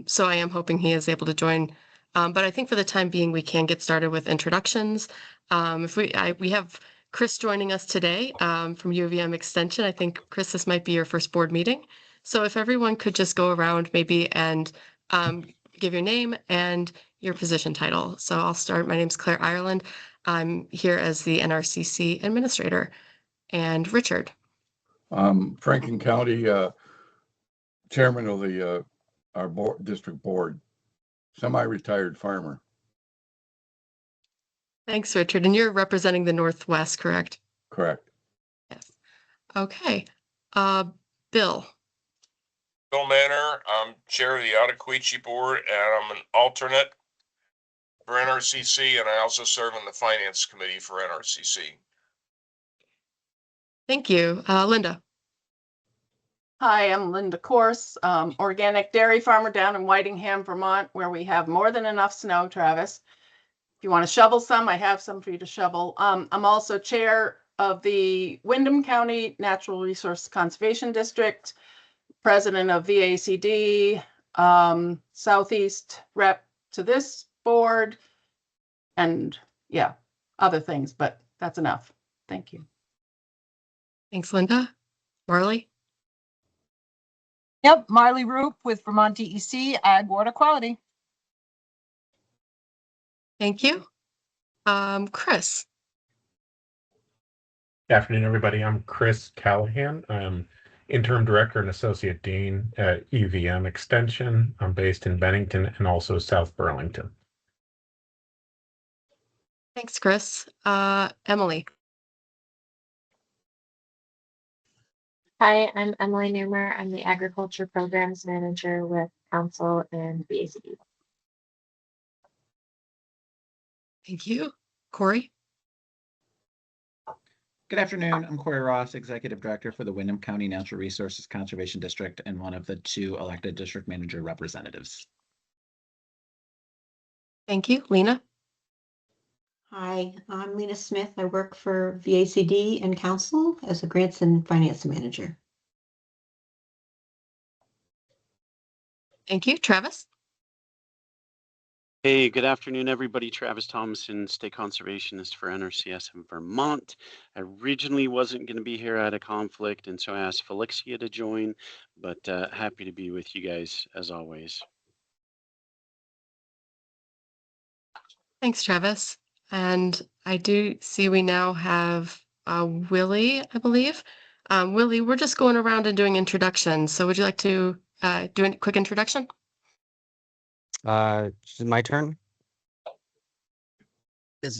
So I am hoping he is able to join. But I think for the time being, we can get started with introductions. If we have Chris joining us today from UVM Extension. I think, Chris, this might be your first board meeting. So if everyone could just go around maybe and give your name and your position title. So I'll start. My name's Claire Ireland. I'm here as the NRCC administrator. And Richard. Franklin County chairman of the our district board, semi-retired farmer. Thanks, Richard. And you're representing the Northwest, correct? Correct. Yes. Okay. Bill. Bill Manor. I'm chair of the Ottaquechee board, and I'm an alternate for NRCC, and I also serve on the finance committee for NRCC. Thank you. Linda. Hi, I'm Linda Course, organic dairy farmer down in Whitingham, Vermont, where we have more than enough snow, Travis. If you want to shovel some, I have some for you to shovel. I'm also chair of the Windham County Natural Resource Conservation District, president of VACD, Southeast rep to this board, and yeah, other things, but that's enough. Thank you. Thanks, Linda. Marley. Yep, Marley Roop with Vermont DEC, Ag Water Quality. Thank you. Chris. Good afternoon, everybody. I'm Chris Callahan. I'm interim director and associate dean at UVM Extension. I'm based in Bennington and also South Burlington. Thanks, Chris. Emily. Hi, I'm Emily Newmer. I'm the Agriculture Programs Manager with Council and VACD. Thank you. Corey. Good afternoon. I'm Corey Ross, Executive Director for the Windham County Natural Resources Conservation District and one of the 2 elected district manager representatives. Thank you. Lena. Hi, I'm Lena Smith. I work for VACD and Council as a Grants and Finance Manager. Thank you. Travis. Hey, good afternoon, everybody. Travis Thomason, State Conservationist for NRCS in Vermont. I originally wasn't going to be here at a conflict, and so I asked Felixia to join, but happy to be with you guys as always. Thanks, Travis. And I do see we now have Willie, I believe. Willie, we're just going around and doing introductions. So would you like to do a quick introduction? Is it my turn?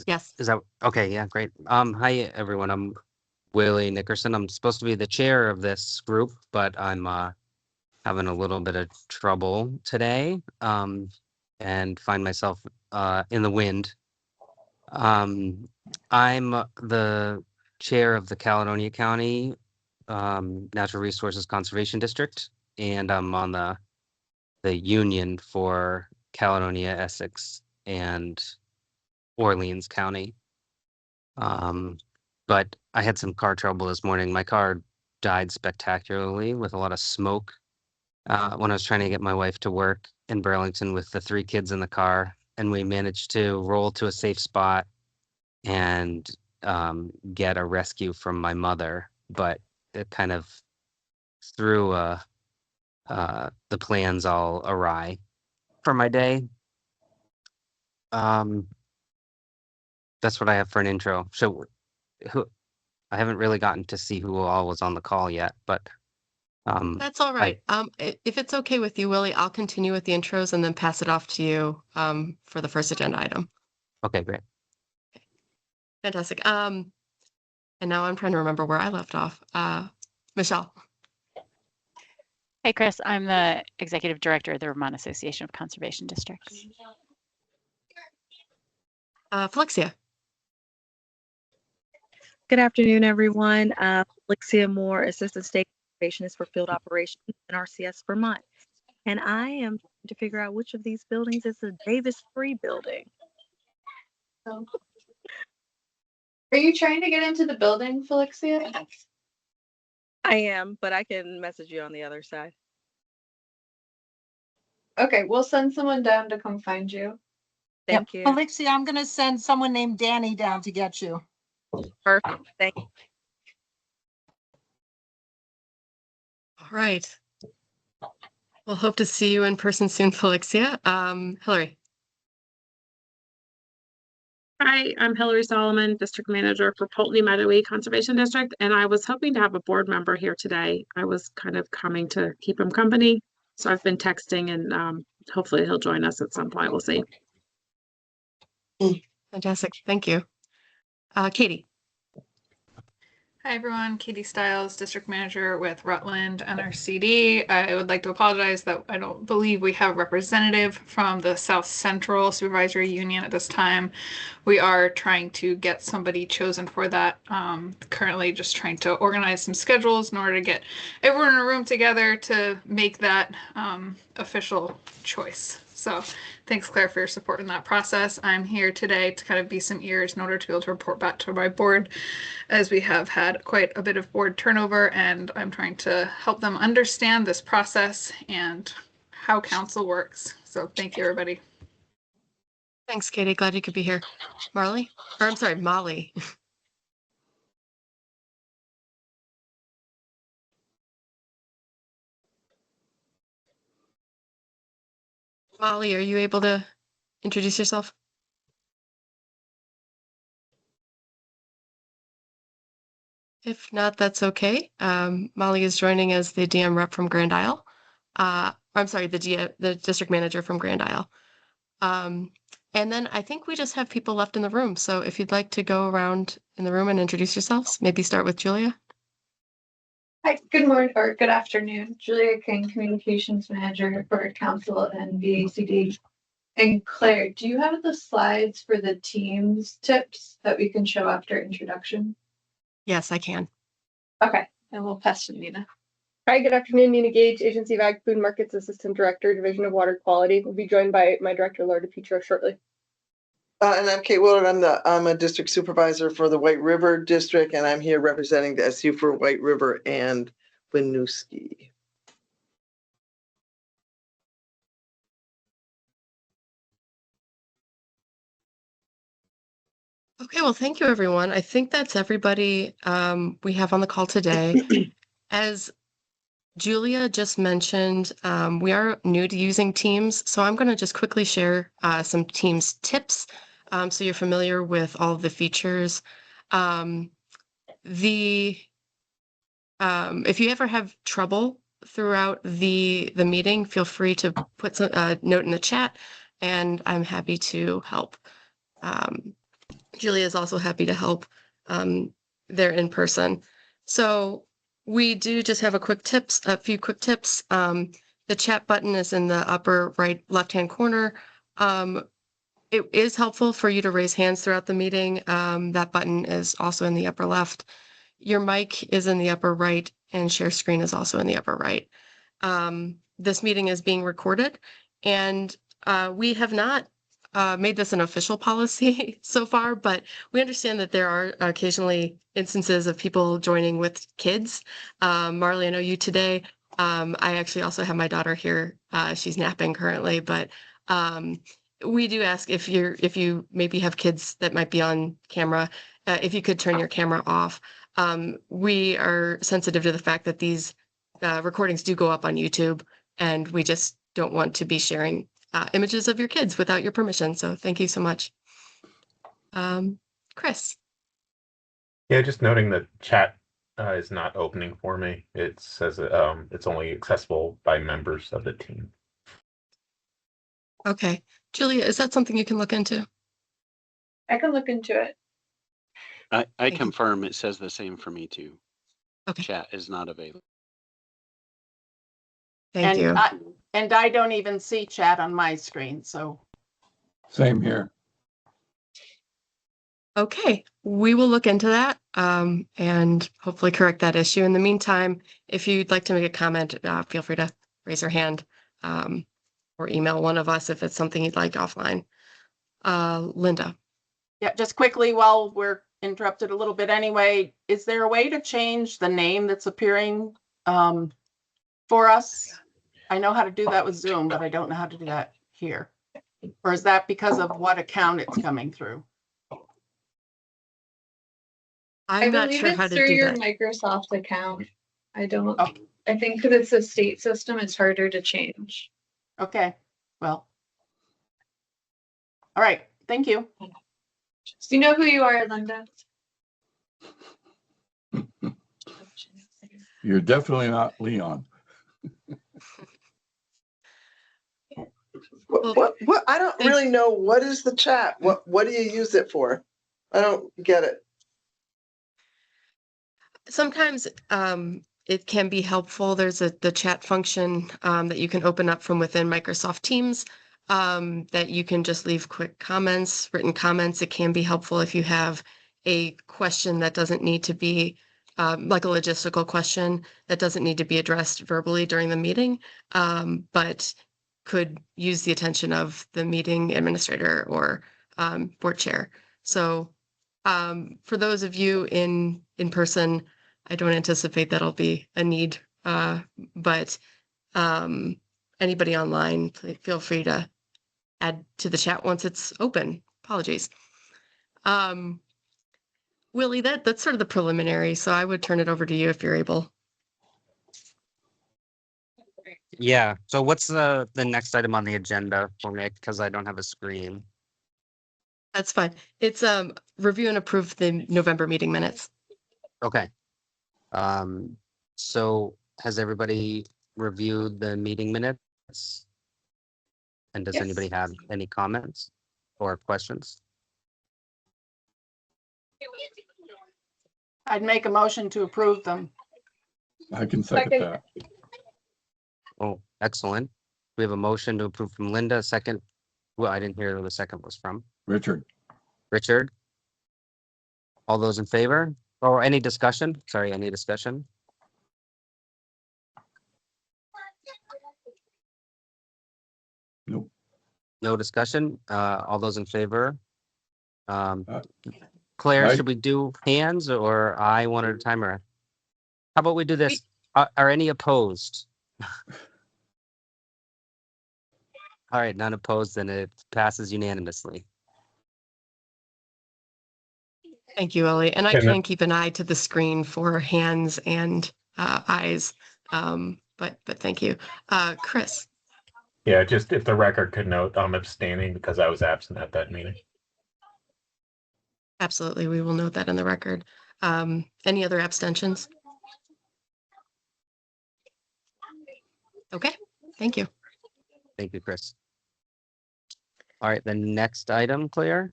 Yes. Is that okay? Yeah, great. Hi everyone. I'm Willie Nickerson. I'm supposed to be the chair of this group, but I'm having a little bit of trouble today. And find myself in the wind. I'm the chair of the Caledonia County Natural Resources Conservation District, and I'm on the union for Caledonia, Essex, and Orleans County. But I had some car trouble this morning. My car died spectacularly with a lot of smoke when I was trying to get my wife to work in Burlington with the 3 kids in the car, and we managed to roll to a safe spot and get a rescue from my mother, but it kind of threw the plans all awry for my day. That's what I have for an intro. So I haven't really gotten to see who all was on the call yet, but that's all right. If it's okay with you, Willie, I'll continue with the intros and then pass it off to you for the first agenda item. Okay, great. Okay. Fantastic. And now I'm trying to remember where I left off. Michelle. Hey, Chris. I'm the Executive Director of the Vermont Association of Conservation Districts. Felixia. Good afternoon, everyone. Felixia Moore, Assistant State Conservationist for Field Operations in NRCS Vermont. And I am trying to figure out which of these buildings is the Davis Free building. Are you trying to get into the building, Felixia? I am, but I can message you on the other side. Okay, we'll send someone down to come find you. Thank you. Felixia, I'm gonna send someone named Danny down to get you. Perfect. Thank you. All right. We'll hope to see you in person soon, Felixia. Hillary. Hi, I'm Hillary Solomon, District Manager for Polteny Meadowee Conservation District, and I was hoping to have a board member here today. I was kind of coming to keep him company, so I've been texting and hopefully he'll join us at some point. We'll see. Fantastic. Thank you. Katie. Hi everyone, Katie Stiles, District Manager with Rutland NRCD. I would like to apologize that I don't believe we have a representative from the South Central Supervisory Union at this time. We are trying to get somebody chosen for that. Currently just trying to organize some schedules in order to get everyone in a room together to make that official choice. So thanks, Claire, for your support in that process. I'm here today to kind of be some ears in order to be able to report back to my board, as we have had quite a bit of board turnover, and I'm trying to help them understand this process and how council works. So thank you, everybody. Thanks, Katie. Glad you could be here. Marley? Or I'm sorry, Molly. Molly, are you able to introduce yourself? If not, that's okay. Molly is joining as the DM rep from Grand Isle. I'm sorry, the district manager from Grand Isle. And then I think we just have people left in the room. So if you'd like to go around in the room and introduce yourselves, maybe start with Julia. Hi, good morning or good afternoon. Julia King, Communications Manager for Council and VACD. And Claire, do you have the slides for the teams tips that we can show after introduction? Yes, I can. Okay, and we'll pass to Nina. Hi, good afternoon. Nina Gage, Agency of Ag Food Markets Assistant Director, Division of Water Quality. We'll be joined by my director, Laura DePietro, shortly. And I'm Kate Willard. I'm a district supervisor for the White River District, and I'm here representing the SU for White River and Winooski. Okay, well, thank you, everyone. I think that's everybody we have on the call today. As Julia just mentioned, we are new to using Teams, so I'm going to just quickly share some Teams tips so you're familiar with all of the features. If you ever have trouble throughout the meeting, feel free to put some note in the chat, and I'm happy to help. Julia is also happy to help there in person. So we do just have a few quick tips. The chat button is in the upper right left-hand corner. It is helpful for you to raise hands throughout the meeting. That button is also in the upper left. Your mic is in the upper right, and share screen is also in the upper right. This meeting is being recorded, and we have not made this an official policy so far, but we understand that there are occasionally instances of people joining with kids. Marley, I know you today. I actually also have my daughter here. She's napping currently, but we do ask if you maybe have kids that might be on camera, if you could turn your camera off. We are sensitive to the fact that these recordings do go up on YouTube, and we just don't want to be sharing images of your kids without your permission. So thank you so much. Chris. Yeah, just noting that chat is not opening for me. It says it's only accessible by members of the team. Okay. Julia, is that something you can look into? I can look into it. I confirm it says the same for me too. Okay. Chat is not available. Thank you. And I don't even see chat on my screen, so. Same here. Okay, we will look into that and hopefully correct that issue. In the meantime, if you'd like to make a comment, feel free to raise your hand or email one of us if it's something you'd like offline. Linda. Yeah, just quickly while we're interrupted a little bit anyway, is there a way to change the name that's appearing for us? I know how to do that with Zoom, but I don't know how to do that here. Or is that because of what account it's coming through? I'm not believe sure how it's to through do your that. Microsoft account. I don't, Okay. I think because it's a state system, it's harder to change. Okay, well. All right, thank you. Do you know who you are, Linda? You're definitely not Leon. What? I don't really know. What is the chat? What do you use it for? I don't get it. Sometimes it can be helpful. There's the chat function that you can open up from within Microsoft Teams that you can just leave quick comments, written comments. It can be helpful if you have a question that doesn't need to be like a logistical question that doesn't need to be addressed verbally during the meeting, but could use the attention of the meeting administrator or board chair. So for those of you in person, I don't anticipate that'll be a need, but anybody online, feel free to add to the chat once it's open. Apologies. Willie, that's sort of the preliminary, so I would turn it over to you if you're able. Yeah. So what's the next item on the agenda for me? Because I don't have a screen. That's fine. It's review and approve the November meeting minutes. Okay. So has everybody reviewed the meeting minutes? And does Yes. anybody have any comments or questions? I'd make a motion to approve them. I can second that. Oh, excellent. We have a motion to approve from Linda, second. Well, I didn't hear who the second was from. Richard. Richard? All those in favor? Or any discussion? Sorry, any discussion? Nope. No discussion? All those in favor? Claire, Aye. should we do hands or I one at a time, or how about we do this? Are any opposed? All right, none opposed, then it passes unanimously. Thank you, Ellie. And I And can keep an eye to the screen for hands and eyes. But thank you. Chris. Yeah, just if the record could note, I'm abstaining because I was absent at that meeting. Absolutely, we will note that in the record. Any other abstentions? Okay, thank you. Thank you, Chris. All right, the next item, Claire.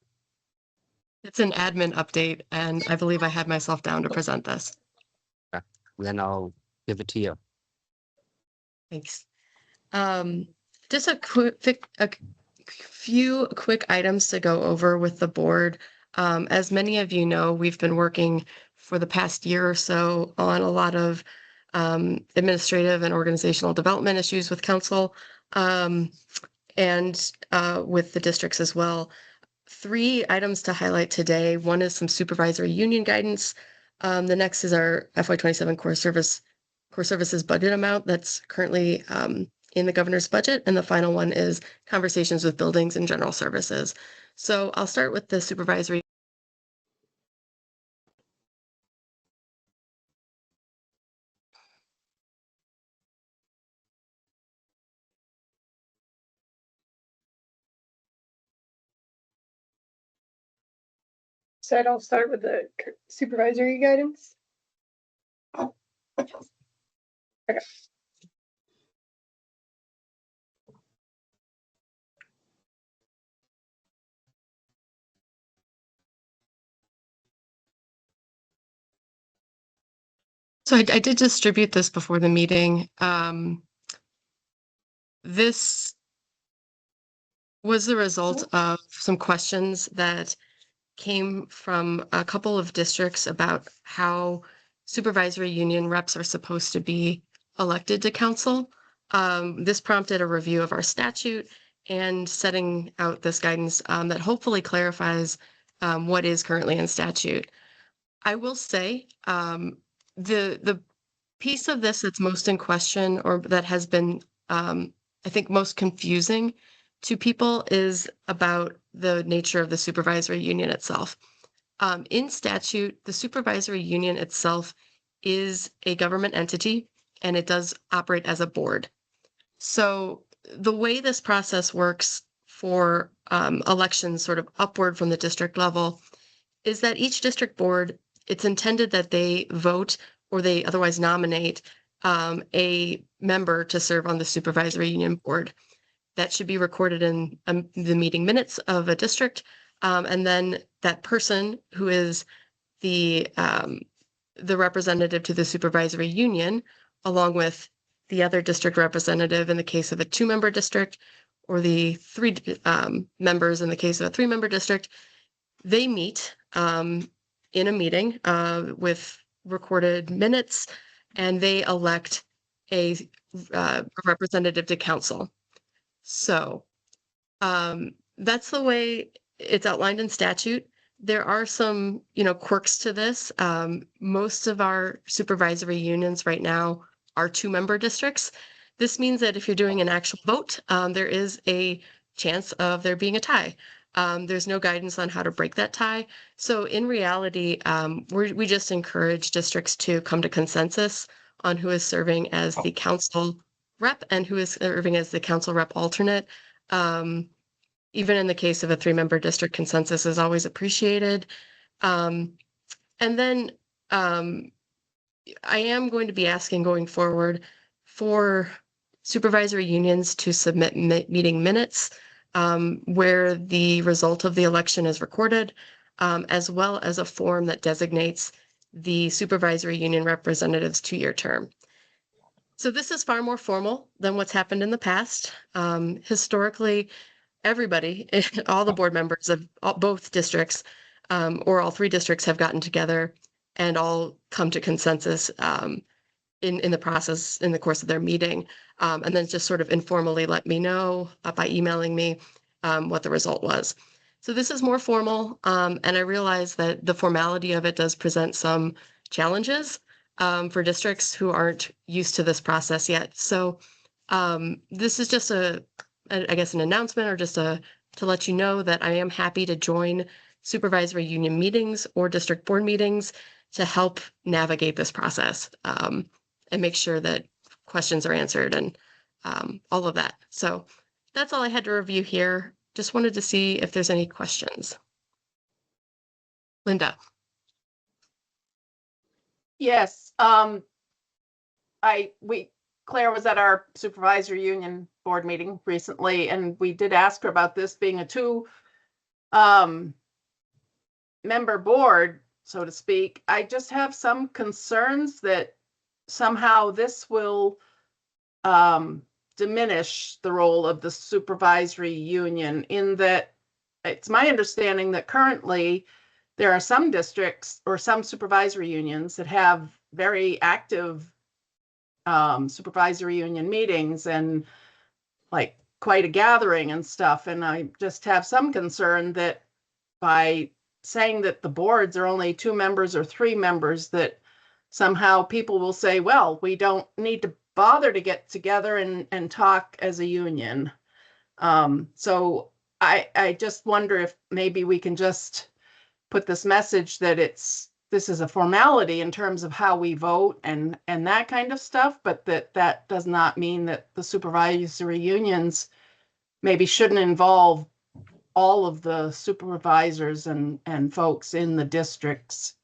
It's an admin update, and I believe I had myself down to present this. Okay, then I'll give it to you. Thanks. Just a few quick items to go over with the board. As many of you know, we've been working for the past year or so on a lot of administrative and organizational development issues with council and with the districts as well. 3 items to highlight today. One is some supervisory union guidance. The next is our FY27 core services budget amount that's currently in the governor's budget. And the final one is conversations with buildings and general services. So I'll start with the supervisory. So I'll start with the supervisory guidance. Okay. So I did distribute this before the meeting. This was the result of some questions that came from a couple of districts about how supervisory union reps are supposed to be elected to council. This prompted a review of our statute and setting out this guidance that hopefully clarifies what is currently in statute. I will say the piece of this that's most in question or that has been I think most confusing to people is about the nature of the supervisory union itself. In statute, the supervisory union itself is a government entity and it does operate as a board. So the way this process works for elections sort of upward from the district level is that each district board, it's intended that they vote or they otherwise nominate a member to serve on the supervisory union board. That should be recorded in the meeting minutes of a district. And then that person who is the representative to the supervisory union, along with the other district representative in the case of a 2-member district, or the 3 members in the case of a 3-member district, they meet in a meeting with recorded minutes, and they elect a representative to council. So that's the way it's outlined in statute. There are some, quirks to this. Most of our supervisory unions right now are 2-member districts. This means that if you're doing an actual vote, there is a chance of there being a tie. There's no guidance on how to break that tie. So in reality, we just encourage districts to come to consensus on who is serving as the council rep and who is serving as the council rep alternate. Even in the case of a 3-member district, consensus is always appreciated. And then I am going to be asking going forward for supervisory unions to submit meeting minutes where the result of the election is recorded, as well as a form that designates the supervisory union representative's 2-year term. So this is far more formal than what's happened in the past. Historically, everybody, all the board members of both districts, or all 3 districts, have gotten together and all come to consensus in the process, in the course of their meeting, and then just sort of informally let me know by emailing me what the result was. So this is more formal, and I realize that the formality of it does present some challenges for districts who aren't used to this process yet. So this is just I guess an announcement, or just to let you know that I am happy to join supervisory union meetings or district board meetings to help navigate this process and make sure that questions are answered and all of that. So that's all I had to review here. Just wanted to see if there's any questions. Linda. Yes, Claire was at our supervisory union board meeting recently, and we did ask her about this being a 2 member board, so to speak. I just have some concerns that somehow this will diminish the role of the supervisory union, in that it's my understanding that currently there are some districts or some supervisory unions that have very active supervisory union meetings and like quite a gathering and stuff. And I just have some concern that by saying that the boards are only 2 members or 3 members, that somehow people will say, well, we don't need to bother to get together and talk as a union. So I just wonder if maybe we can just put this message that this is a formality in terms of how we vote and that kind of stuff, but that does not mean that the supervisory unions maybe shouldn't involve all of the supervisors and folks in the districts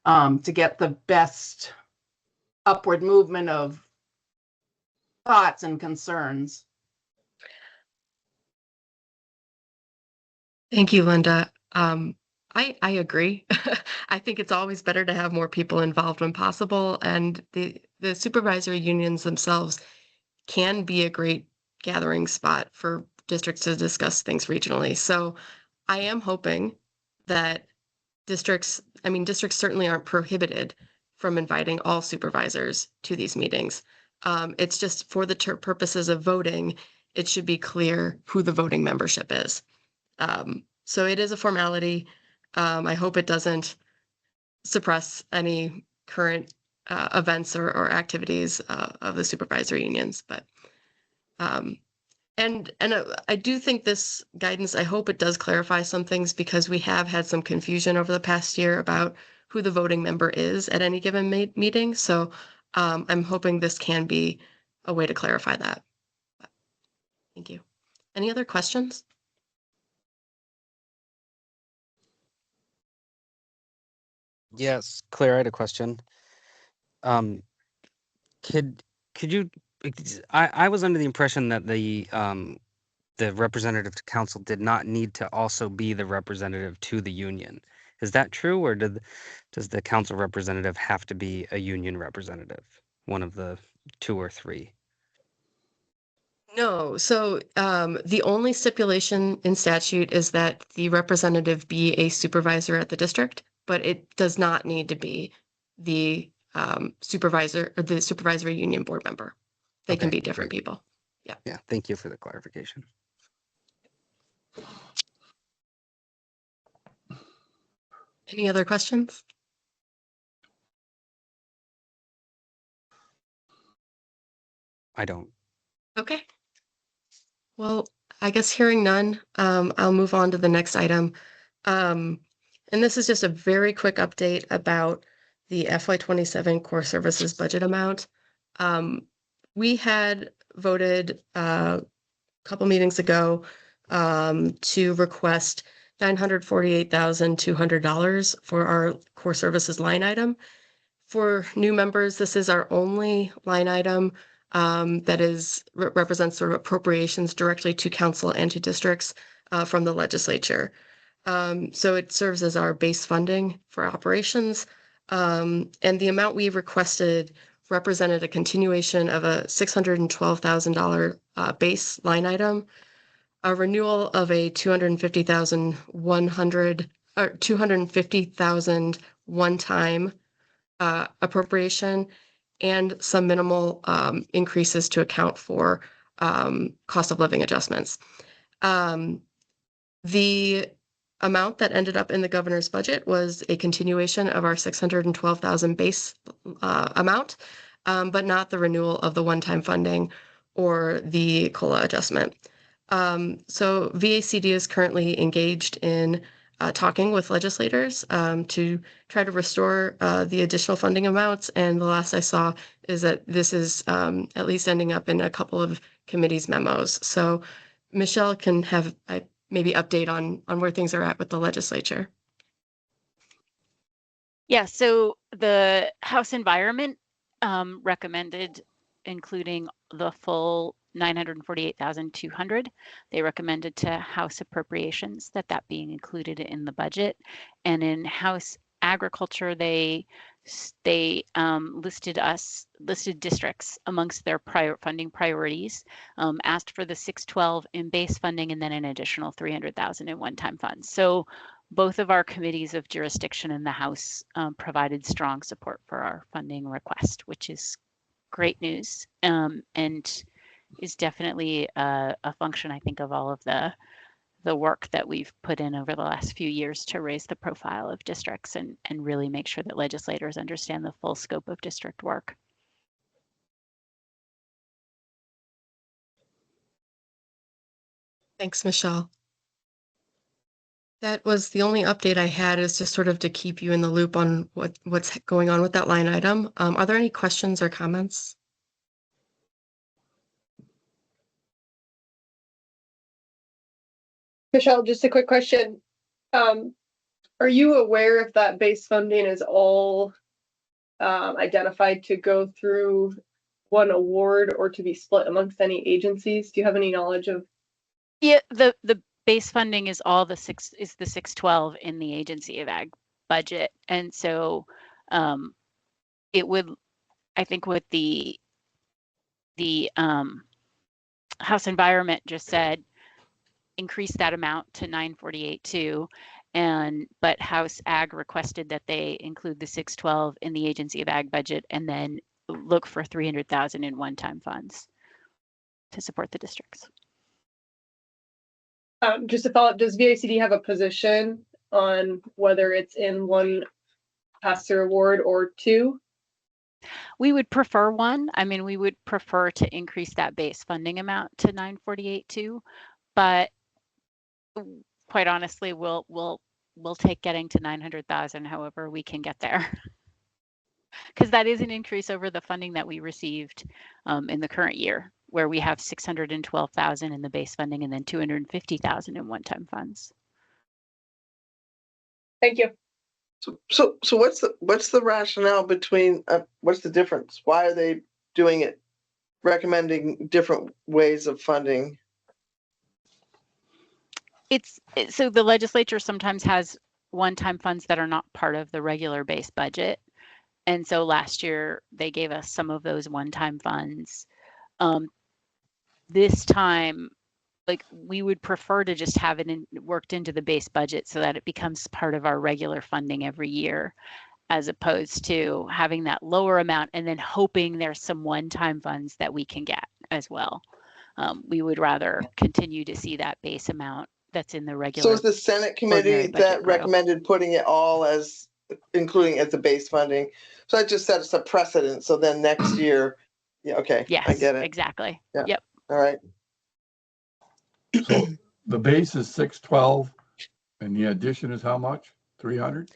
to get the best upward movement of thoughts and concerns. Thank you, Linda. I agree. I think it's always better to have more people involved when possible, and the supervisory unions themselves can be a great gathering spot for districts to discuss things regionally. So I am hoping that districts certainly aren't prohibited from inviting all supervisors to these meetings. It's just for the purposes of voting, it should be clear who the voting membership is. So it is a formality. I hope it doesn't suppress any current events or activities of the supervisory unions, but And I do think this guidance, I hope it does clarify some things because we have had some confusion over the past year about who the voting member is at any given meeting. So I'm hoping this can be a way to clarify that. Thank you. Any other questions? Yes, Claire, I had a question. Um, could you? I was under the impression that the representative to council did not need to also be the representative to the union. Is that true, or does the council representative have to be a union representative, one of the two or three? No. So the only stipulation in statute is that the representative be a supervisor at the district, but it does not need to be the supervisor or the supervisory union board member. They can Okay, be different great. people. Yeah. Yeah, thank you for the clarification. Any other questions? I don't. Okay. Well, I guess hearing none, I'll move on to the next item. And this is just a very quick update about the FY27 core services budget amount. We had voted a couple meetings ago to request $948,200 for our core services line item. For new members, this is our only line item that represents sort of appropriations directly to council and to districts from the legislature. So it serves as our base funding for operations. And the amount we requested represented a continuation of a $612,000 base line item, a renewal of a $250,000 one-time appropriation, and some minimal increases to account for cost of living adjustments. The amount that ended up in the governor's budget was a continuation of our $612,000 base amount, but not the renewal of the one-time funding or the COLA adjustment. So VACD is currently engaged in talking with legislators to try to restore the additional funding amounts. And the last I saw is that this is at least ending up in a couple of committees' memos. So Michelle can have maybe update on where things are at with the legislature. Yeah, so the House Environment recommended including the full 948,200. They recommended to House Appropriations that being included in the budget, and in House Agriculture they listed districts amongst their funding priorities, asked for the 612 in base funding and then an additional 300,000 in one-time funds. So both of our committees of jurisdiction in the House provided strong support for our funding request, which is great news, and is definitely a function, I think, of all of the work that we've put in over the last few years to raise the profile of districts and really make sure that legislators understand the full scope of district work. Thanks, Michelle. That was the only update I had, is just sort of to keep you in the loop on what's going on with that line item. Are there any questions or comments? Michelle, just a quick question. Are you aware if that base funding is all identified to go through one award or to be split amongst any agencies? Do you have any knowledge of? Yeah, the base funding is all the 612 in the Agency of Ag budget, and so it would, I think, what the House Environment just said, increase that amount to 948.2, but House Ag requested that they include the 612 in the Agency of Ag budget and then look for 300,000 in one-time funds to support the districts. Just to follow up, does VACD have a position on whether it's in one pass-through award or two? We would prefer one. I mean, we would prefer to increase that base funding amount to 948 too, but quite honestly, we'll take getting to 900,000 however we can get there. Because that is an increase over the funding that we received in the current year, where we have 612,000 in the base funding and then 250,000 in one-time funds. Thank you. So what's the rationale between, what's the difference? Why are they doing it, recommending different ways of funding? So the legislature sometimes has one-time funds that are not part of the regular base budget. And so last year they gave us some of those one-time funds. This time, like, we would prefer to just have it worked into the base budget so that it becomes part of our regular funding every year, as opposed to having that lower amount and then hoping there's some one-time funds that we can get as well. We would rather continue to see that base amount that's in the regular. So it's the Senate committee that recommended putting it all as, including as the base funding. So that just sets a precedent. So then next year, yeah, okay, yes, I get it. Exactly. Yeah. Yep. All right. So the base is 612 and the addition is how much? 300?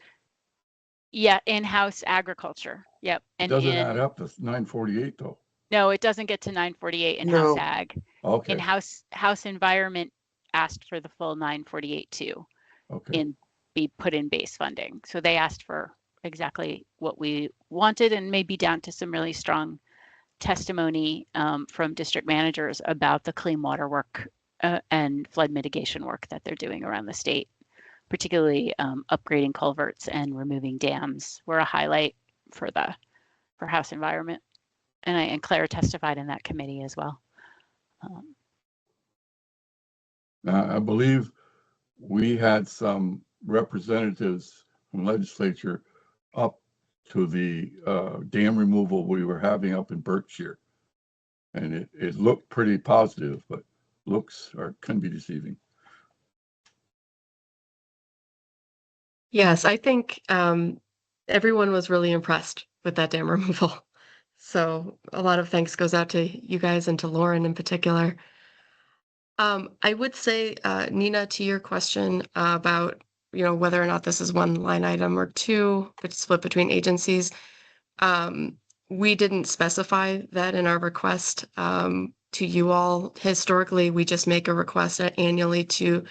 Yeah, in-house agriculture. Yep. It doesn't add up to 948 though. No, it doesn't get to 948 in-house No. ag. Okay. House environment asked for the full 948 too. Okay. And be put in base funding. So they asked for exactly what we wanted, and maybe down to some really strong testimony from district managers about the clean water work and flood mitigation work that they're doing around the state, particularly upgrading culverts and removing dams were a highlight for House environment. And Claire testified in that committee as well. I believe we had some representatives from legislature up to the dam removal we were having up in Berkshire. And it looked pretty positive, but looks can be deceiving. Yes, I think everyone was really impressed with that dam removal. So a lot of thanks goes out to you guys and to Lauren in particular. I would say, Nina, to your question about, whether or not this is one line item or two, but split between agencies. We didn't specify that in our request to you all. Historically, we just make a request annually to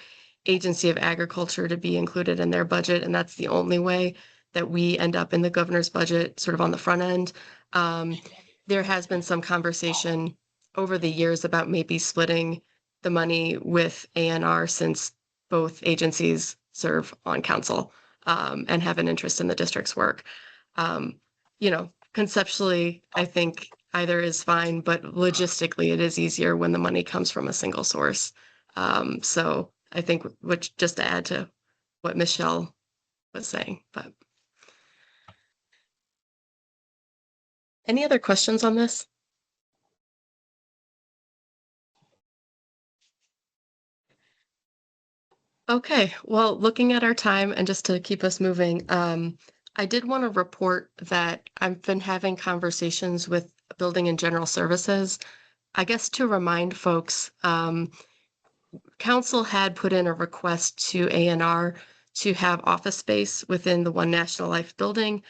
Agency of Agriculture to be included in their budget, and that's the only way that we end up in the governor's budget, sort of on the front end. There has been some conversation over the years about maybe splitting the money with ANR, since both agencies serve on council and have an interest in the district's work. Conceptually, I think either is fine, but logistically it is easier when the money comes from a single source. So I think just to add to what Michelle was saying, but any other questions on this? Okay, well, looking at our time and just to keep us moving, I did want to report that I've been having conversations with Building and General Services. I guess to remind folks, Council had put in a request to ANR to have office space within the One National Life building.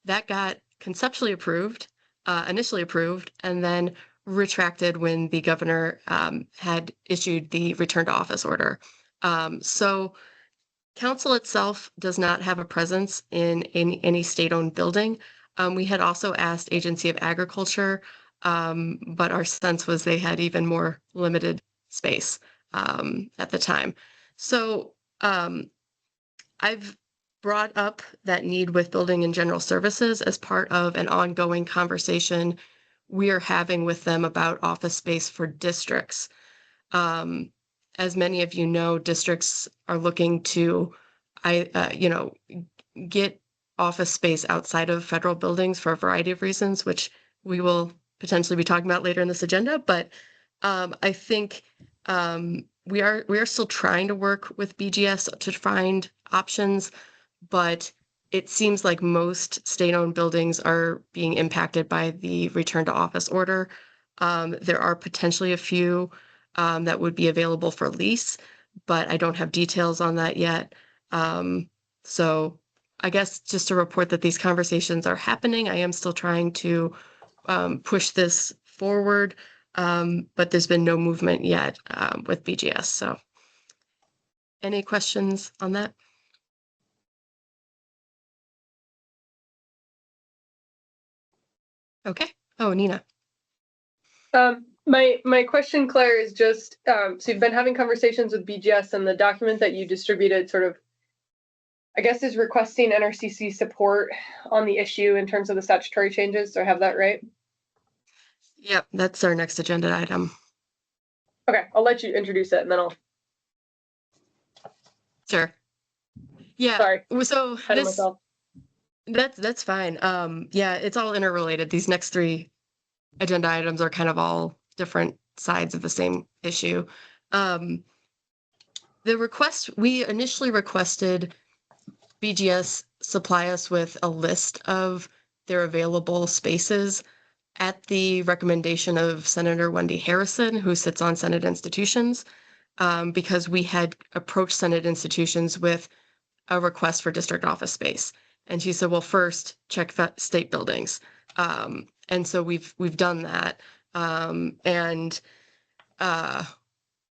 That got conceptually approved, initially approved, and then retracted when the governor had issued the return to office order. So Council itself does not have a presence in any state-owned building. We had also asked Agency of Agriculture, but our sense was they had even more limited space at the time. So I've brought up that need with Building and General Services as part of an ongoing conversation we are having with them about office space for districts. As many of you know, districts are looking to, get office space outside of federal buildings for a variety of reasons, which we will potentially be talking about later in this agenda. But I think we are still trying to work with BGS to find options, but it seems like most state-owned buildings are being impacted by the return to office order. There are potentially a few that would be available for lease, but I don't have details on that yet. So I guess just to report that these conversations are happening. I am still trying to push this forward, but there's been no movement yet with BGS. So any questions on that? Okay. Oh, Nina. My question, Claire, is just so you've been having conversations with BGS, and the document that you distributed sort of, I guess, is requesting NRCC support on the issue in terms of the statutory changes. Do I have that right? Yep, that's our next agenda item. Okay, I'll let you introduce it and then I'll. Sure. Yeah. Sorry. So that's fine. Yeah, it's all interrelated. These next three agenda items are kind of all different sides of the same issue. The request, we initially requested BGS supply us with a list of their available spaces at the recommendation of Senator Wendy Harrison, who sits on Senate Institutions, because we had approached Senate Institutions with a request for district office space. And she said, well, first check state buildings. And so we've done that.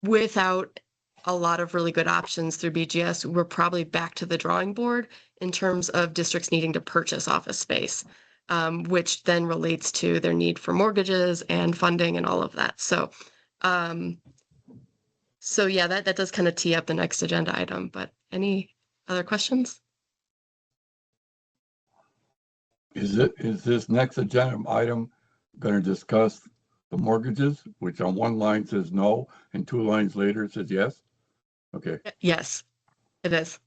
Without a lot of really good options through BGS, we're probably back to the drawing board in terms of districts needing to purchase office space, which then relates to their need for mortgages and funding and all of that. So, yeah, that does kind of tee up the next agenda item, but any other questions? Is this next agenda item going to discuss the mortgages, which on one line says no, and 2 lines later it says yes? Okay. Yes, it is.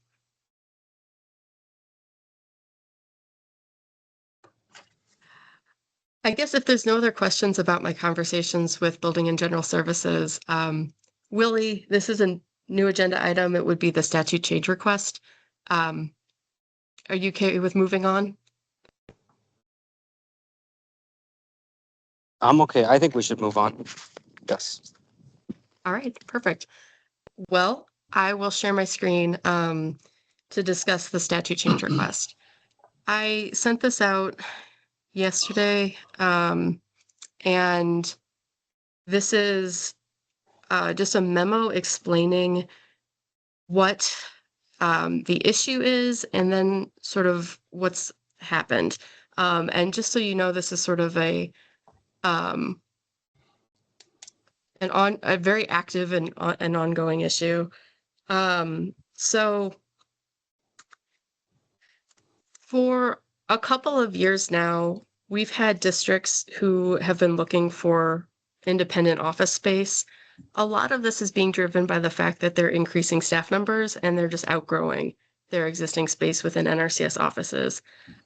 I guess if there's no other questions about my conversations with Building and General Services, Willie, this is a new agenda item. It would be the statute change request. Are you okay with moving on? I'm okay. I think we should move on. Yes. All right, perfect. Well, I will share my screen to discuss the statute change request. I sent this out yesterday, and this is just a memo explaining what the issue is and then sort of what's happened. And just so you know, this is sort of a very active and an ongoing issue. So for a couple of years now, we've had districts who have been looking for independent office space. A lot of this is being driven by the fact that they're increasing staff numbers and they're just outgrowing their existing space within NRCS offices.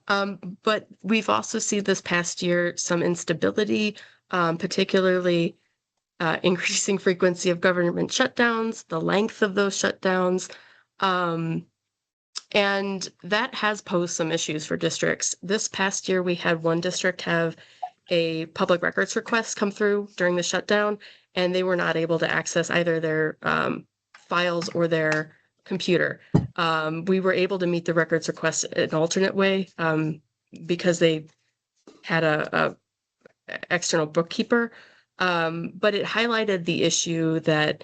But we've also seen this past year some instability, particularly increasing frequency of government shutdowns, the length of those shutdowns, and that has posed some issues for districts. This past year, we had one district have a public records request come through during the shutdown, and they were not able to access either their files or their computer. We were able to meet the records request an alternate way because they had a external bookkeeper, but it highlighted the issue that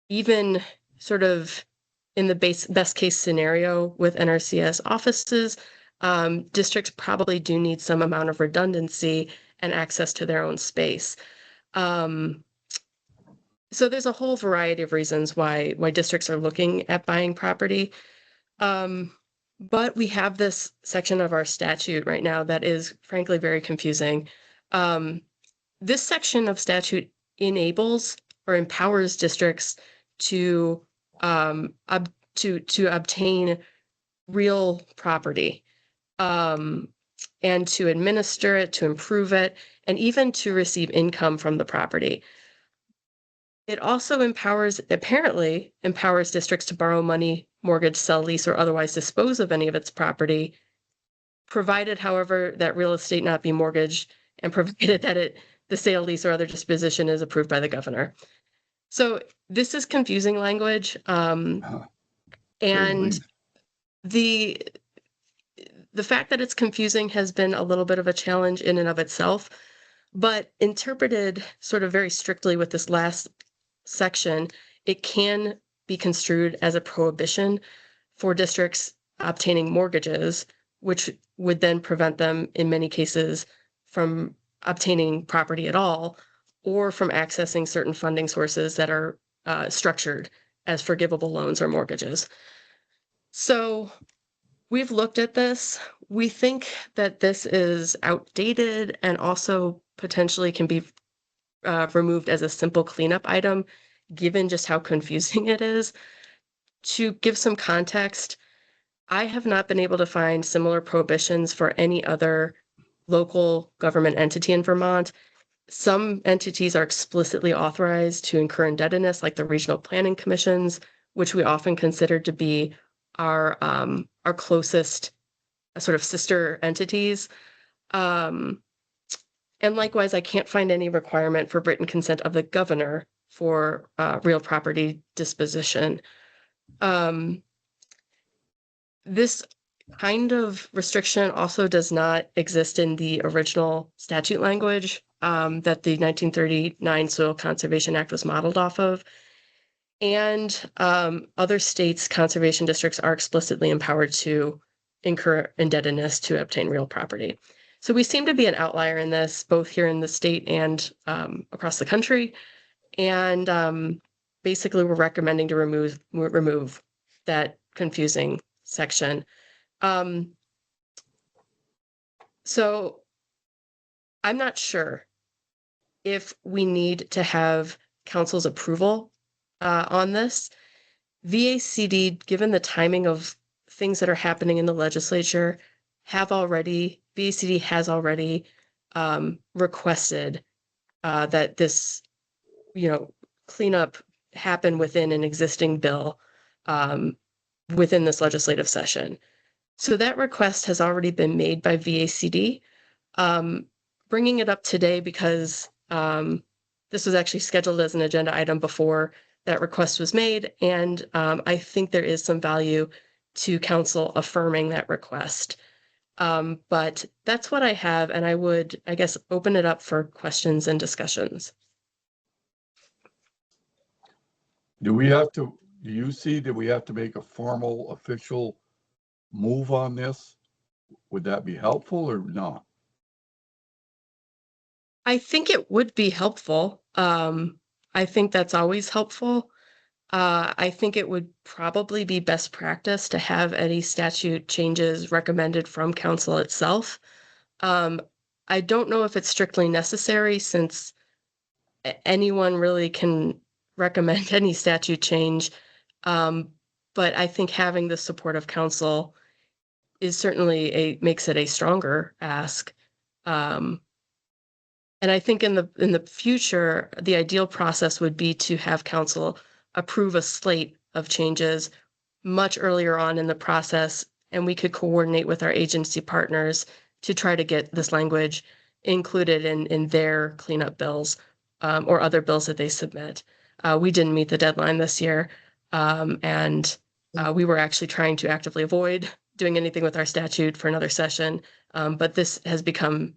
even sort of in the best case scenario with NRCS offices, districts probably do need some amount of redundancy and access to their own space. So there's a whole variety of reasons why districts are looking at buying property. But we have this section of our statute right now that is frankly very confusing. This section of statute enables or empowers districts to obtain real property and to administer it, to improve it, and even to receive income from the property. It also apparently empowers districts to borrow money mortgage, sell, lease, or otherwise dispose of any of its property, provided, however, that real estate not be mortgaged and provided that the sale, lease, or other disposition is approved by the governor. So this is confusing language. And the fact that it's confusing has been a little bit of a challenge in and of itself, but interpreted sort of very strictly with this last section, it can be construed as a prohibition for districts obtaining mortgages, which would then prevent them in many cases from obtaining property at all, or from accessing certain funding sources that are structured as forgivable loans or mortgages. So we've looked at this. We think that this is outdated and also potentially can be removed as a simple cleanup item, given just how confusing it is. To give some context, I have not been able to find similar prohibitions for any other local government entity in Vermont. Some entities are explicitly authorized to incur indebtedness, like the regional planning commissions, which we often consider to be our closest sort of sister entities. And likewise, I can't find any requirement for written consent of the governor for real property disposition. This kind of restriction also does not exist in the original statute language that the 1939 Soil Conservation Act was modeled off of. And other states' conservation districts are explicitly empowered to incur indebtedness to obtain real property. So we seem to be an outlier in this, both here in the state and across the country. And basically, we're recommending to remove that confusing section. So I'm not sure if we need to have council's approval on this. VACD, given the timing of things that are happening in the legislature, VACD has already requested that this, cleanup happen within an existing bill within this legislative session. So that request has already been made by VACD. Bringing it up today because this was actually scheduled as an agenda item before that request was made, and I think there is some value to council affirming that request. But that's what I have, and I would, I guess, open it up for questions and discussions. Do we have to make a formal official move on this? Would that be helpful or not? I think it would be helpful. I think that's always helpful. I think it would probably be best practice to have any statute changes recommended from council itself. I don't know if it's strictly necessary, since anyone really can recommend any statute change. But I think having the support of council is certainly makes it a stronger ask. And I think in the future, the ideal process would be to have council approve a slate of changes much earlier on in the process, and we could coordinate with our agency partners to try to get this language included in their cleanup bills or other bills that they submit. We didn't meet the deadline this year, and we were actually trying to actively avoid doing anything with our statute for another session, but this has become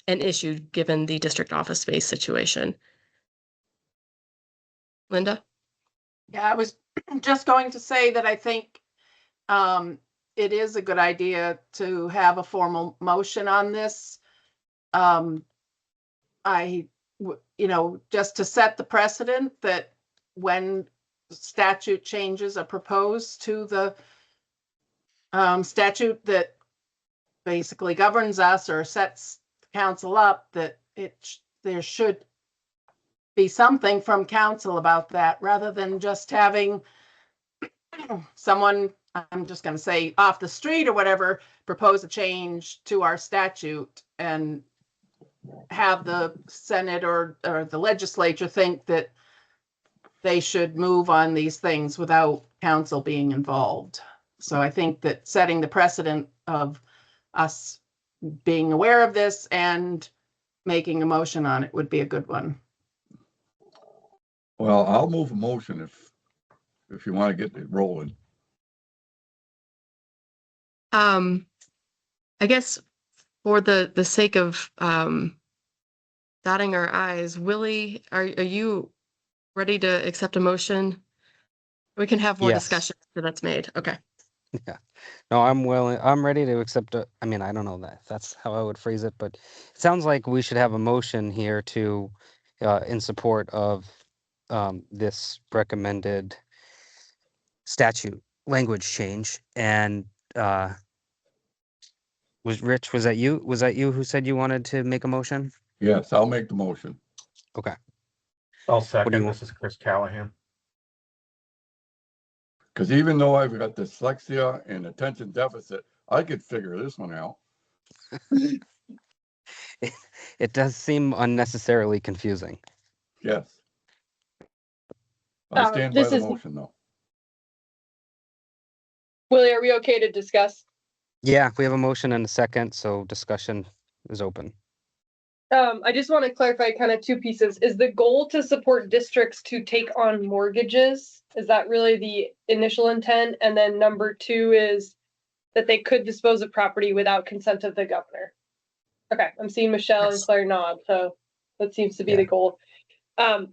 an issue given the district office space situation. Linda? Yeah, I was just going to say that I think it is a good idea to have a formal motion on this. Just to set the precedent that when statute changes are proposed to the statute that basically governs us or sets council up, that there should be something from council about that, rather than just having someone, I'm just going to say off the street or whatever, propose a change to our statute and have the Senate or the legislature think that they should move on these things without council being involved. So I think that setting the precedent of us being aware of this and making a motion on it would be a good one. Well, I'll move a motion if you want to get it rolling. I guess for the sake of dotting our I's, Willie, are you ready to accept a motion? We can have more Yes. discussion after that's made. Okay. Yeah. No, I'm willing. I'm ready to accept it. I mean, I don't know that if that's how I would phrase it, but it sounds like we should have a motion here to, in support of this recommended statute language change. And was that you? Was that you who said you wanted to make a motion? Yes, I'll make the motion. Okay. I'll What do second. you want? This is Chris Callahan. Because even though I've got dyslexia and attention deficit, I could figure this one out. It does seem unnecessarily confusing. Yes. I stand by the motion, though. Willie, are we okay to discuss? Yeah, we have a motion and a second, so discussion is open. I just want to clarify kind of two pieces. Is the goal to support districts to take on mortgages? Is that really the initial intent? And then number two is that they could dispose of property without consent of the governor. Okay, I'm seeing Michelle and Claire nod, so that seems to be the goal. Go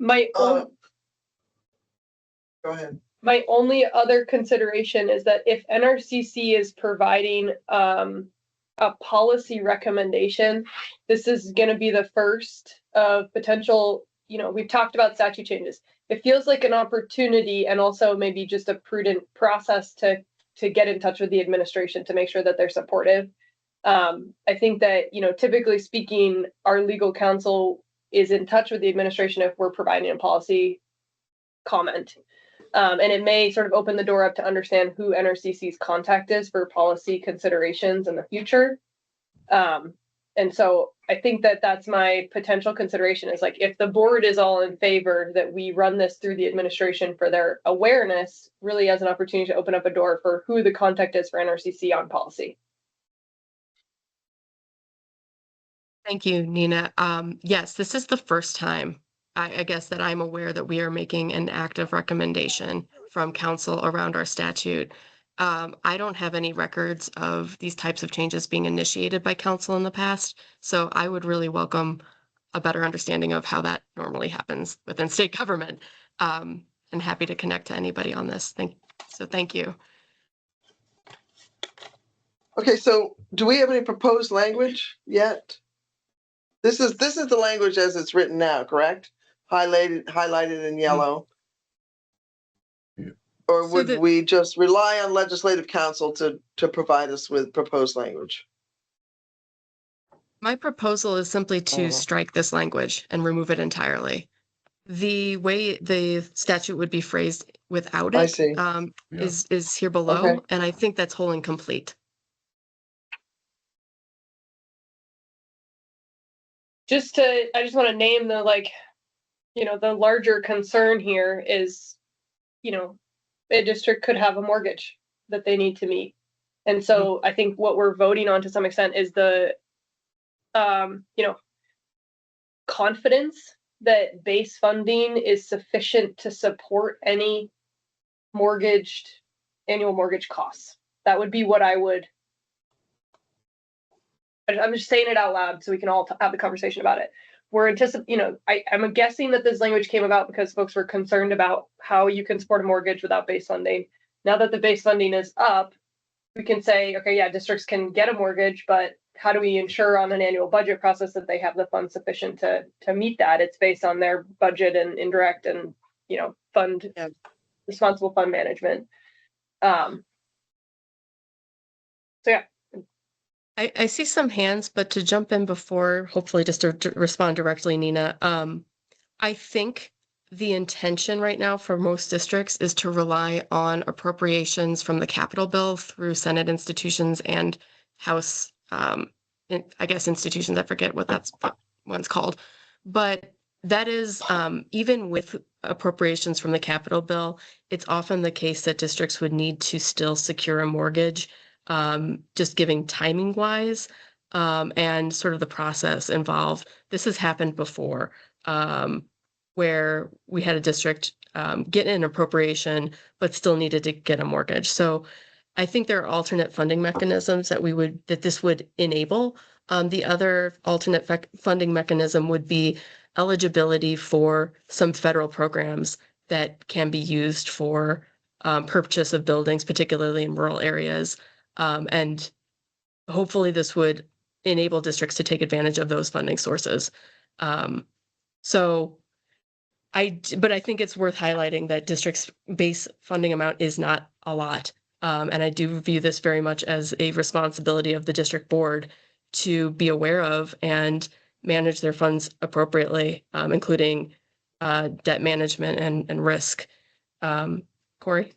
ahead. My only other consideration is that if NRCC is providing a policy recommendation, this is going to be the first of potential, we've talked about statute changes. It feels like an opportunity and also maybe just a prudent process to get in touch with the administration to make sure that they're supportive. I think that, typically speaking, our legal counsel is in touch with the administration if we're providing a policy comment. And it may sort of open the door up to understand who NRCC's contact is for policy considerations in the future. And so I think that that's my potential consideration is like, if the board is all in favor that we run this through the administration for their awareness, really as an opportunity to open up a door for who the contact is for NRCC on policy. Thank you, Nina. Yes, this is the first time I guess that I'm aware that we are making an active recommendation from council around our statute. I don't have any records of these types of changes being initiated by council in the past, so I would really welcome a better understanding of how that normally happens within state government. And happy to connect to anybody on this. Thank you. Okay, so do we have any proposed language yet? This is the language as it's written now, correct? Highlighted in yellow. Yeah. Or would we just rely on legislative council to provide us with proposed language? My proposal is simply to strike this language and remove it entirely. The way the statute would be phrased without it is here below, Okay. and I think that's whole and complete. I just want to name the the larger concern here is, a district could have a mortgage that they need to meet. And so I think what we're voting on to some extent is the, confidence that base funding is sufficient to support any annual mortgage costs. That would be what I'm just saying it out loud so we can all have the conversation about it. We're anticipating, I'm guessing that this language came about because folks were concerned about how you can support a mortgage without base funding. Now that the base funding is up, we can say, okay, yeah, districts can get a mortgage, but how do we ensure on an annual budget process that they have the funds sufficient to meet that? It's based on their budget and indirect and, responsible fund management. So yeah. I see some hands, but to jump in before, hopefully just to respond directly, Nina, I think the intention right now for most districts is to rely on appropriations from the capital bill through Senate institutions and House, I guess institutions, I forget what one's called. But that is, even with appropriations from the capital bill, it's often the case that districts would need to still secure a mortgage, just giving timing wise, and sort of the process involved. This has happened before, where we had a district get an appropriation, but still needed to get a mortgage. So I think there are alternate funding mechanisms that this would enable. The other alternate funding mechanism would be eligibility for some federal programs that can be used for purchase of buildings, particularly in rural areas. And hopefully this would enable districts to take advantage of those funding sources. But I think it's worth highlighting that districts' base funding amount is not a lot. And I do view this very much as a responsibility of the district board to be aware of and manage their funds appropriately, including debt management and risk. Corey?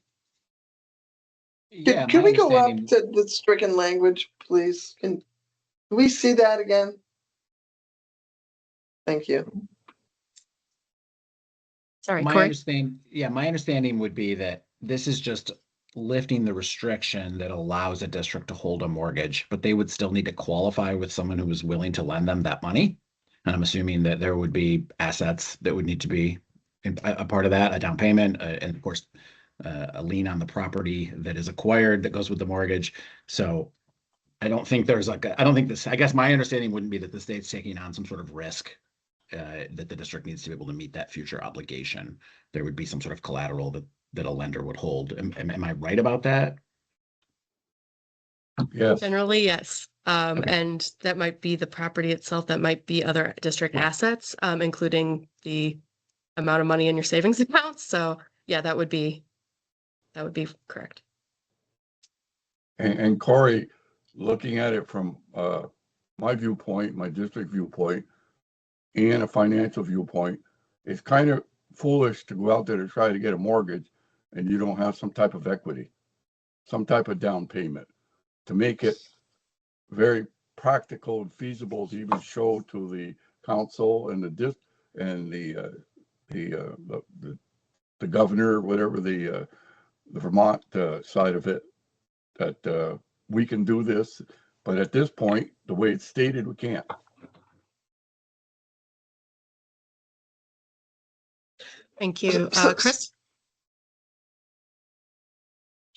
Yeah, Can my we go up understanding, to the stricken language, please? Can we see that again? Thank you. Sorry, my Corey? understanding would be that this is just lifting the restriction that allows a district to hold a mortgage, but they would still need to qualify with someone who is willing to lend them that money. And I'm assuming that there would be assets that would need to be a part of that, a down payment, and of course, a lien on the property that is acquired that goes with the mortgage. So I don't think there's I don't think this, I guess my understanding wouldn't be that the state's taking on some sort of risk that the district needs to be able to meet that future obligation. There would be some sort of collateral that a lender would hold. Am I right about that? Yes. Generally, yes. And that might be the property itself, that might be other district assets, including the amount of money in your savings account. So yeah, that would be correct. And Corey, looking at it from my viewpoint, my district viewpoint, and a financial viewpoint, it's kind of foolish to go out there to try to get a mortgage and you don't have some type of equity, some type of down payment to make it very practical and feasible to even show to the council and the governor, whatever the Vermont side of it, that we can do this. But at this point, the way it's stated, we can't. Thank you. Chris?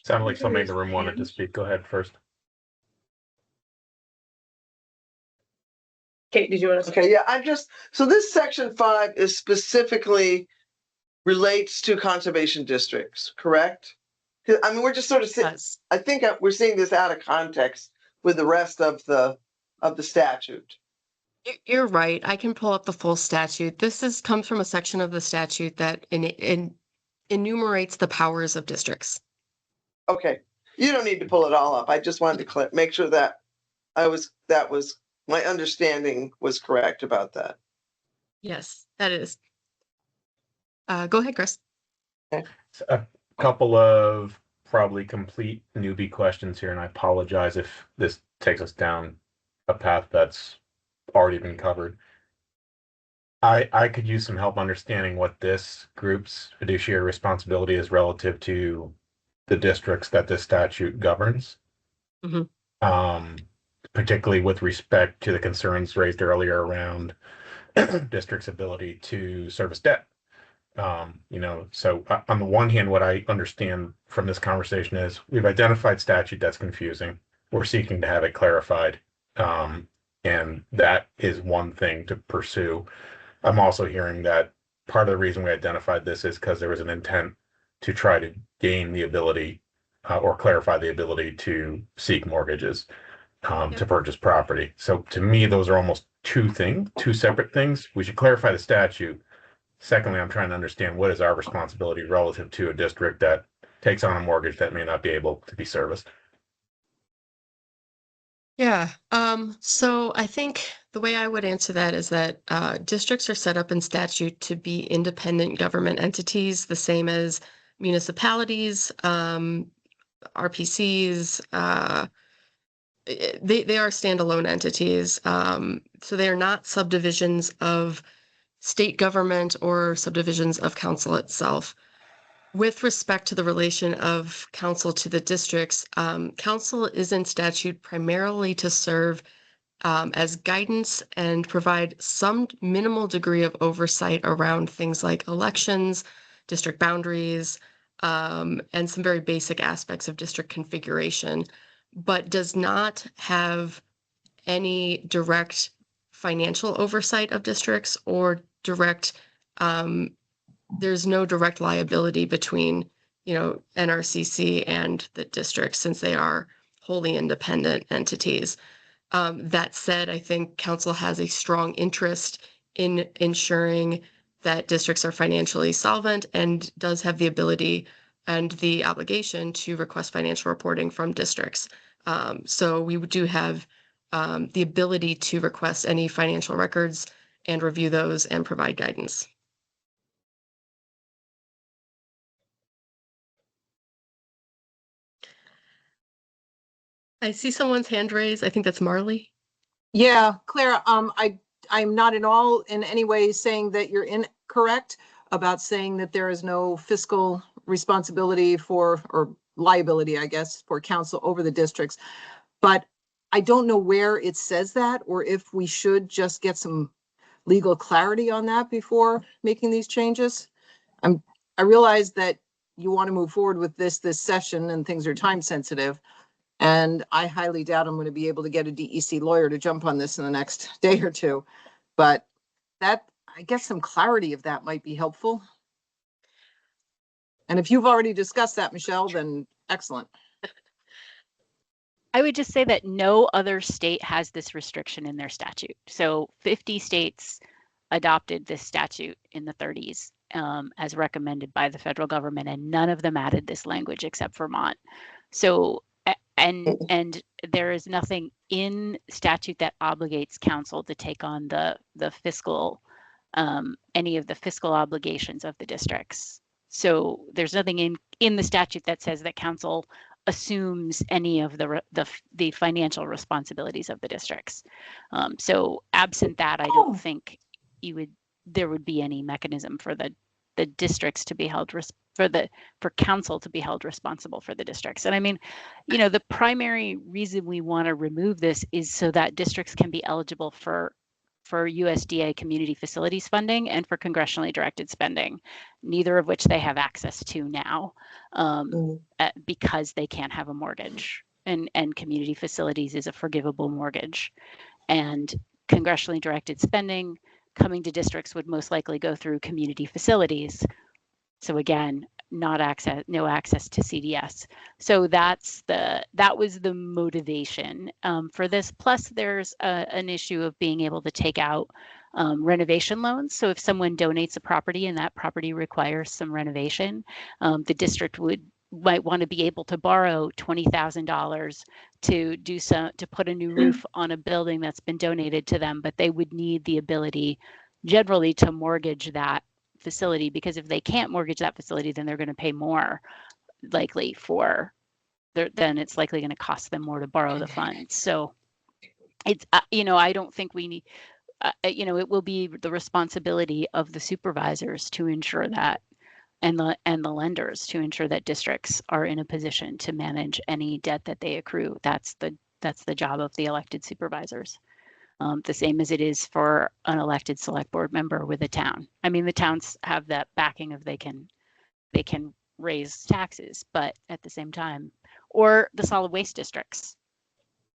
Sounded like somebody in the room wanted to speak. Go ahead first. Kate, did you want to? Okay, yeah, so this section 5 is specifically relates to conservation districts, correct? I mean, we're just sort of I think we're seeing this out of context with the rest of the statute. You're right. I can pull up the full statute. This comes from a section of the statute that enumerates the powers of districts. Okay, you don't need to pull it all up. I just wanted to make sure that my understanding was correct about that. Yes, that is. Go ahead, Chris. Okay. A couple of probably complete newbie questions here, and I apologize if this takes us down a path that's already been covered. I could use some help understanding what this group's fiduciary responsibility is relative to the districts that this statute governs. Mm-hmm. Particularly with respect to the concerns raised earlier around districts' ability to service debt. So on the one hand, what I understand from this conversation is we've identified statute that's confusing. We're seeking to have it clarified. And that is one thing to pursue. I'm also hearing that part of the reason we identified this is because there was an intent to try to gain the ability or clarify the ability to seek mortgages to purchase property. So to me, those are almost two separate things. We should clarify the statute. Secondly, I'm trying to understand what is our responsibility relative to a district that takes on a mortgage that may not be able to be serviced. Yeah. So I think the way I would answer that is that districts are set up in statute to be independent government entities, the same as municipalities, RPCs. They are standalone entities. So they are not subdivisions of state government or subdivisions of council itself. With respect to the relation of council to the districts, council is in statute primarily to serve as guidance and provide some minimal degree of oversight around things like elections, district boundaries, and some very basic aspects of district configuration, but does not have any direct financial oversight of districts or direct, there's no direct liability between, NRCC and the districts since they are wholly independent entities. That said, I think council has a strong interest in ensuring that districts are financially solvent and does have the ability and the obligation to request financial reporting from districts. So we do have the ability to request any financial records and review those and provide guidance. I see someone's hand raised. I think that's Marley. Yeah, Claire, I'm not at all in any way saying that you're incorrect about saying that there is no fiscal responsibility for, or liability, I guess, for council over the districts. But I don't know where it says that, or if we should just get some legal clarity on that before making these changes. I realize that you want to move forward with this session and things are time sensitive. And I highly doubt I'm going to be able to get a DEC lawyer to jump on this in the next day or two. But that, I guess some clarity of that might be helpful. And if you've already discussed that, Michelle, then excellent. I would just say that no other state has this restriction in their statute. So 50 states adopted this statute in the 30s as recommended by the federal government, and none of them added this language except Vermont. So, and there is nothing in statute that obligates council to take on the fiscal, any of the fiscal obligations of the districts. So there's nothing in the statute that says that council assumes any of the financial responsibilities of the districts. So absent that, I don't think there would be any mechanism for the districts to be held for council to be held responsible for the districts. And I mean, the primary reason we want to remove this is so that districts can be eligible for USDA community facilities funding and for congressionally directed spending, neither of which they have access to now because they can't have a mortgage. And community facilities is a forgivable mortgage. And congressionally directed spending coming to districts would most likely go through community facilities. So again, no access to CDS. So that was the motivation for this. Plus, there's an issue of being able to take out renovation loans. So if someone donates a property and that property requires some renovation, the district might want to be able to borrow $20,000 to put a new roof on a building that's been donated to them, but they would need the ability generally to mortgage that facility, because if they can't mortgage that facility, then they're going to pay more likely then it's likely going to cost them more to borrow the funds. So it's, I don't think we need, it will be the responsibility of the supervisors to ensure that, and the lenders to ensure that districts are in a position to manage any debt that they accrue. That's the job of the elected supervisors. The same as it is for an elected select board member with a town. I mean, the towns have that backing of they can raise taxes, but at the same time, or the solid waste districts.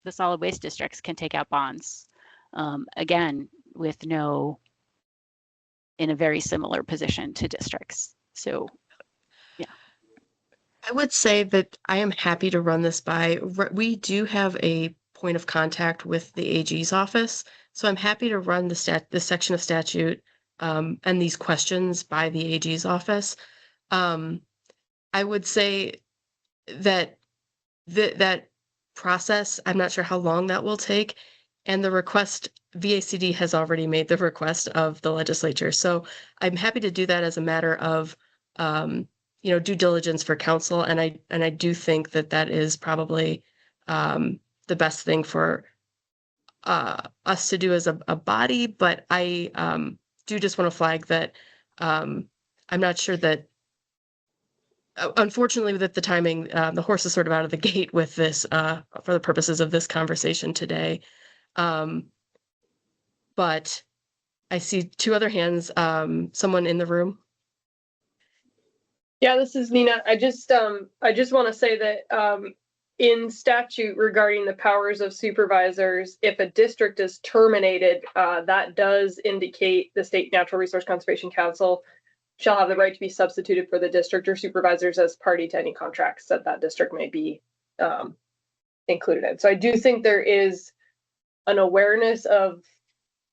The solid waste districts can take out bonds, again, in a very similar position to districts. So, yeah. I would say that I am happy to run this by. We do have a point of contact with the AG's office, so I'm happy to run this section of statute and these questions by the AG's office. I would say that that process, I'm not sure how long that will take, and the request, VACD has already made the request of the legislature, so I'm happy to do that as a matter of due diligence for council, and I do think that is probably the best thing for us to do as a body, but I do just want to flag that I'm not sure that, unfortunately, that the timing, the horse is sort of out of the gate with this for the purposes of this conversation today. But I see two other hands. Someone in the room. Yeah, this is Nina. I just want to say that in statute regarding the powers of supervisors, if a district is terminated, that does indicate the State Natural Resource Conservation Council shall have the right to be substituted for the district or supervisors as party to any contracts that that district may be included in. So I do think there is an awareness of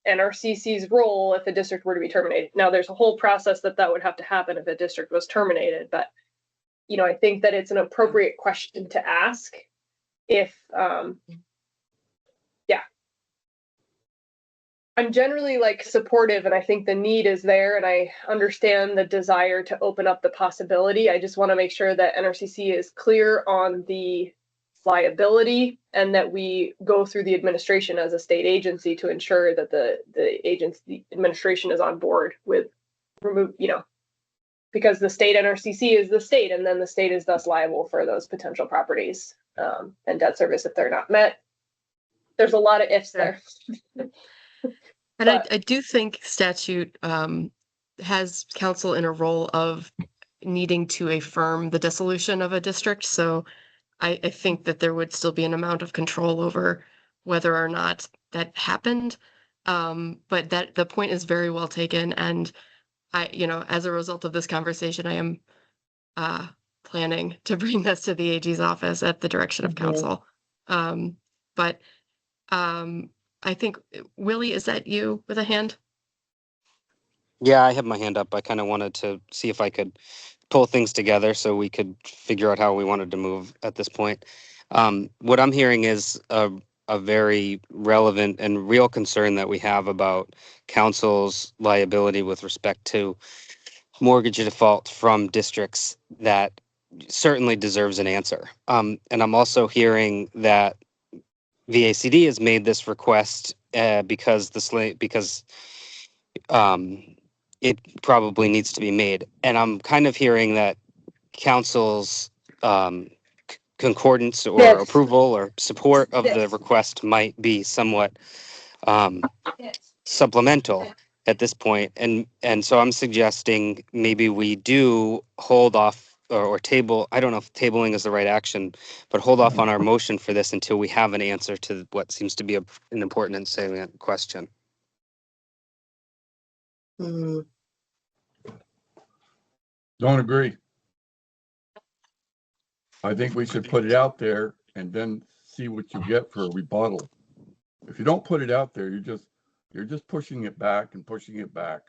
NRCC's role if a district were to be terminated. Now, there's a whole process that would have to happen if a district was terminated, but I think that it's an appropriate question to ask if, I'm generally supportive, and I think the need is there, and I understand the desire to open up the possibility. I just want to make sure that NRCC is clear on the liability and that we go through the administration as a state agency to ensure that the administration is on board with because the state NRCC is the state, and then the state is thus liable for those potential properties and debt service if they're not met. There's a lot of ifs there. And I do think statute has council in a role of needing to affirm the dissolution of a district. So I think that there would still be an amount of control over whether or not that happened. But that the point is very well taken. And as a result of this conversation, I am planning to bring this to the AG's office at the direction of council. But I think, Willie, is that you with a hand? Yeah, I have my hand up. I kind of wanted to see if I could pull things together so we could figure out how we wanted to move at this point. What I'm hearing is a very relevant and real concern that we have about council's liability with respect to mortgage default from districts that certainly deserves an answer. And I'm also hearing that VACD has made this request because it probably needs to be made. And I'm kind of hearing that council's concordance or approval or support of the request might be somewhat supplemental at this point. And so I'm suggesting maybe we do hold off or table, I don't know if tabling is the right action, but hold off on our motion for this until we have an answer to what seems to be an important and salient question. Don't agree. I think we should put it out there and then see what you get for a rebuttal. If you don't put it out there, you're just pushing it back and pushing it back.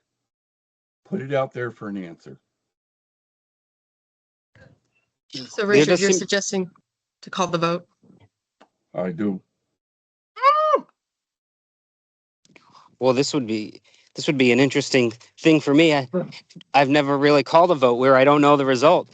Put it out there for an answer. So Richard, you're suggesting to call the vote? I do. Well, this would be an interesting thing for me. I've never really called a vote where I don't know the result.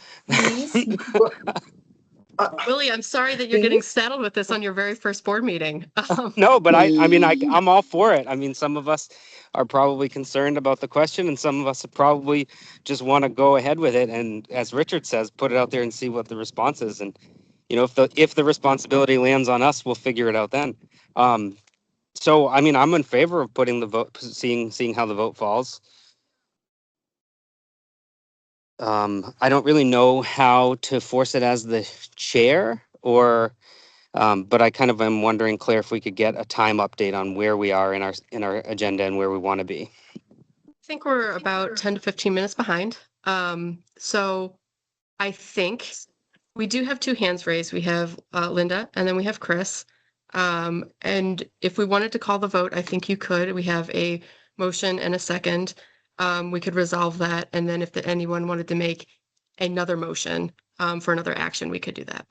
Willie, I'm sorry that you're getting saddled with this on your very first board meeting. No, but I'm all for it. I mean, some of us are probably concerned about the question, and some of us probably just want to go ahead with it. And as Richard says, put it out there and see what the response is. And if the responsibility lands on us, we'll figure it out then. So I mean, I'm in favor of putting the vote, seeing how the vote falls. I don't really know how to force it as the chair, but I kind of am wondering, Claire, if we could get a time update on where we are in our agenda and where we want to be. I think we're about 10 to 15 minutes behind. So I think we do have two hands raised. We have Linda, and then we have Chris. And if we wanted to call the vote, I think you could. We have a motion and a second. We could resolve that. And then if anyone wanted to make another motion for another action, we could do that.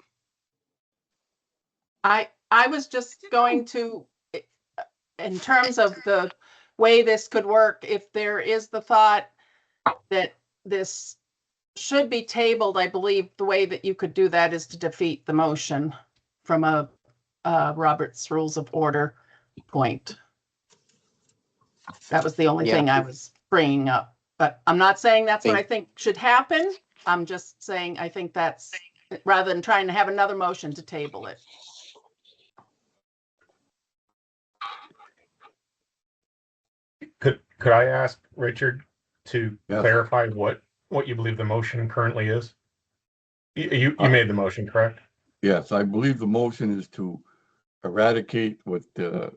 I was just going to, in terms of the way this could work, if there is the thought that this should be tabled, I believe the way that you could do that is to defeat the motion from a Robert's Rules of Order point. That was the only thing I was bringing up. But I'm not saying that's what I think should happen. I'm just saying I think that's, rather than trying to have another motion to table it. Could I ask Richard to clarify what you believe the motion currently is? You made the motion, correct? Yes, I believe the motion is to eradicate what the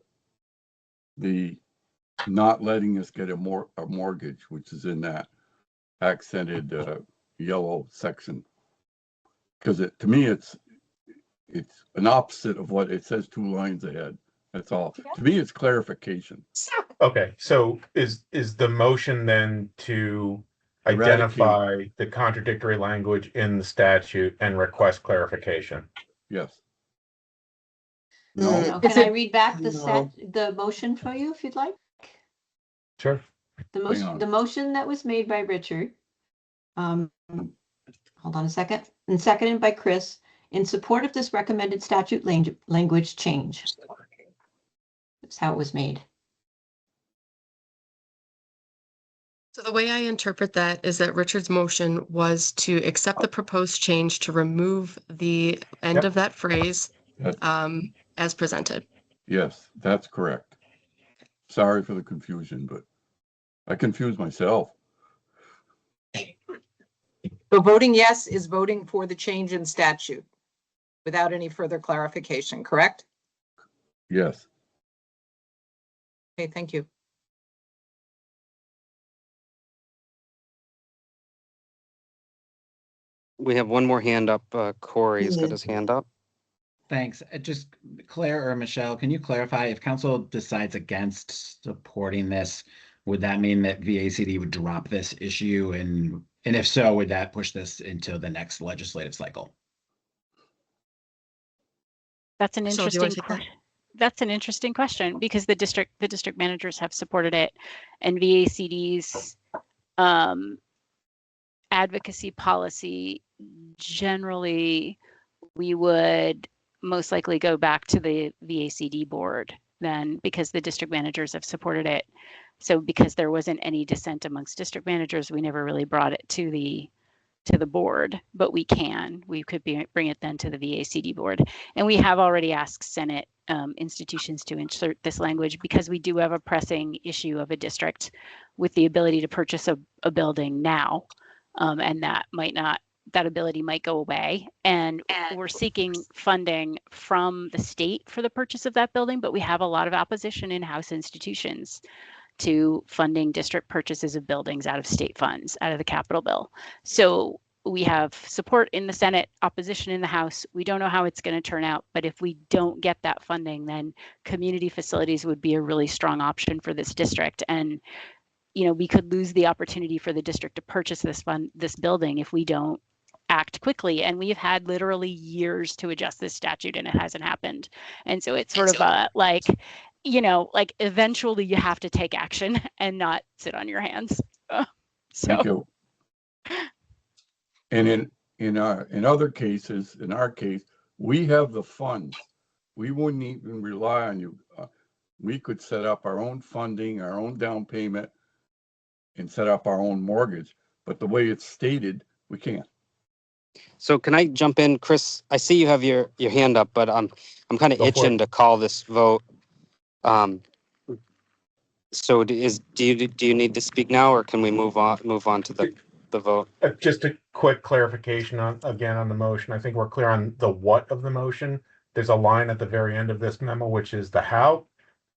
not letting us get a mortgage, which is in that accented yellow section. Because to me, it's an opposite of what it says 2 lines ahead. That's all. To me, it's clarification. Okay, so is the motion then to identify the contradictory language in the statute and request clarification? Yes. No. Can I read back the motion for you if you'd like? Sure. The motion that was made by Richard, hold on a second, and seconded by Chris, in support of this recommended statute language change. That's how it was made. So the way I interpret that is that Richard's motion was to accept the proposed change to remove the end of that phrase as presented. Yes, that's correct. Sorry for the confusion, but I confused myself. So voting yes is voting for the change in statute without any further clarification, correct? Yes. Okay, thank you. We have one more hand up. Corey's got his hand up. Thanks. Just Claire or Michelle, can you clarify if council decides against supporting this, would that mean that VACD would drop this issue? And if so, would that push this into the next legislative cycle? That's an interesting question. That's an interesting question because the district managers have supported it, and VACD's advocacy policy, generally, we would most likely go back to the VACD board then, because the district managers have supported it. So because there wasn't any dissent amongst district managers, we never really brought it to the board, but we could bring it then to the VACD board. And we have already asked Senate institutions to insert this language because we do have a pressing issue of a district with the ability to purchase a building now. And that ability might go away. And we're seeking funding from the state for the purchase of that building, but we have a lot of opposition in House institutions to funding district purchases of buildings out of state funds, out of the Capitol bill. So we have support in the Senate, opposition in the House. We don't know how it's going to turn out, but if we don't get that funding, then community facilities would be a really strong option for this district. And we could lose the opportunity for the district to purchase this building if we don't act quickly. And we've had literally years to adjust this statute and it hasn't happened. And so it's sort of eventually you have to take action and not sit on your hands. Thank you. And in other cases, in our case, we have the funds. We wouldn't even rely on you. We could set up our own funding, our own down payment, and set up our own mortgage. But the way it's stated, we can't. So can I jump in, Chris? I see you have your hand up, but I'm kind of itching to call this vote. So do you need to speak now, or can we move on to the vote? Just a quick clarification on the motion. I think we're clear on the what of the motion. There's a line at the very end of this memo, which is the how,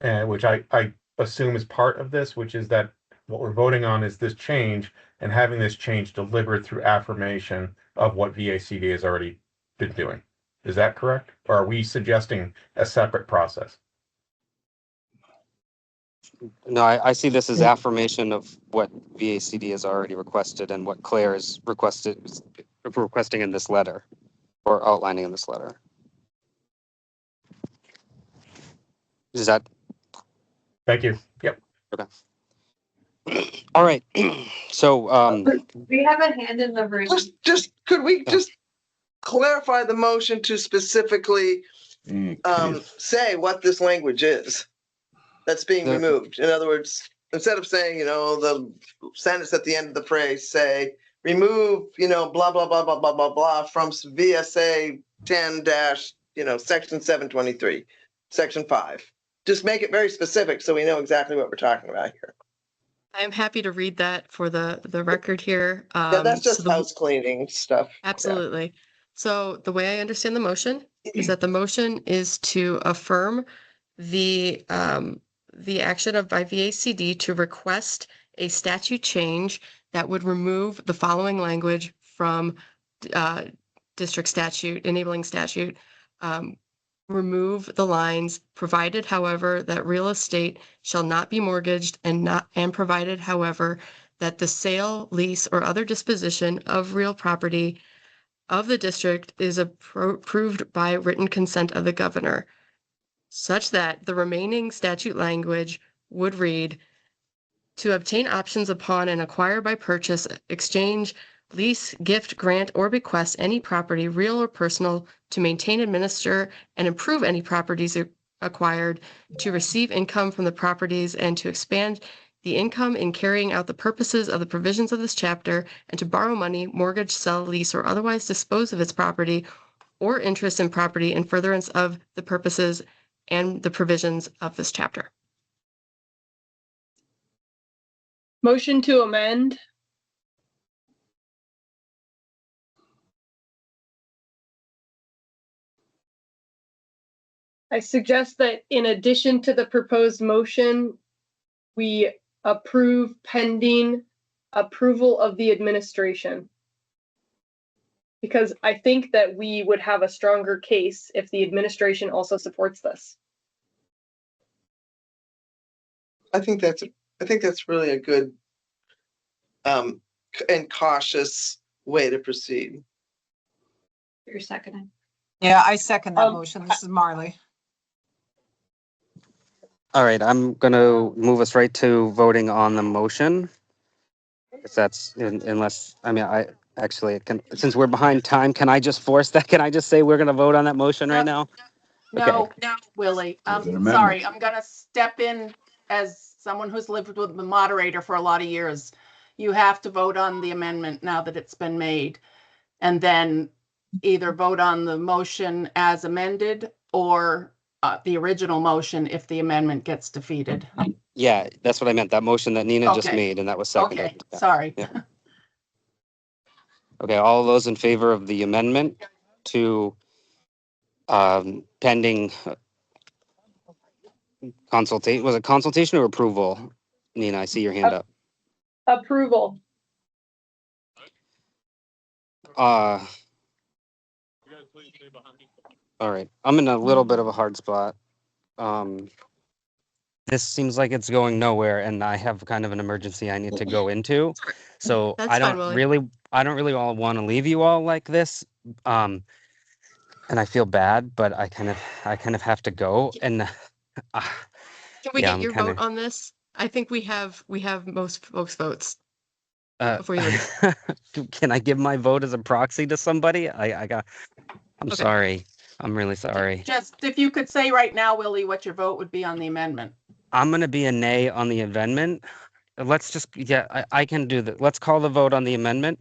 which I assume is part of this, which is that what we're voting on is this change and having this change delivered through affirmation of what VACD has already been doing. Is that correct? Or are we suggesting a separate process? No, I see this as affirmation of what VACD has already requested and what Claire is requesting in this letter or outlining in this letter. Is that? Thank you. Yep. Okay. All right. So we have a hand in the room. Just could we just clarify the motion to specifically say what this language is that's being removed? In other words, instead of saying, the sentence at the end of the phrase, say, remove, blah, blah, blah, blah, blah, blah, blah, from VSA 10 dash, section 723, section 5. Just make it very specific so we know exactly what we're talking about here. I'm happy to read that for the record here. Yeah, that's So just house cleaning stuff. absolutely. So the way I understand the motion is that the motion is to affirm the action of by VACD to request a statute change that would remove the following language from district statute, enabling statute. Remove the lines, provided, however, that real estate shall not be mortgaged and provided, however, that the sale, lease, or other disposition of real property of the district is approved by written consent of the governor, such that the remaining statute language would read, to obtain options upon and acquire by purchase, exchange, lease, gift, grant, or bequest any property, real or personal, to maintain, administer, and improve any properties acquired, to receive income from the properties, and to expand the income in carrying out the purposes of the provisions of this chapter, and to borrow money, mortgage, sell, lease, or otherwise dispose of its property or interest in property in furtherance of the purposes and the provisions of this chapter. Motion to amend. I suggest that in addition to the proposed motion, we approve pending approval of the administration. Because I think that we would have a stronger case if the administration also supports this. I think that's really a good and cautious way to proceed. You're seconding. Yeah, I second that motion. This is Marley. All right, I'm gonna move us right to voting on the motion. If that's, unless, I mean, I actually, since we're behind time, can I just force that? Can I just say we're gonna vote on that motion right now? No, Willie, There's an sorry, amendment. I'm gonna step in as someone who's lived with the moderator for a lot of years. You have to vote on the amendment now that it's been made. And then either vote on the motion as amended or the original motion if the amendment gets defeated. Yeah, that's what I meant. That motion that Nina just Okay. made and that was seconded. Okay, Yeah. sorry. Yeah. Okay, all those in favor of the amendment to pending consultation, was it consultation or approval? Nina, I see your hand up. Approval. All right, I'm in a little bit of a hard spot. This seems like it's going nowhere and I have kind of an emergency I need to go into. So That's I fine, don't Willie. really all want to leave you all like this. And I feel bad, but I kind of have to go. And Can we yeah, get I'm your kind vote on this? I think we have most folks' votes of before you leave. can I give my vote as a proxy to somebody? I'm Okay. sorry. I'm really sorry. Just if you could say right now, Willie, what your vote would be on the amendment. I'm gonna be a nay on the amendment. Let's just, yeah, I can do that. Let's call the vote on the amendment.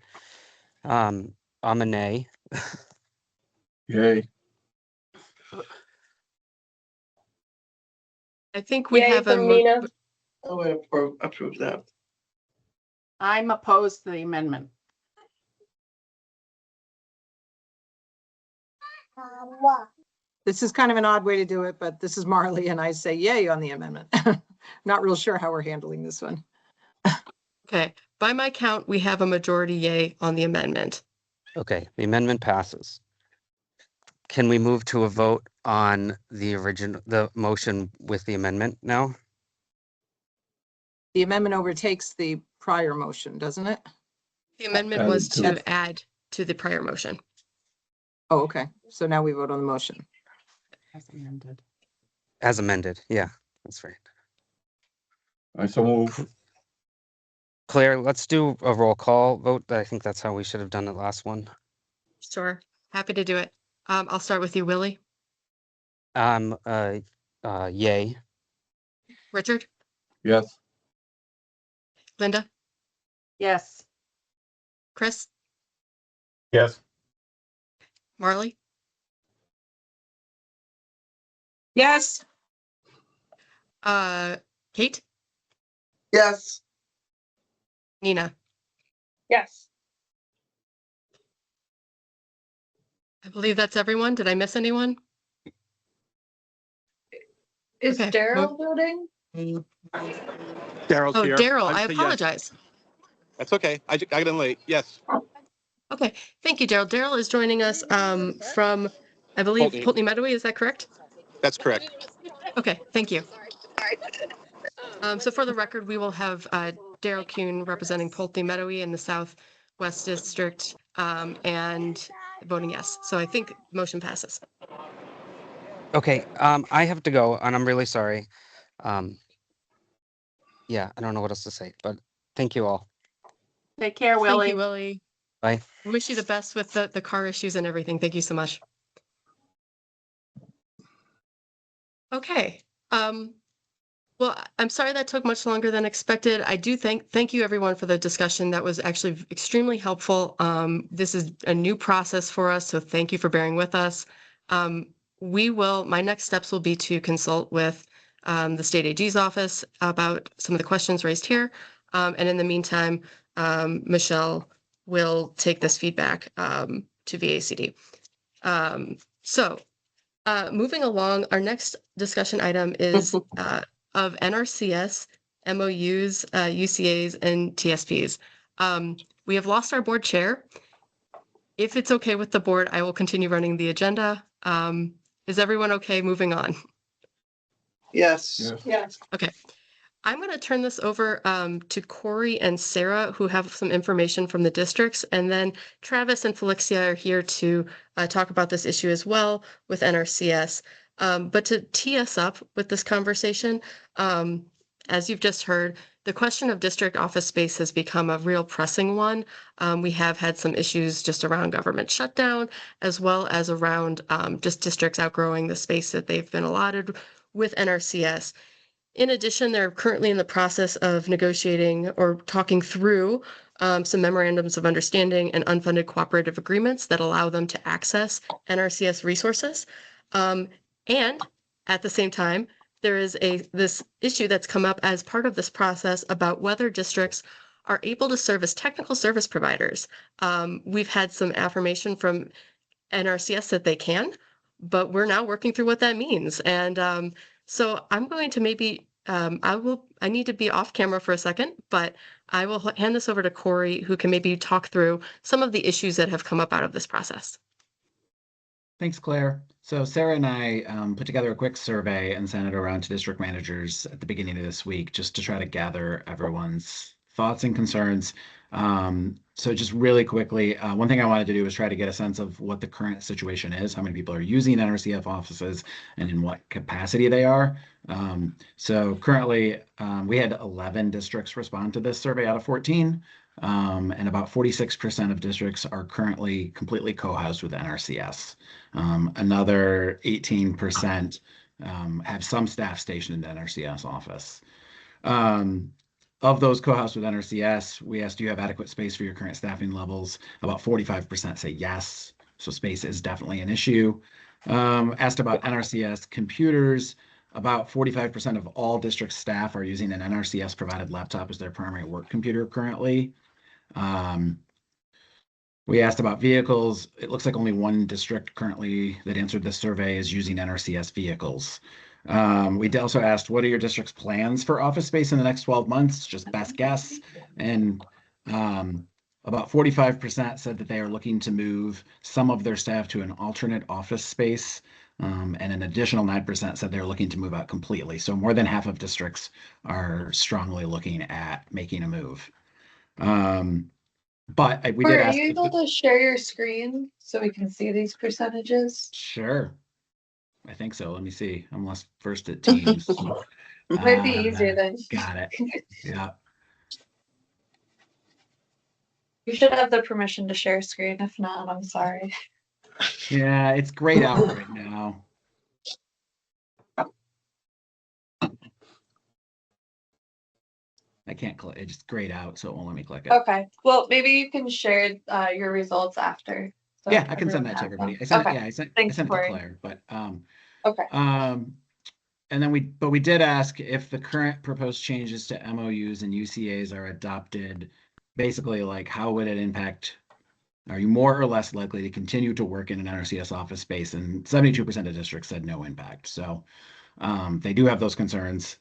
I'm a nay. Yay. I think we Yay have a from Nina. I would approve that. I'm opposed to the amendment. This is kind of an odd way to do it, but this is Marley and I say yay on the amendment. Not real sure how we're handling this one. Okay, by my count, we have a majority yay on the amendment. Okay, the amendment passes. Can we move to a vote on the motion with the amendment now? The amendment overtakes the prior motion, doesn't it? The amendment Added was to to it. add to the prior motion. Oh, okay. So now we vote on the motion. As amended. As amended, yeah, that's right. I so move. Claire, let's do a roll call vote. I think that's how we should have done the last one. Sure, happy to do it. I'll start with you, Willie. Yay. Richard, Yes. Linda, Yes. Chris, Yes. Marley, Yes. Kate, Yes. Nina. Yes. I believe that's everyone. Did I miss anyone? Is Okay. Daryl voting? Daryl's Oh, here. Daryl, I I say yes. apologize. That's okay. I got in late. Yes. Okay, thank you, Daryl. Daryl is joining us from, I believe, Pulteney. Pulteney Meadowy. Is that correct? That's correct. Okay, thank you. So for the record, we will have Daryl Kuhn representing Pulteney Meadowy in the Southwest District and voting yes. So I think motion passes. Okay, I have to go, and I'm really sorry. Yeah, I don't know what else to say, but thank you all. Take care, Willie. Thank you, Willie. Bye. I wish you the best with the car issues and everything. Thank you so much. Okay. Well, I'm sorry that took much longer than expected. I do thank you everyone for the discussion. That was actually extremely helpful. This is a new process for us, so thank you for bearing with us. My next steps will be to consult with the state AG's office about some of the questions raised here. And in the meantime, Michelle will take this feedback to VACD. Moving along, our next discussion item is of NRCS, MOUs, UCAs, and TSPs. We have lost our board chair. If it's okay with the board, I will continue running the agenda. Is everyone okay moving on? Yes. Yes. Okay. I'm going to turn this over to Corey and Sarah, who have some information from the districts, and then Travis and Felixia are here to talk about this issue as well with NRCS. But to tee us up with this conversation, as you've just heard, the question of district office space has become a real pressing one. We have had some issues just around government shutdown, as well as around just districts outgrowing the space that they've been allotted with NRCS. In addition, they're currently in the process of negotiating or talking through some memorandums of understanding and unfunded cooperative agreements that allow them to access NRCS resources. And at the same time, there is this issue that's come up as part of this process about whether districts are able to serve as technical service providers. We've had some affirmation from NRCS that they can, but we're now working through what that means. And so I'm going to maybe, I need to be off camera for a second, but I will hand this over to Corey, who can maybe talk through some of the issues that have come up out of this process. Thanks, Claire. So Sarah and I put together a quick survey and sent it around to district managers at the beginning of this week, just to try to gather everyone's thoughts and concerns. So just really quickly, one thing I wanted to do was try to get a sense of what the current situation is, how many people are using NRCF offices, and in what capacity they are. So currently, we had 11 districts respond to this survey out of 14, and about 46% of districts are currently completely co-housed with NRCS. Another 18% have some staff stationed in the NRCS office. Of those co-housed with NRCS, we asked, do you have adequate space for your current staffing levels? About 45% say yes, so space is definitely an issue. Asked about NRCS computers, about 45% of all district staff are using an NRCS provided laptop as their primary work computer currently. We asked about vehicles. It looks like only one district currently that answered this survey is using NRCS vehicles. We also asked, what are your district's plans for office space in the next 12 months? Just best guess. And about 45% said that they are looking to move some of their staff to an alternate office space. And an additional 9% said they're looking to move out completely. So more than half of districts are strongly looking at making a move. But we did ask. Are you able to share your screen so we can see these percentages? Sure. I think so. Let me see. I'm lost first at Teams. Might be easier then. Got it. Yeah. You should have the permission to share screen. If not, I'm sorry. Yeah, it's grayed out right now. I can't click, it just grayed out, so it won't let me click it. Okay, well, maybe you can share your results after. So Yeah, I can send everyone that to has everybody. them. I sent it, Okay, yeah, I sent thanks, it to Corey. Claire, but, Okay. and then we did ask if the current proposed changes to MOUs and UCAs are adopted, basically like how would it impact, are you more or less likely to continue to work in an NRCS office space? And 72% of districts said no impact. So they do have those concerns,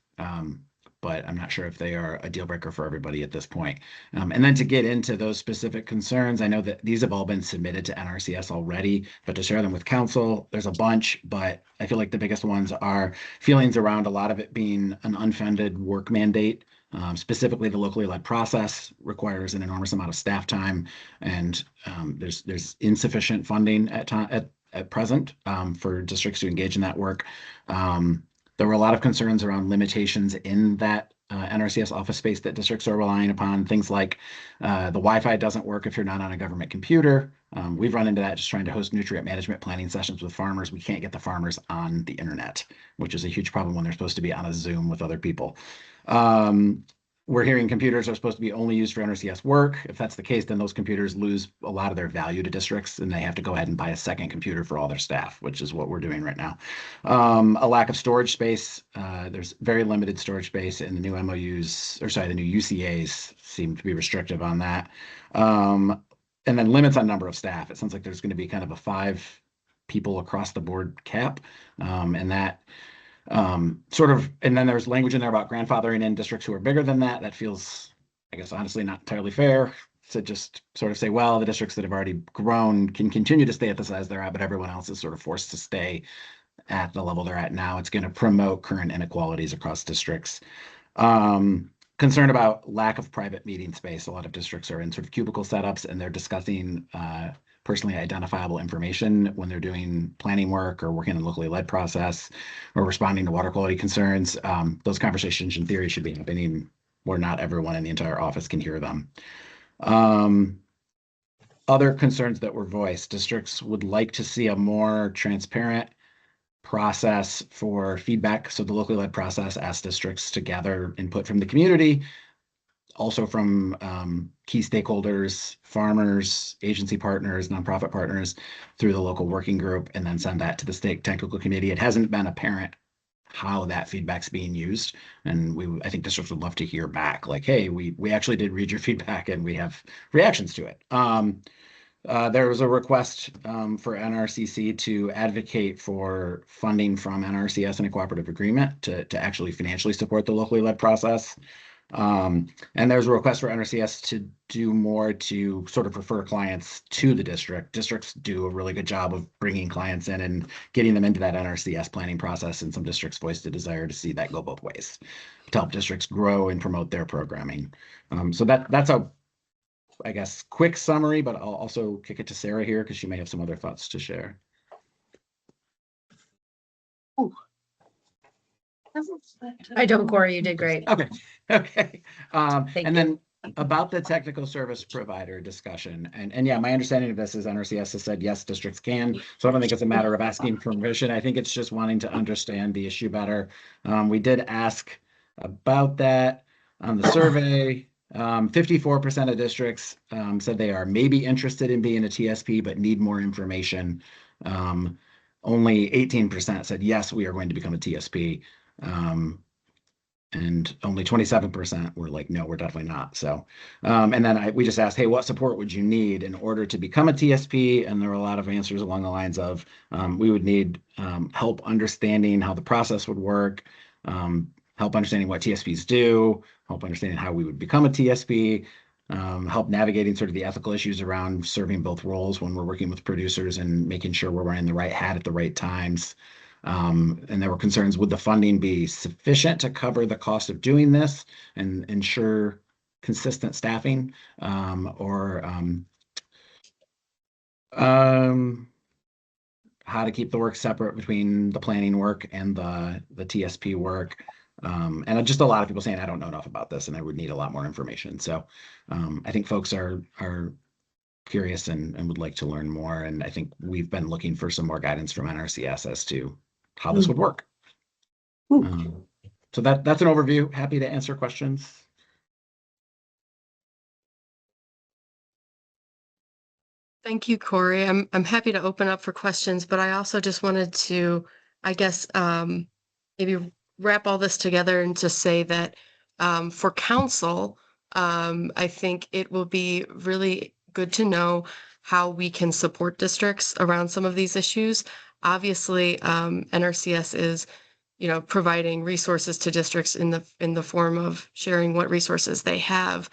but I'm not sure if they are a deal breaker for everybody at this point. And then to get into those specific concerns, I know that these have all been submitted to NRCS already, but to share them with council, there's a bunch, but I feel like the biggest ones are feelings around a lot of it being an unfunded work mandate. Specifically, the locally led process requires an enormous amount of staff time, and there's insufficient funding at present for districts to engage in that work. There were a lot of concerns around limitations in that NRCS office space that districts are relying upon. Things like the Wi-Fi doesn't work if you're not on a government computer. We've run into that just trying to host nutrient management planning sessions with farmers. We can't get the farmers on the internet, which is a huge problem when they're supposed to be on a Zoom with other people. We're hearing computers are supposed to be only used for NRCS work. If that's the case, then those computers lose a lot of their value to districts, and they have to go ahead and buy a second computer for all their staff, which is what we're doing right now. A lack of storage space. There's very limited storage space in the new MOUs, or sorry, the new UCAs seem to be restrictive on that. And then limits on number of staff. It sounds like there's going to be kind of a 5 people across the board cap, and that sort of, and then there's language in there about grandfathering in districts who are bigger than that. That feels, I guess, honestly not entirely fair to just sort of say, well, the districts that have already grown can continue to stay at the size they're at, but everyone else is sort of forced to stay at the level they're at now. It's going to promote current inequalities across districts. Concern about lack of private meeting space. A lot of districts are in sort of cubicle setups, and they're discussing personally identifiable information when they're doing planning work or working in a locally led process or responding to water quality concerns. Those conversations in theory should be happening where not everyone in the entire office can hear them. Other concerns that were voiced, districts would like to see a more transparent process for feedback. So the locally led process asks districts to gather input from the community, also from key stakeholders, farmers, agency partners, nonprofit partners through the local working group, and then send that to the state technical committee. It hasn't been apparent how that feedback's being used. And I think districts would love to hear back like, hey, we actually did read your feedback and we have reactions to it. There was a request for NRCC to advocate for funding from NRCS in a cooperative agreement to actually financially support the locally led process. And there's a request for NRCS to do more to sort of refer clients to the district. Districts do a really good job of bringing clients in and getting them into that NRCS planning process. And some districts voiced a desire to see that go both ways to help districts grow and promote their programming. So that's a, I guess, quick summary, but I'll also kick it to Sarah here because she may have some other thoughts to share. Ooh. I don't, Corey, you did great. Okay. Okay. Thank And you. then about the technical service provider discussion, and yeah, my understanding of this is NRCS has said yes, districts can. So I don't think it's a matter of asking permission. I think it's just wanting to understand the issue better. We did ask about that on the survey. 54% of districts said they are maybe interested in being a TSP, but need more information. Only 18% said, yes, we are going to become a TSP. And only 27% were like, no, we're definitely not. So, and then we just asked, hey, what support would you need in order to become a TSP? And there were a lot of answers along the lines of, we would need help understanding how the process would work, help understanding what TSPs do, help understanding how we would become a TSP, help navigating sort of the ethical issues around serving both roles when we're working with producers and making sure we're wearing the right hat at the right times. And there were concerns, would the funding be sufficient to cover the cost of doing this and ensure consistent staffing, or how to keep the work separate between the planning work and the TSP work. And just a lot of people saying, I don't know enough about this and I would need a lot more information. So I think folks are curious and would like to learn more. And I think we've been looking for some more guidance from NRCS as to how this would work. So that's an overview. Happy to answer questions. Thank you, Corey. I'm happy to open up for questions, but I also just wanted to, I guess, maybe wrap all this together and just say that for council, I think it will be really good to know how we can support districts around some of these issues. Obviously, NRCS is, providing resources to districts in the form of sharing what resources they have.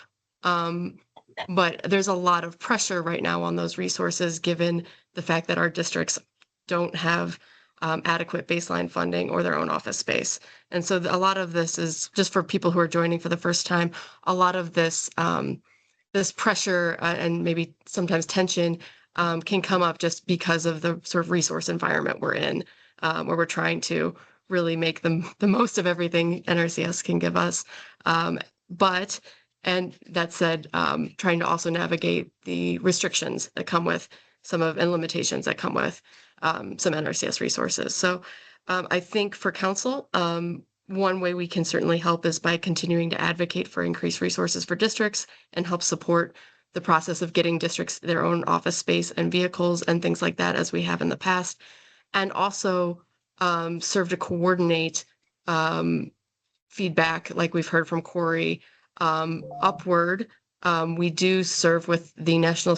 But there's a lot of pressure right now on those resources, given the fact that our districts don't have adequate baseline funding or their own office space. And so a lot of this is just for people who are joining for the first time. A lot of this this pressure and maybe sometimes tension can come up just because of the sort of resource environment we're in, where we're trying to really make the most of everything NRCS can give us. And that said, trying to also navigate the restrictions that come with and limitations that come with some NRCS resources. So I think for council, one way we can certainly help is by continuing to advocate for increased resources for districts and help support the process of getting districts their own office space and vehicles and things like that, as we have in the past, and also serve to coordinate feedback, like we've heard from Corey, upward. We do serve with the National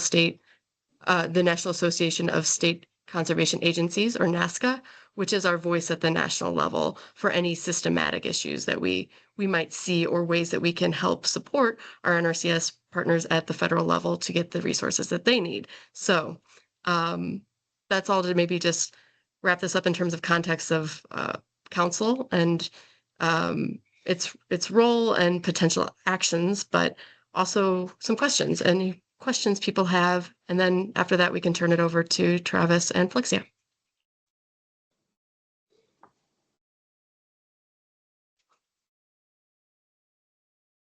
Association of State Conservation Agencies, or NASCA, which is our voice at the national level for any systematic issues that we might see, or ways that we can help support our NRCS partners at the federal level to get the resources that they need. So that's all to maybe just wrap this up in terms of context of council and its role and potential actions, but also some questions. Any questions people have, and then after that we can turn it over to Travis and Flexia.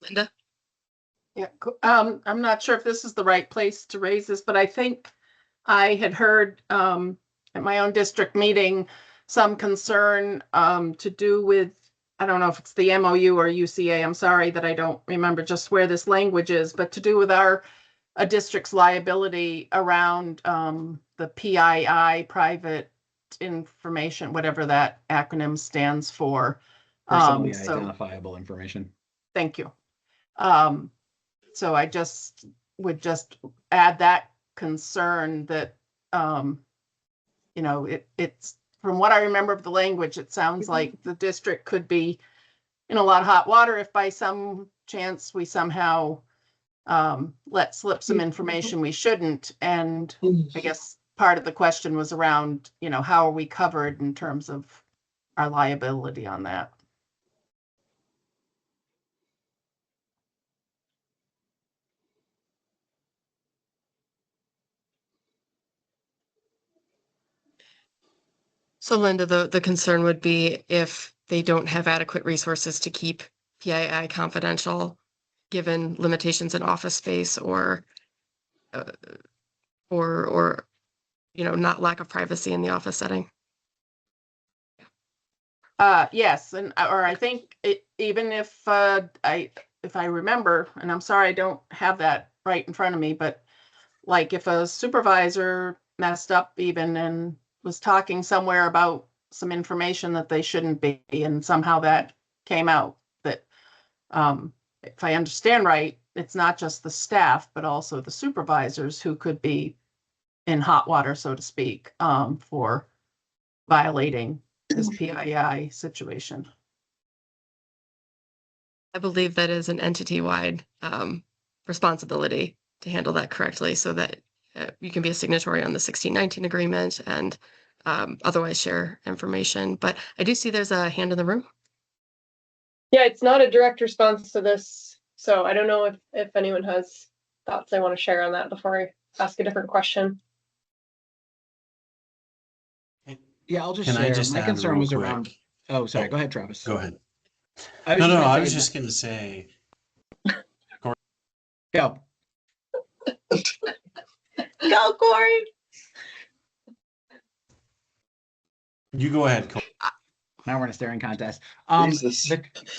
Linda? Yeah, I'm not sure if this is the right place to raise this, but I think I had heard at my own district meeting some concern to do with, I don't know if it's the MOU or UCA. I'm sorry that I don't remember just where this language is, but to do with a district's liability around the PII, private information, whatever that acronym stands for. Personally identifiable information. Thank you. So I would just add that concern that, it's, from what I remember of the language, it sounds like the district could be in a lot of hot water if by some chance we somehow let slip some information we shouldn't. And I guess part of the question was around, how are we covered in terms of our liability on that? So Linda, the concern would be if they don't have adequate resources to keep PII confidential, given limitations in office space or not lack of privacy in the office setting. Yes, or I think even if I remember, and I'm sorry I don't have that right in front of me, but like if a supervisor messed up even and was talking somewhere about some information that they shouldn't be, and somehow that came out, that if I understand right, it's not just the staff, but also the supervisors who could be in hot water, so to speak, for violating this PII situation. I believe that is an entity-wide responsibility to handle that correctly, so that you can be a signatory on the 1619 agreement and otherwise share information. But I do see there's a hand in the room. Yeah, it's not a direct response to this, so I don't know if anyone has thoughts they want to share on that before I ask a different question. Yeah, I'll just Can share. I just My add concern real was quick? Oh, sorry. Go ahead, Travis. Go ahead. I was I was say just going to say. Go. Go, Corey. You go ahead, Cole. Now we're in a staring contest. Jesus.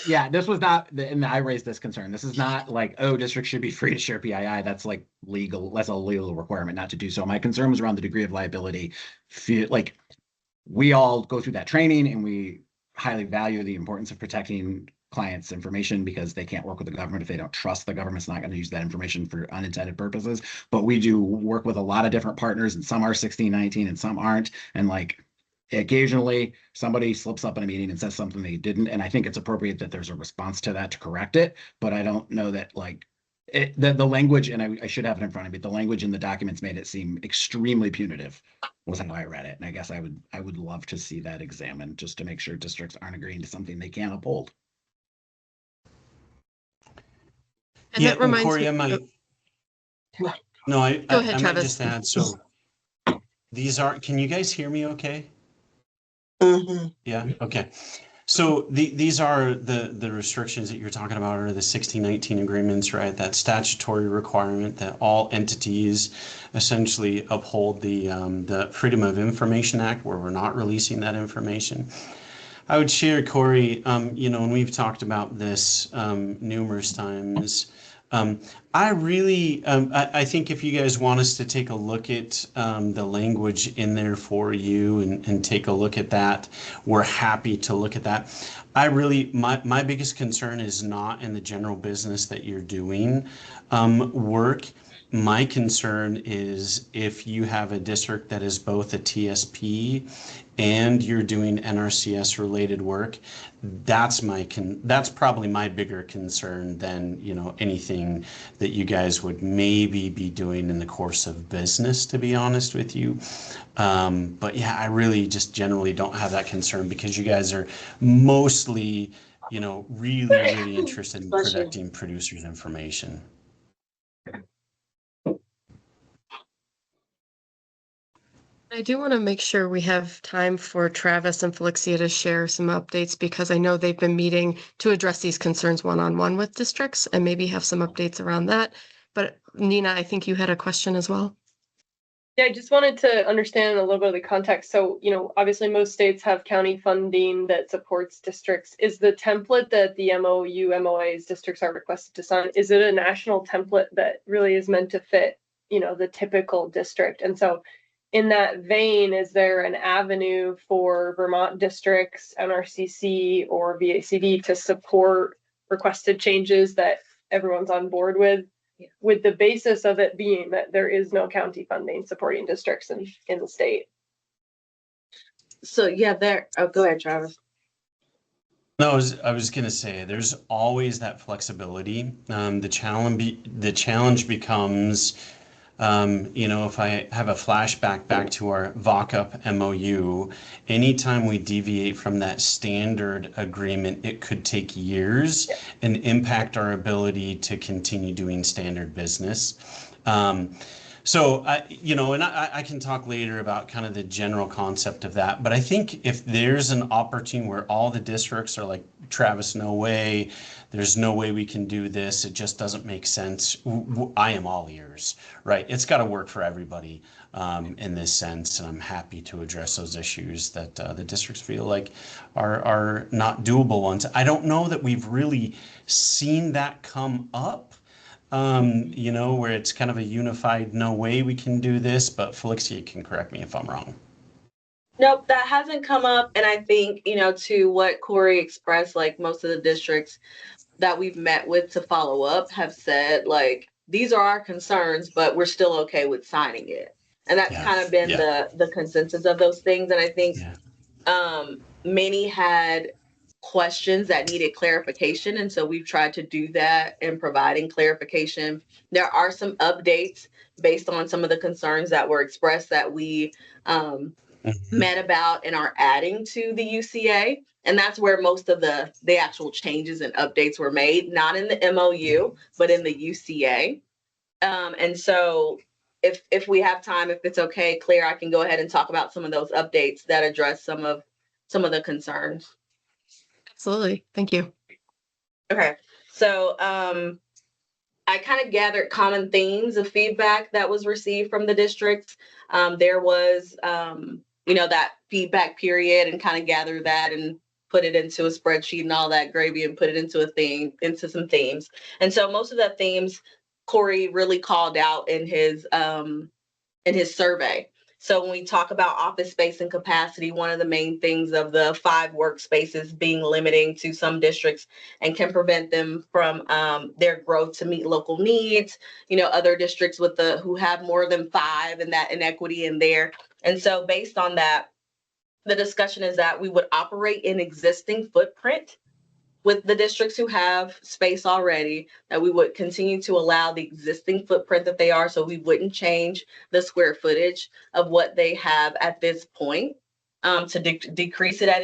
Yeah, this was not, and I raised this concern. This is not like, oh, districts should be free to share PII. That's like legal. That's a legal requirement not to do so. My concern was around the degree of liability. Like, we all go through that training and we highly value the importance of protecting clients' information because they can't work with the government if they don't trust the government's not going to use that information for unintended purposes. But we do work with a lot of different partners, and some are 1619 and some aren't. And like, occasionally somebody slips up in a meeting and says something they didn't, and I think it's appropriate that there's a response to that to correct it. But I don't know that like the language, and I should have it in front of me, the language in the documents made it seem extremely punitive, was how I read it. And I guess I would love to see that examined just to make sure districts aren't agreeing to something they can't uphold. And that reminds Corey, me. I might. No, Go ahead, I might Travis. just add. So these are. Can you guys hear me? Okay. Mm-hmm. Yeah. Okay. So these are the restrictions that you're talking about are the 1619 agreements, right? That statutory requirement that all entities essentially uphold the Freedom of Information Act, where we're not releasing that information. I would share, Corey, and we've talked about this numerous times. I really, I think if you guys want us to take a look at the language in there for you and take a look at that, we're happy to look at that. My biggest concern is not in the general business that you're doing work. My concern is if you have a district that is both a TSP and you're doing NRCS related work, that's probably my bigger concern than anything that you guys would maybe be doing in the course of business, to be honest with you. But yeah, I really just generally don't have that concern because you guys are mostly really interested in protecting producers' information. I do want to make sure we have time for Travis and Felixia to share some updates because I know they've been meeting to address these concerns one-on-one with districts and maybe have some updates around that. But Nina, I think you had a question as well. Yeah, I just wanted to understand a little bit of the context. So, obviously most states have county funding that supports districts. Is the template that the MOAs districts are requested to sign, is it a national template that really is meant to fit, the typical district? And so in that vein, is there an avenue for Vermont districts, NRCC or VACD to support requested changes that everyone's on board with the basis of it being that there is no county funding supporting districts in the state? So yeah, go ahead, Travis. No, I was going to say there's always that flexibility. The challenge becomes, if I have a flashback back to our VOCUP MOU, anytime we deviate from that standard agreement, it could take years and impact our ability to continue doing standard business. So I can talk later about kind of the general concept of that. But I think if there's an opportunity where all the districts are like, Travis, no way, there's no way we can do this, it just doesn't make sense, I am all ears, right? It's got to work for everybody in this sense. And I'm happy to address those issues that the districts feel like are not doable ones. I don't know that we've really seen that come up. Where it's kind of a unified, no way we can do this, but Felixia can correct me if I'm wrong. Nope, that hasn't come up. And I think, to what Corey expressed, like most of the districts that we've met with to follow up have said, like, these are our concerns, but we're still okay with signing it. And that's kind of been the consensus of those things. And I think many had questions that needed clarification. And so we've tried to do that in providing clarification. There are some updates based on some of the concerns that were expressed that we met about and are adding to the UCA. And that's where most of the actual changes and updates were made, not in the MOU, but in the UCA. And so if we have time, if it's okay, Claire, I can go ahead and talk about some of those updates that address some of the concerns. Absolutely. Thank you. Okay. So I kind of gathered common themes of feedback that was received from the districts. There was, that feedback period and kind of gathered that and put it into a spreadsheet and all that gravy and put it into a theme, into some themes. And so most of the themes Corey really called out in his survey. So when we talk about office space and capacity, one of the main things of the 5 workspaces being limiting to some districts and can prevent them from their growth to meet local needs. You know, other districts with who have more than 5 and that inequity in there. And so based on that, the discussion is that we would operate in existing footprint with the districts who have space already, that we would continue to allow the existing footprint that they are, so we wouldn't change the square footage of what they have at this point to decrease it at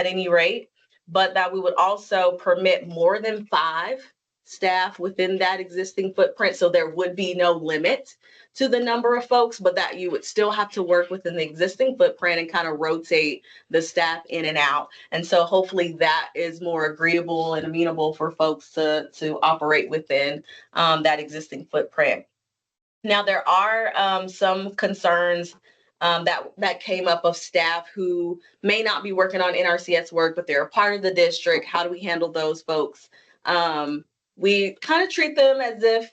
any rate, but that we would also permit more than 5 staff within that existing footprint, so there would be no limit to the number of folks, but that you would still have to work within the existing footprint and kind of rotate the staff in and out. And so hopefully that is more agreeable and amenable for folks to operate within that existing footprint. Now, there are some concerns that came up of staff who may not be working on NRCS work, but they're a part of the district. How do we handle those folks? We kind of treat them as if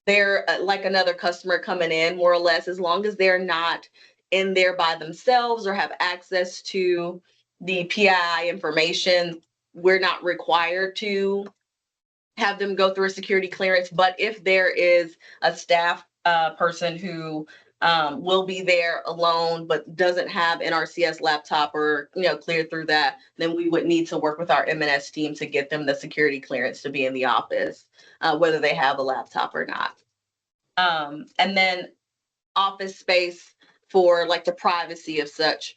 they're like another customer coming in, more or less, as long as they're not in there by themselves or have access to the PII information. We're not required to have them go through a security clearance, but if there is a staff person who will be there alone but doesn't have NRCS laptop or cleared through that, then we would need to work with our M&S team to get them the security clearance to be in the office, whether they have a laptop or not. And then office space for like the privacy of such.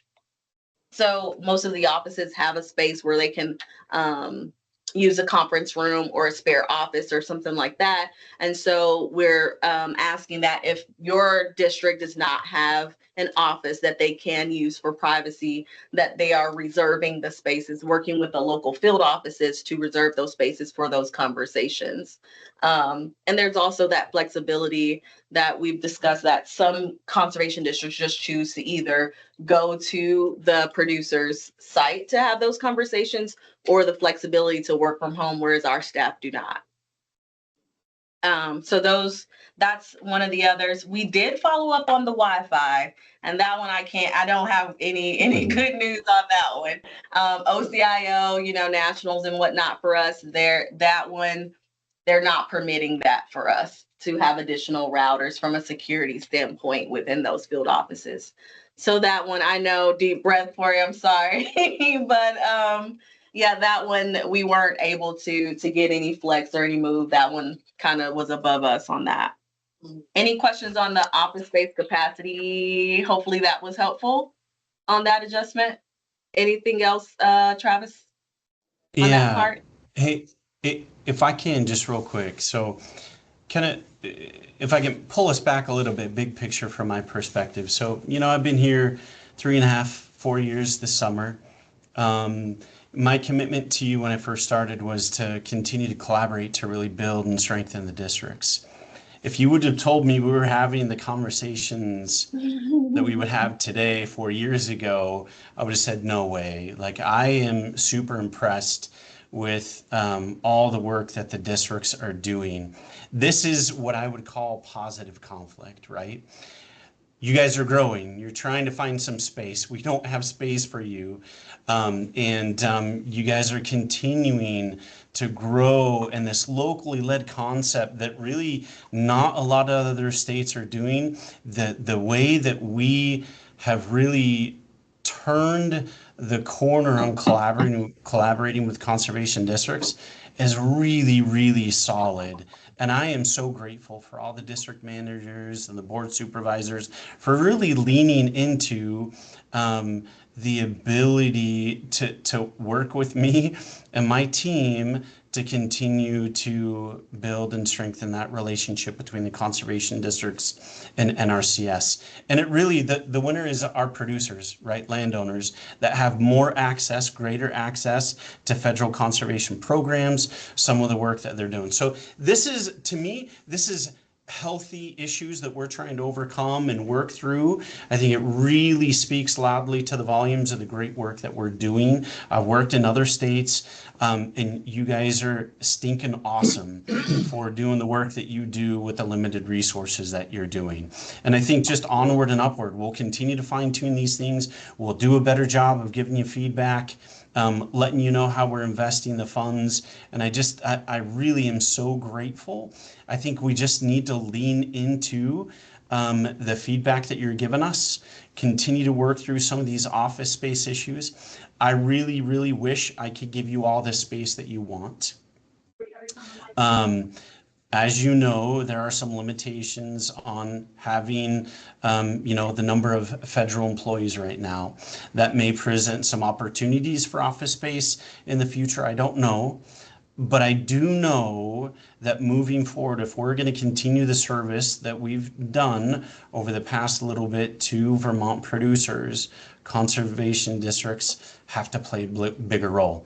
So most of the offices have a space where they can use a conference room or a spare office or something like that. And so we're asking that if your district does not have an office that they can use for privacy, that they are reserving the spaces, working with the local field offices to reserve those spaces for those conversations. And there's also that flexibility that we've discussed, that some conservation districts just choose to either go to the producer's site to have those conversations or the flexibility to work from home, whereas our staff do not. So that's one of the others. We did follow up on the Wi-Fi, and that one I don't have any good news on that one. OCIO, nationals and whatnot for us, they're not permitting that for us to have additional routers from a security standpoint within those field offices. So that one, I know, deep breath for you, I'm sorry. But yeah, that one, we weren't able to get any flex or any move. That one kind of was above us on that. Any questions on the office space capacity? Hopefully that was helpful on that adjustment. Anything else, Travis, on that part? Hey, if I can, just real quick. So if I can pull us back a little bit, big picture from my perspective. So, I've been here 3.5, 4 years this summer. My commitment to you when I first started was to continue to collaborate to really build and strengthen the districts. If you would have told me we were having the conversations that we would have today 4 years ago, I would have said, no way. Like, I am super impressed with all the work that the districts are doing. This is what I would call positive conflict, right? You guys are growing. You're trying to find some space. We don't have space for you. You guys are continuing to grow in this locally led concept that really not a lot of other states are doing. The way that we have really turned the corner on collaborating with conservation districts is really, really solid. And I am so grateful for all the district managers and the board supervisors for really leaning into the ability to work with me and my team to continue to build and strengthen that relationship between the conservation districts and NRCS. And it really, the winner is our producers, right? Landowners that have more access, greater access to federal conservation programs, some of the work that they're doing. So this is, to me, this is healthy issues that we're trying to overcome and work through. I think it really speaks loudly to the volumes of the great work that we're doing. I've worked in other states, and you guys are stinking awesome for doing the work that you do with the limited resources that you're doing. And I think just onward and upward, we'll continue to fine tune these things. We'll do a better job of giving you feedback, letting you know how we're investing the funds. And I really am so grateful. I think we just need to lean into the feedback that you're giving us, continue to work through some of these office space issues. I really, really wish I could give you all the space that you want. As you know, there are some limitations on having, the number of federal employees right now. That may present some opportunities for office space in the future. I don't know. But I do know that moving forward, if we're going to continue the service that we've done over the past little bit to Vermont producers, conservation districts have to play a bigger role.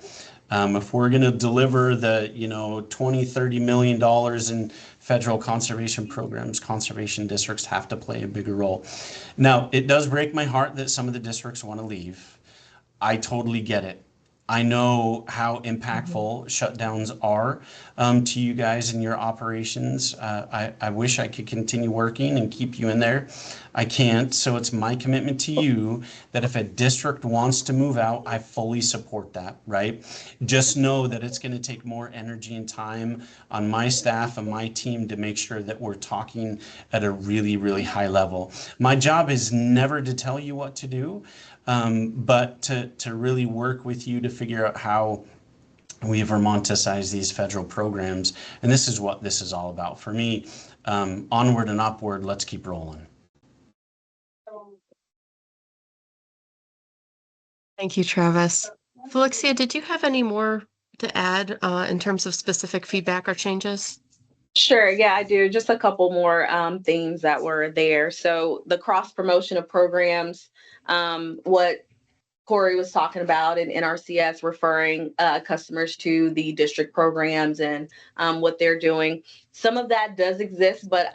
If we're going to deliver the, $20-30 million in federal conservation programs, conservation districts have to play a bigger role. Now, it does break my heart that some of the districts want to leave. I totally get it. I know how impactful shutdowns are to you guys and your operations. I wish I could continue working and keep you in there. I can't. So it's my commitment to you that if a district wants to move out, I fully support that, right? Just know that it's going to take more energy and time on my staff and my team to make sure that we're talking at a really, really high level. My job is never to tell you what to do. But to really work with you to figure out how we Vermonticize these federal programs. And this is what this is all about. For me, onward and upward, let's keep rolling. Thank you, Travis. Felixia, did you have any more to add in terms of specific feedback or changes? Sure. Yeah, I do. Just a couple more themes that were there. So the cross promotion of programs, what Corey was talking about in NRCS, referring customers to the district programs and what they're doing. Some of that does exist, but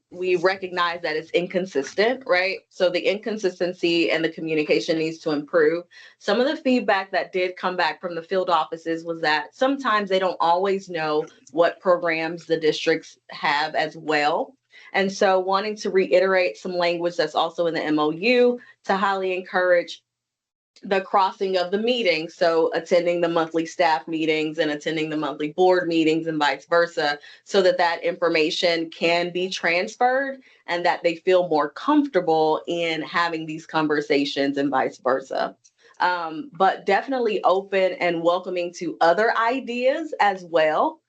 we recognize that it's inconsistent, right? So the inconsistency and the communication needs to improve. Some of the feedback that did come back from the field offices was that sometimes they don't always know what programs the districts have as well. And so wanting to reiterate some language that's also in the MOU to highly encourage the crossing of the meetings. So attending the monthly staff meetings and attending the monthly board meetings and vice versa, so that that information can be transferred and that they feel more comfortable in having these conversations and vice versa. But definitely open and welcoming to other ideas as well.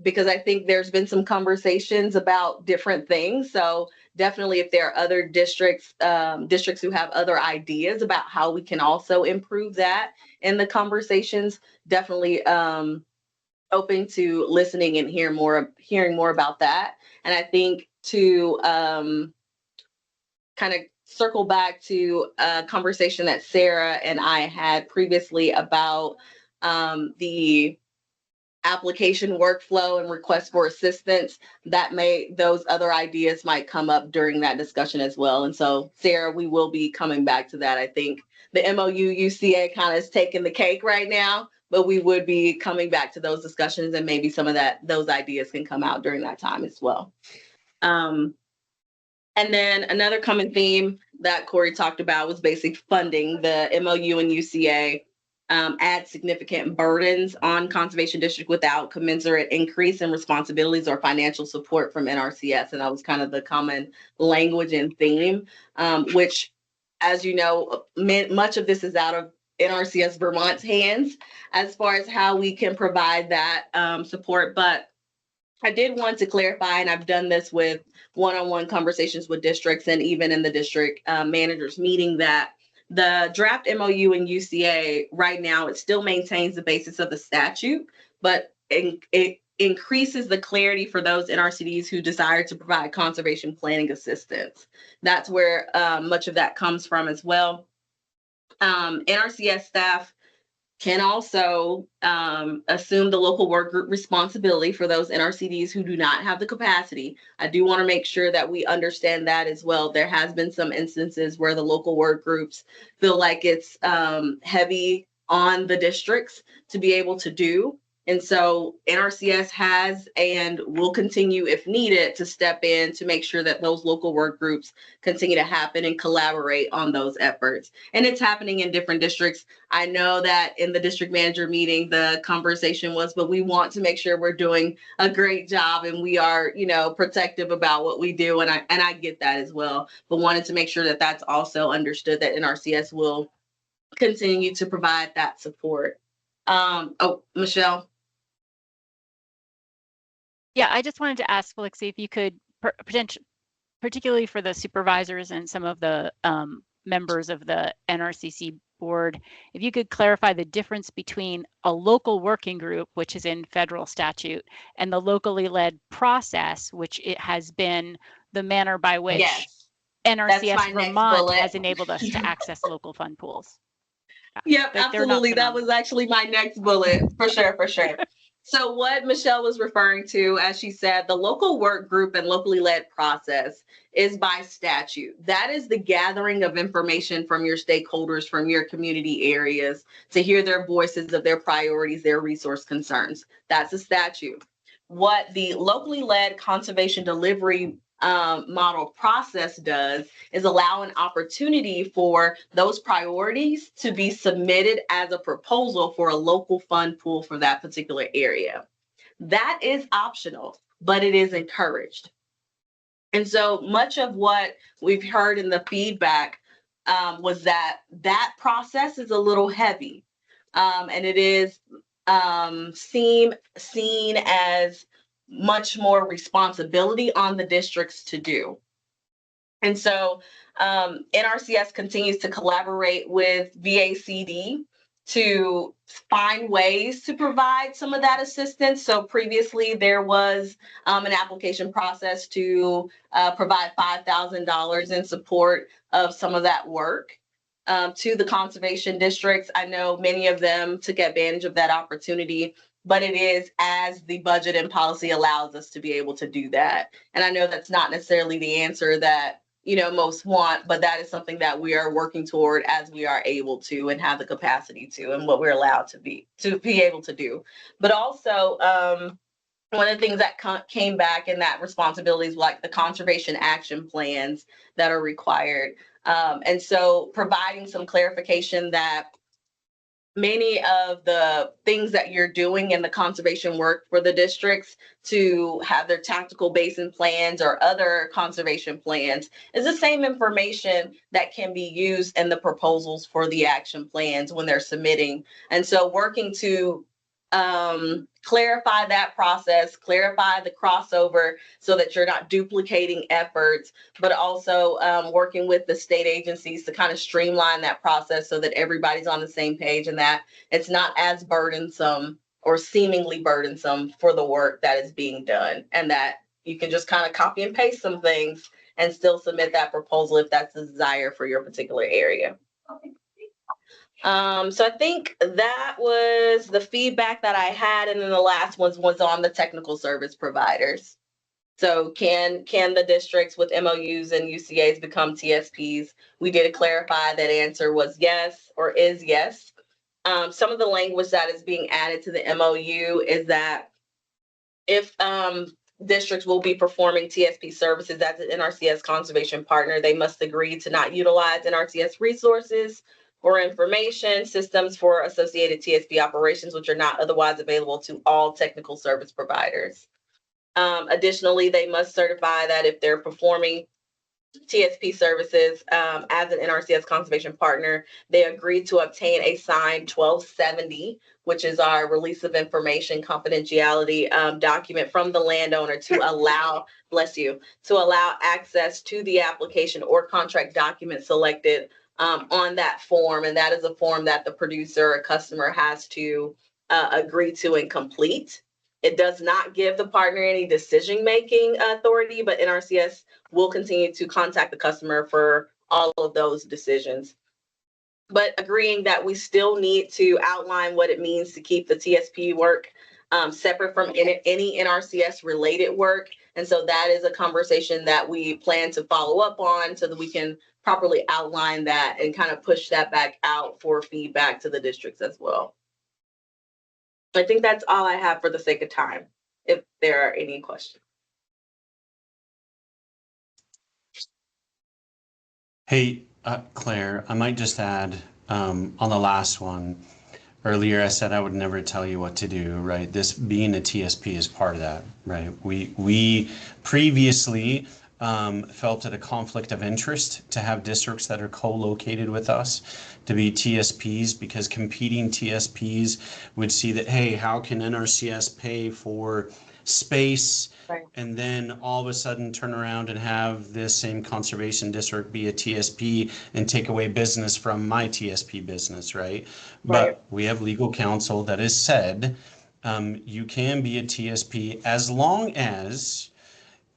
Because I think there's been some conversations about different things. So definitely if there are other districts who have other ideas about how we can also improve that in the conversations, definitely open to listening and hearing more about that. And I think to kind of circle back to a conversation that Sarah and I had previously about the application workflow and request for assistance, those other ideas might come up during that discussion as well. And so, Sarah, we will be coming back to that. I think the MOU UCA kind of is taking the cake right now, but we would be coming back to those discussions, and maybe some of those ideas can come out during that time as well. And then another common theme that Corey talked about was basic funding. The MOU and UCA add significant burdens on Conservation District without commensurate increase in responsibilities or financial support from NRCS. And that was kind of the common language and theme, which, as you know, much of this is out of NRCS Vermont's hands as far as how we can provide that support. But I did want to clarify, and I've done this with one-on-one conversations with districts and even in the district managers meeting, that the draft MOU in UCA right now, it still maintains the basis of the statute, but it increases the clarity for those NRCDs who desire to provide conservation planning assistance. That's where much of that comes from as well. NRCS staff can also assume the local work group responsibility for those NRCDs who do not have the capacity. I do want to make sure that we understand that as well. There has been some instances where the local work groups feel like it's heavy on the districts to be able to do. And so NRCS has and will continue, if needed, to step in to make sure that those local work groups continue to happen and collaborate on those efforts. And it's happening in different districts. I know that in the district manager meeting, the conversation was, but we want to make sure we're doing a great job and we are, you know, protective about what we do. And I get that as well, but wanted to make sure that that's also understood, that NRCS will continue to provide that support. Oh, Michelle. Yeah, I just wanted to ask Felixia if you could, particularly for the supervisors and some of the members of the NRCC board, if you could clarify the difference between a local working group, which is in federal statute, and the locally led process, which it has been the manner by which NRCS Vermont has enabled us to access local fund pools. Yep, absolutely. That was actually my next bullet, for sure, for sure. So what Michelle was referring to, as she said, the local work group and locally led process is by statute. That is the gathering of information from your stakeholders, from your community areas, to hear their voices of their priorities, their resource concerns. That's a statute. What the locally led conservation delivery model process does is allow an opportunity for those priorities to be submitted as a proposal for a local fund pool for that particular area. That is optional, but it is encouraged. And so much of what we've heard in the feedback was that that process is a little heavy, and it is seen as much more responsibility on the districts to do. And so NRCS continues to collaborate with VACD to find ways to provide some of that assistance. So previously there was an application process to provide $5,000 in support of some of that work to the conservation districts. I know many of them took advantage of that opportunity, but it is as the budget and policy allows us to be able to do that. And I know that's not necessarily the answer that, you know, most want, but that is something that we are working toward as we are able to and have the capacity to, and what we're allowed to be able to do. But also, one of the things that came back in that responsibility is like the conservation action plans that are required. And so providing some clarification that many of the things that you're doing in the conservation work for the districts to have their tactical basin plans or other conservation plans is the same information that can be used in the proposals for the action plans when they're submitting. And so working to clarify that process, clarify the crossover so that you're not duplicating efforts, but also working with the state agencies to kind of streamline that process so that everybody's on the same page and that it's not as burdensome or seemingly burdensome for the work that is being done, and that you can just kind of copy and paste some things and still submit that proposal if that's the desire for your particular area. So I think that was the feedback that I had, and then the last one was on the technical service providers. So can the districts with MOUs and UCAs become TSPs? We did clarify that answer was yes, or is yes. Some of the language that is being added to the MOU is that if districts will be performing TSP services as an NRCS conservation partner, they must agree to not utilize NRCS resources or information systems for associated TSP operations, which are not otherwise available to all technical service providers. Additionally, they must certify that if they're performing TSP services as an NRCS conservation partner, they agreed to obtain a signed 1270, which is our release of information confidentiality document from the landowner to allow, bless you, to allow access to the application or contract document selected on that form. And that is a form that the producer or customer has to agree to and complete. It does not give the partner any decision-making authority, but NRCS will continue to contact the customer for all of those decisions. but agreeing that we still need to outline what it means to keep the TSP work separate from any NRCS related work. And so that is a conversation that we plan to follow up on so that we can properly outline that and kind of push that back out for feedback to the districts as well. I think that's all I have for the sake of time, if there are any questions. Hey, Claire, I might just add on the last one. Earlier, I said I would never tell you what to do, right? This being a TSP is part of that, right? We previously felt it a conflict of interest to have districts that are co-located with us to be TSPs, because competing TSPs would see that, hey, how can NRCS pay for space, and then all of a sudden turn around and have this same conservation district be a TSP and take away business from my TSP business, right? But we have legal counsel that has said you can be a TSP as long as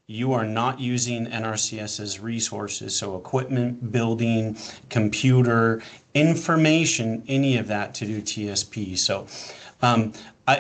you are not using NRCS's resources, so equipment, building, computer, information, any of that to do TSP. So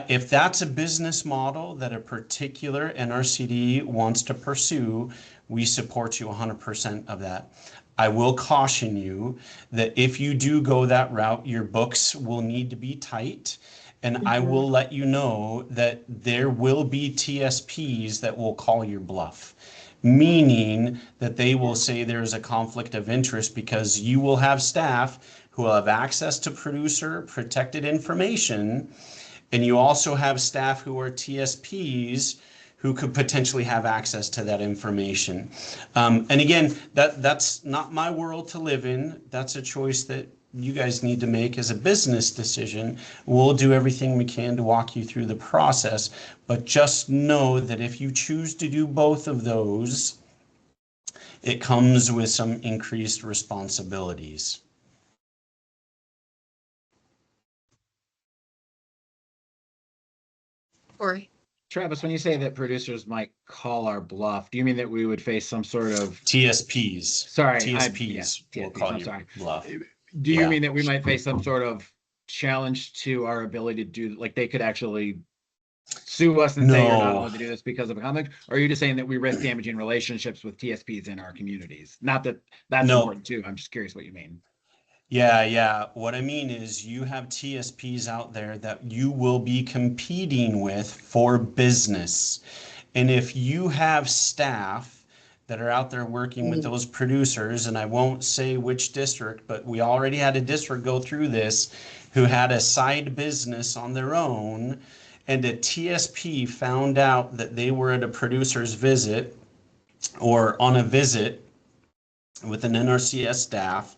if that's a business model that a particular NRCD wants to pursue, we support you 100% of that. I will caution you that if you do go that route, your books will need to be tight. And I will let you know that there will be TSPs that will call your bluff, meaning that they will say there's a conflict of interest because you will have staff who will have access to producer protected information. And you also have staff who are TSPs who could potentially have access to that information. And again, that's not my world to live in. That's a choice that you guys need to make as a business decision. We'll do everything we can to walk you through the process, but just know that if you choose to do both of those, it comes with some increased responsibilities. Corey? Travis, when you say that producers might call our bluff, do you mean that we would face some sort of TSPs? Sorry, TSPs will call I'm you sorry. bluff. Do you mean that we might face some sort of challenge to our ability to do, like they could actually sue us and say you're not allowed to do this because of a conflict? Or are you just saying that we risk damaging relationships with TSPs in our communities? Not that that's important too. I'm just curious what you mean. Yeah. What I mean is you have TSPs out there that you will be competing with for business. And if you have staff that are out there working with those producers, and I won't say which district, but we already had a district go through this who had a side business on their own, and a TSP found out that they were at a producer's visit or on a visit with an NRCS staff,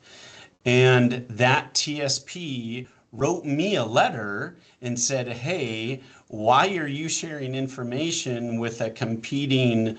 and that TSP wrote me a letter and said, hey, why are you sharing information with a competing,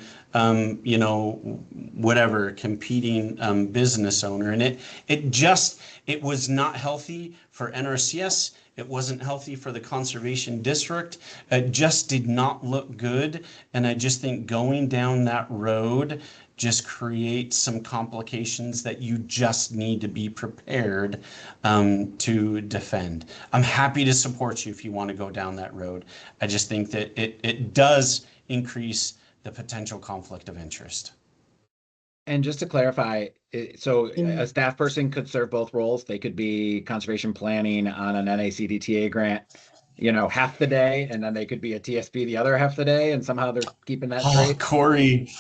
competing business owner? And it was not healthy for NRCS. It wasn't healthy for the conservation district. It just did not look good. And I just think going down that road just creates some complications that you just need to be prepared to defend. I'm happy to support you if you want to go down that road. I just think that it does increase the potential conflict of interest. And just to clarify, so a staff person could serve both roles. They could be conservation planning on an NACDTA grant, half the day, and then they could be a TSP the other half the day, and somehow they're keeping that straight. Corey,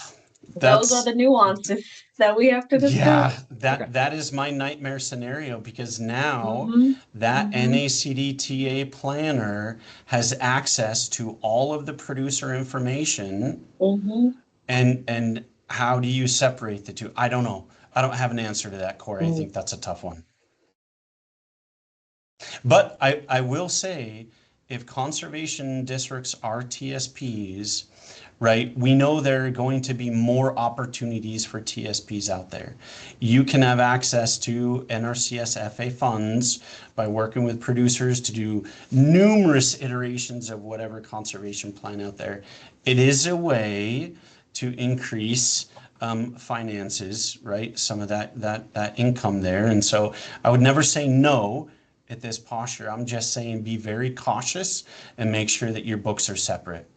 those are the nuances that we have to discuss. Yeah, that is my nightmare scenario, because now that NACDTA planner has access to all of the producer information. And how do you separate the two? I don't know. I don't have an answer to that, Corey. I think that's a tough one. But I will say, if conservation districts are TSPs, right, we know there are going to be more opportunities for TSPs out there. You can have access to NRCS FA funds by working with producers to do numerous iterations of whatever conservation plan out there. It is a way to increase finances, right? Some of that income there. And so I would never say no at this posture. I'm just saying be very cautious and make sure that your books are separate.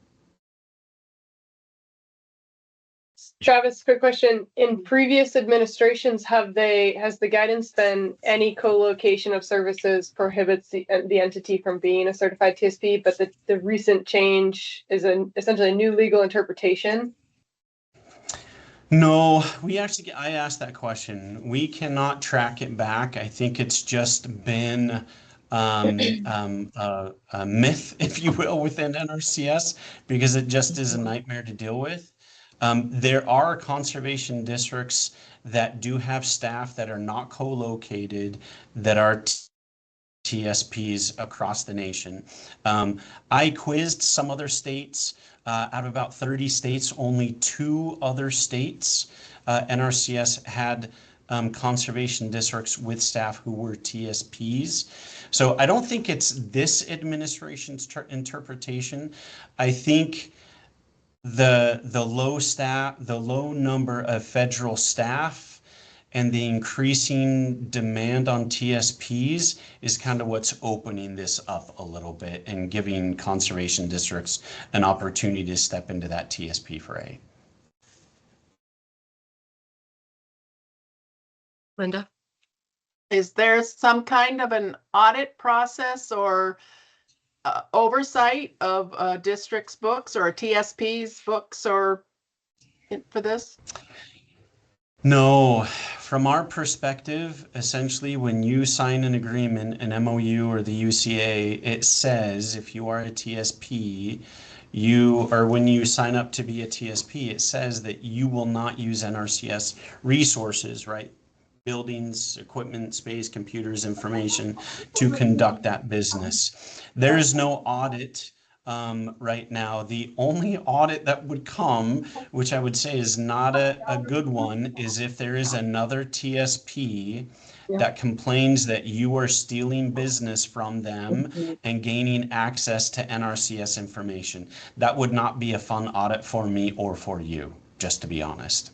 Travis, quick question. In previous administrations, has the guidance been any co-location of services prohibits the entity from being a certified TSP, but the recent change is essentially a new legal interpretation? No, I asked that question. We cannot track it back. I think it's just been a myth, if you will, within NRCS, because it just is a nightmare to deal with. There are conservation districts that do have staff that are not co-located, that are TSPs across the nation. I quizzed some other states. Out of about 30 states, only 2 other states, NRCS had conservation districts with staff who were TSPs. So I don't think it's this administration's interpretation. I think the low number of federal staff and the increasing demand on TSPs is kind of what's opening this up a little bit and giving conservation districts an opportunity to step into that TSP fray. Linda? Is there some kind of an audit process or oversight of a district's books or a TSP's books or for this? No, from our perspective, essentially when you sign an agreement, an MOU or the UCA, it says if you are a TSP, when you sign up to be a TSP, it says that you will not use NRCS resources, right? Buildings, equipment, space, computers, information to conduct that business. There is no audit right now. The only audit that would come, which I would say is not a good one, is if there is another TSP that complains that you are stealing business from them and gaining access to NRCS information. That would not be a fun audit for me or for you, just to be honest.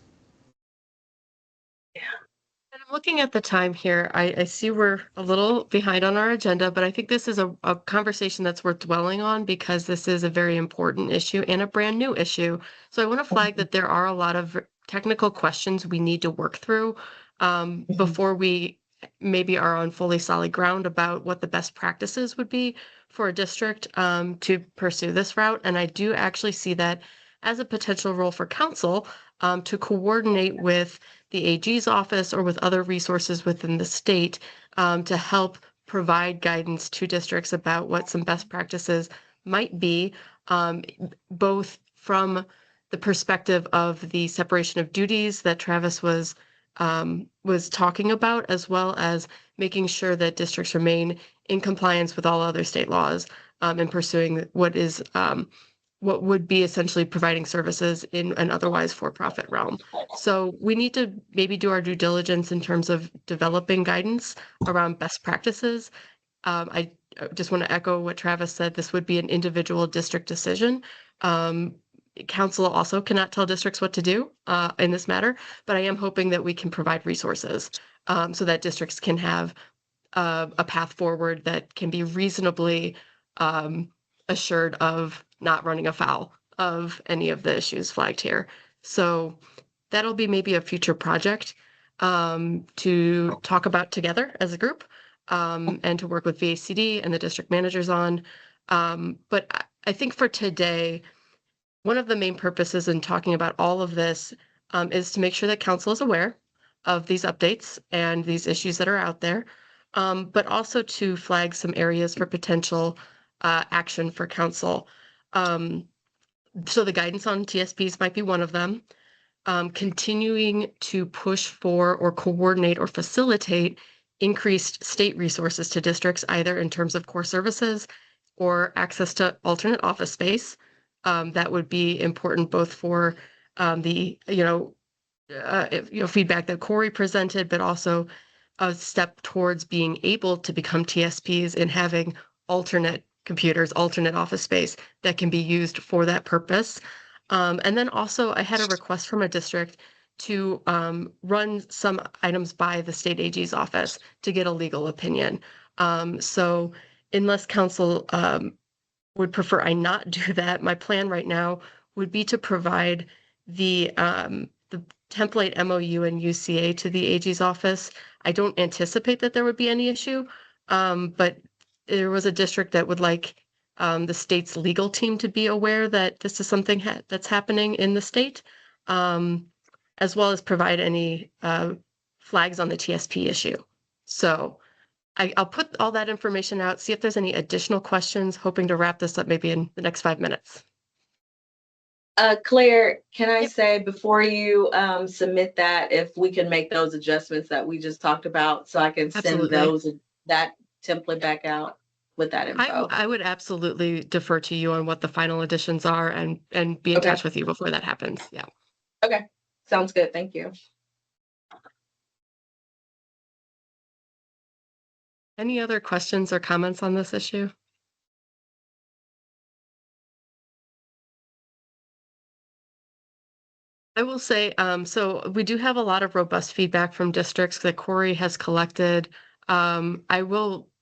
And I'm looking at the time here. I see we're a little behind on our agenda, but I think this is a conversation that's worth dwelling on because this is a very important issue and a brand new issue. So I want to flag that there are a lot of technical questions we need to work through before we maybe are on fully solid ground about what the best practices would be for a district to pursue this route. And I do actually see that as a potential role for council to coordinate with the AG's office or with other resources within the state to help provide guidance to districts about what some best practices might be, both from the perspective of the separation of duties that Travis was talking about, as well as making sure that districts remain in compliance with all other state laws and pursuing what would be essentially providing services in an otherwise for-profit realm. So we need to maybe do our due diligence in terms of developing guidance around best practices. I just want to echo what Travis said. This would be an individual district decision. Council also cannot tell districts what to do in this matter, but I am hoping that we can provide resources so that districts can have a path forward that can be reasonably assured of not running afoul of any of the issues flagged here. So that'll be maybe a future project to talk about together as a group and to work with VACD and the district managers on. But I think for today, one of the main purposes in talking about all of this is to make sure that council is aware of these updates and these issues that are out there, but also to flag some areas for potential action for council. So the guidance on TSPs might be one of them. Continuing to push for or coordinate or facilitate increased state resources to districts, either in terms of core services or access to alternate office space. That would be important both for the feedback that Corey presented, but also a step towards being able to become TSPs and having alternate computers, alternate office space that can be used for that purpose. And then also I had a request from a district to run some items by the state AG's office to get a legal opinion. So unless council would prefer I not do that, my plan right now would be to provide the template MOU and UCA to the AG's office. I don't anticipate that there would be any issue, but there was a district that would like the state's legal team to be aware that this is something that's happening in the state, as well as provide any flags on the TSP issue. So I'll put all that information out, see if there's any additional questions, hoping to wrap this up maybe in the next 5 minutes. Claire, can I say before you submit that, if we can make those adjustments that we just talked about, so I can send that template back out with that info? I would absolutely defer to you on what the final additions are and be in touch with you before that happens. Yeah. Okay, sounds good. Thank you. Any other questions or comments on this issue? I will say, so we do have a lot of robust feedback from districts that Corey has collected. I'm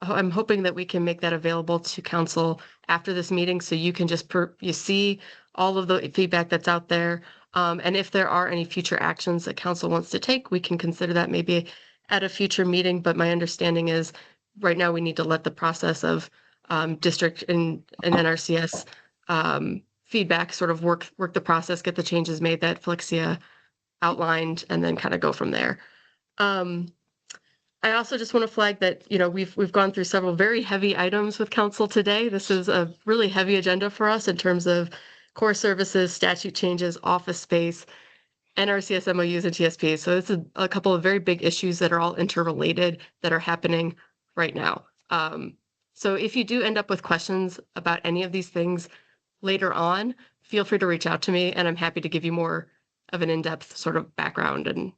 hoping that we can make that available to council after this meeting, so you can just you see all of the feedback that's out there. And if there are any future actions that council wants to take, we can consider that maybe at a future meeting. But my understanding is right now we need to let the process of district and NRCS feedback sort of work the process, get the changes made that Felixia outlined, and then kind of go from there. I also just want to flag that, you know, we've gone through several very heavy items with council today. This is a really heavy agenda for us in terms of core services, statute changes, office space, NRCS MOUs, and TSPs. So this is a couple of very big issues that are all interrelated that are happening right now. So if you do end up with questions about any of these things later on, feel free to reach out to me, and I'm happy to give you more of an in-depth sort of background and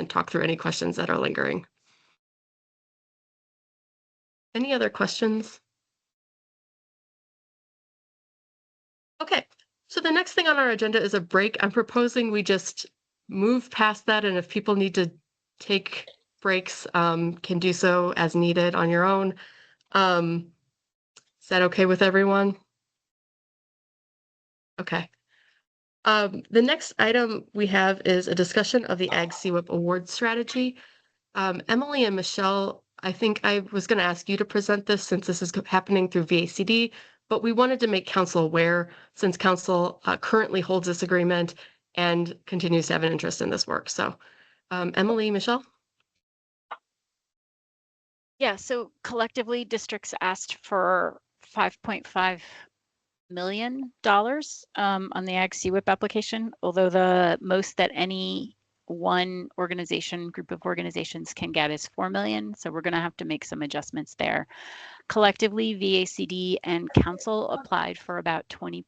talk through any questions that are lingering. Any other questions? Okay, so the next thing on our agenda is a break. I'm proposing we just move past that, and if people need to take breaks, can do so as needed on your own. Is that okay with everyone? Okay. The next item we have is a discussion of the Ag CWIP award strategy. Emily and Michelle, I think I was going to ask you to present this since this is happening through VACD, but we wanted to make council aware since council currently holds this agreement and continues to have an interest in this work. So Emily, Michelle? Yeah, so collectively districts asked for $5.5 million on the Ag CWIP application, although the most that any one group of organizations can get is 4 million. So we're going to have to make some adjustments there. Collectively, VACD and council applied for about 20%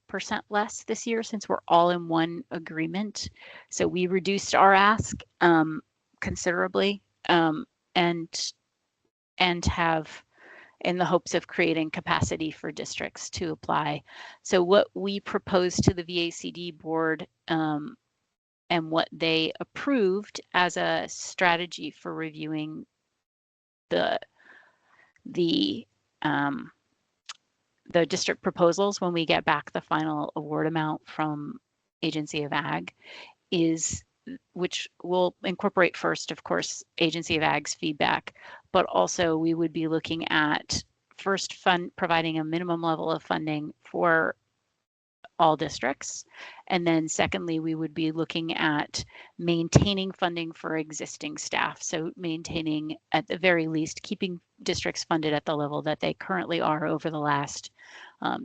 less this year since we're all in one agreement. So we reduced our ask considerably and have in the hopes of creating capacity for districts to apply. So what we proposed to the VACD board and what they approved as a strategy for reviewing the district proposals when we get back the final award amount from Agency of Ag is, which will incorporate first, of course, Agency of Ag's feedback, but also we would be looking at first providing a minimum level of funding for all districts. And then secondly, we would be looking at maintaining funding for existing staff. So maintaining, at the very least, keeping districts funded at the level that they currently are over the last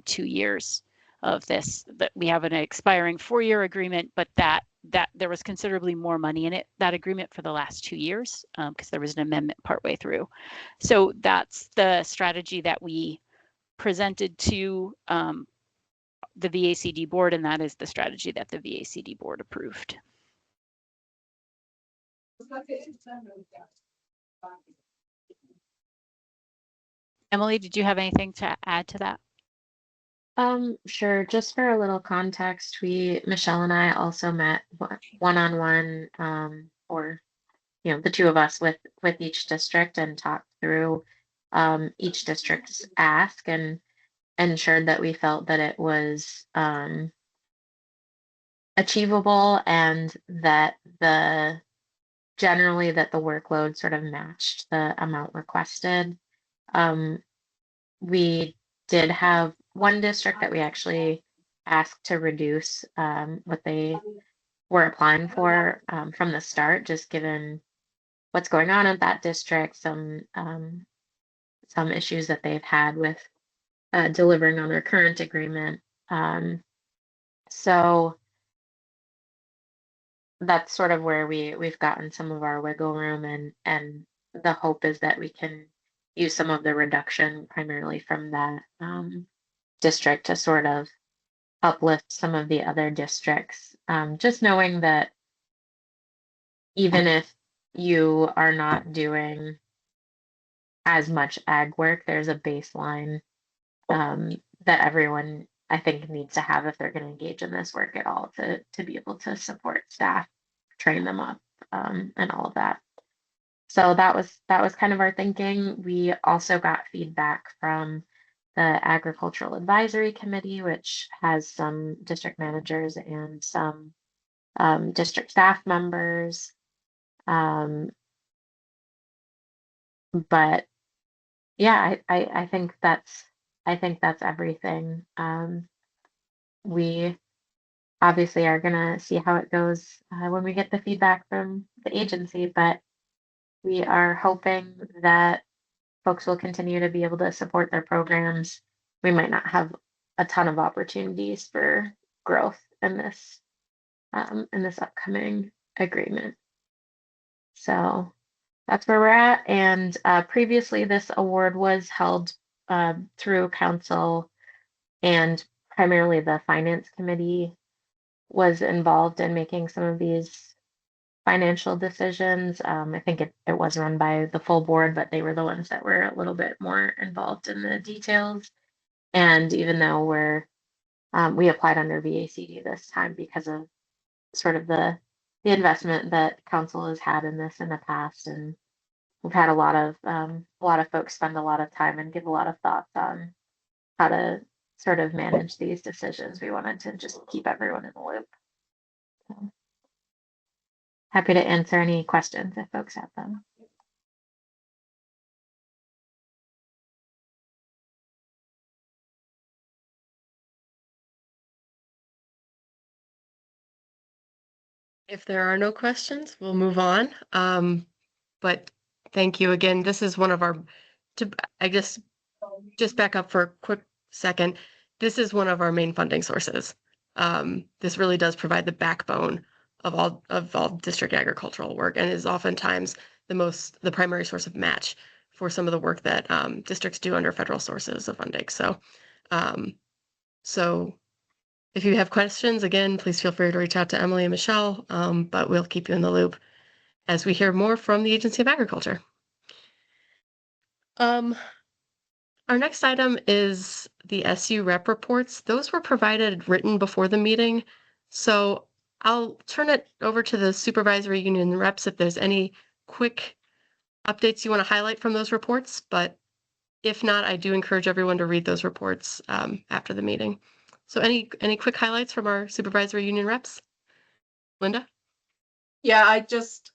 2 years of this. That we have an expiring 4-year agreement, but that there was considerably more money in it, that agreement, for the last 2 years, because there was an amendment partway through. So that's the strategy that we presented to the VACD board, and that is the strategy that the VACD board approved. Emily, did you have anything to add to that? Sure. Just for a little context, Michelle and I also met one-on-one, or, the two of us with each district and talked through each district's ask and ensured that we felt that it was achievable and that generally that the workload sort of matched the amount requested. We did have one district that we actually asked to reduce what they were applying for from the start, just given what's going on in that district, some issues that they've had with delivering on their current agreement. So that's sort of where we've gotten some of our wiggle room, and the hope is that we can use some of the reduction primarily from that district to sort of uplift some of the other districts. Just knowing that even if you are not doing as much ag work, there's a baseline that everyone, I think, needs to have if they're going to engage in this work at all to be able to support staff, train them up, and all of that. So that was kind of our thinking. We also got feedback from the Agricultural Advisory Committee, which has some district managers and some district staff members. But yeah, I think that's everything. We obviously are gonna see how it goes when we get the feedback from the agency, but we are hoping that folks will continue to be able to support their programs. We might not have a ton of opportunities for growth in this upcoming agreement. So that's where we're at. And previously, this award was held through council, and primarily the finance committee was involved in making some of these financial decisions. I think it was run by the full board, but they were the ones that were a little bit more involved in the details. And even though we applied under VACD this time because of sort of the investment that council has had in this in the past, and we've had a lot of folks spend a lot of time and give a lot of thoughts on how to sort of manage these decisions. We wanted to just keep everyone in the loop. So, happy to answer any questions if folks have them. If there are no questions, we'll move on. But thank you again. This is one of our, I guess, just back up for a quick second. This is one of our main funding sources. This really does provide the backbone of all district agricultural work, and is oftentimes the primary source of match for some of the work that districts do under federal sources of funding. So, if you have questions, again, please feel free to reach out to Emily and Michelle, but we'll keep you in the loop as we hear more from the Agency of Agriculture. Our next item is the SU rep reports. Those were provided written before the meeting, so I'll turn it over to the supervisory union reps if there's any quick updates you want to highlight from those reports, but if not, I do encourage everyone to read those reports after the meeting. So any quick highlights from our supervisory union reps? Linda? Yeah,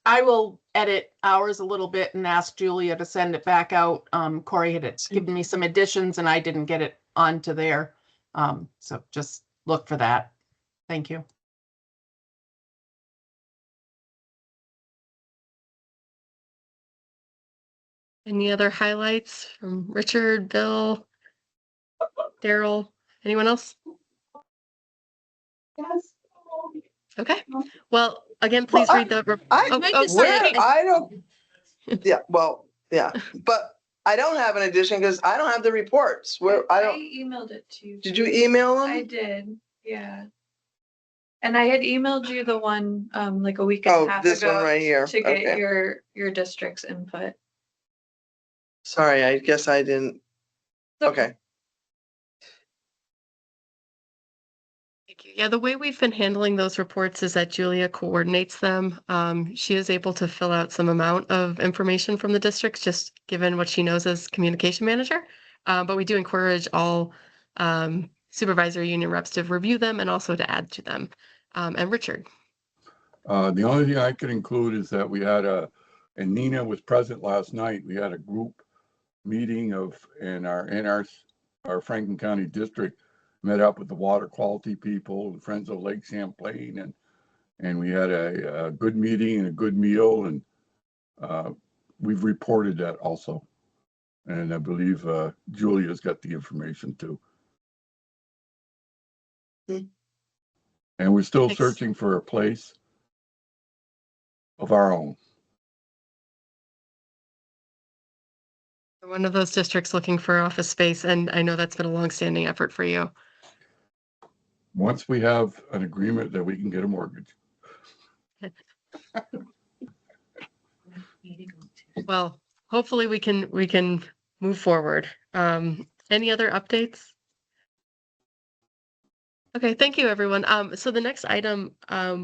I will edit ours a little bit and ask Julia to send it back out. Corey had given me some additions and I didn't get it onto there. So just look for that. Thank you. Any other highlights from Richard, Bill, Daryl, anyone else? Yes. Okay. Well, again, please read the. Yeah, well, yeah, but I don't have an addition because I don't have the reports. I emailed it to you. Did you email them? I did, yeah. And I had emailed you the one like a week and a half ago. This one right here. To get Okay. your district's input. Sorry, I guess I didn't. Okay. Thank you. Yeah, the way we've been handling those reports is that Julia coordinates them. She is able to fill out some amount of information from the districts, just given what she knows as communication manager. But we do encourage all supervisory union reps to review them and also to add to them. And Richard. The only thing I could include is that we had and Nina was present last night. We had a group meeting in our Franklin County district, met up with the water quality people and Friends of Lake Champlain, and we had a good meeting and a good meal, and we've reported that also. And I believe Julia's got the information too. And we're still searching for a place of our own. One of those districts looking for office space, and I know that's been a long-standing effort for you. Once we have an agreement that we can get a mortgage. Well, hopefully we can move forward. Any other updates? Okay, thank you, everyone. So the next item,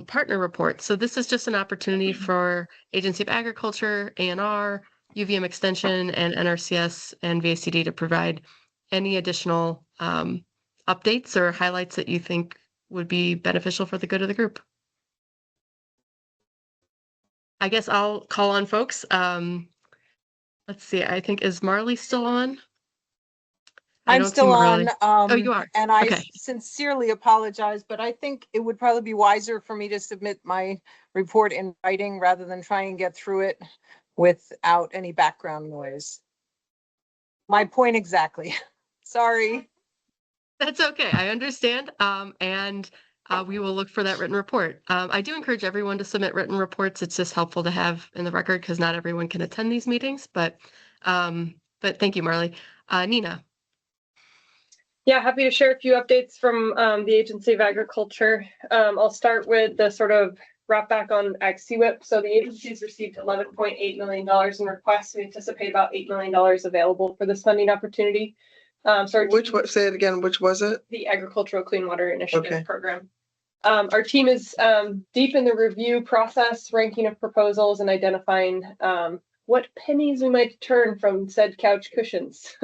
partner report. So this is just an opportunity for Agency of Agriculture, ANR, UVM Extension, and NRCS and VACD to provide any additional updates or highlights that you think would be beneficial for the good of the group. I guess I'll call on folks. Let's see, I think, is Marley still on? I'm still on. Oh, you are. And I Okay. sincerely apologize, but I think it would probably be wiser for me to submit my report in writing rather than try and get through it without any background noise. My point exactly. Sorry. That's okay. I understand. And we will look for that written report. I do encourage everyone to submit written reports. It's just helpful to have in the record because not everyone can attend these meetings. But thank you, Marley. Nina. Yeah, happy to share a few updates from the Agency of Agriculture. I'll start with the sort of wrap back on Ag CWIP. So the agency's received $11.8 million in requests. We anticipate about $8 million available for this funding opportunity. Say it again, which was it? The Agricultural Clean Water Initiative program. Our team is deep in the review process, ranking of proposals, and identifying what pennies we might turn from said couch cushions.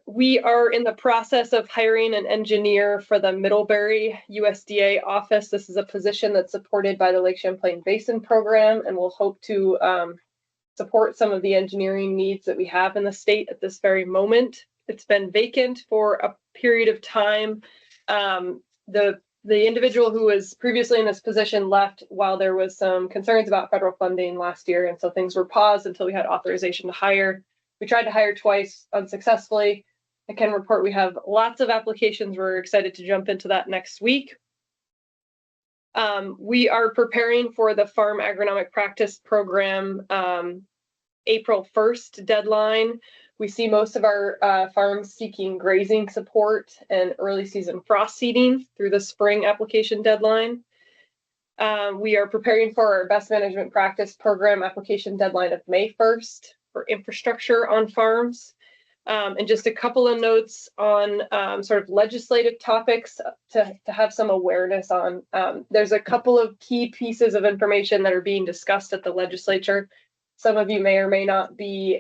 We are in the process of hiring an engineer for the Middlebury USDA office. This is a position that's supported by the Lake Champlain Basin program, and we'll hope to support some of the engineering needs that we have in the state at this very moment. It's been vacant for a period of time. The individual who was previously in this position left while there was some concerns about federal funding last year, and so things were paused until we had authorization to hire. We tried to hire twice unsuccessfully. I can report we have lots of applications. We're excited to jump into that next week. We are preparing for the Farm Agronomic Practice Program April 1st deadline. We see most of our farms seeking grazing support and early season frost seeding through the spring application deadline. We are preparing for our Best Management Practice Program application deadline of May 1st. For infrastructure on farms. And just a couple of notes on sort of legislative topics to have some awareness on. There's a couple of key pieces of information that are being discussed at the legislature. Some of you may or may not be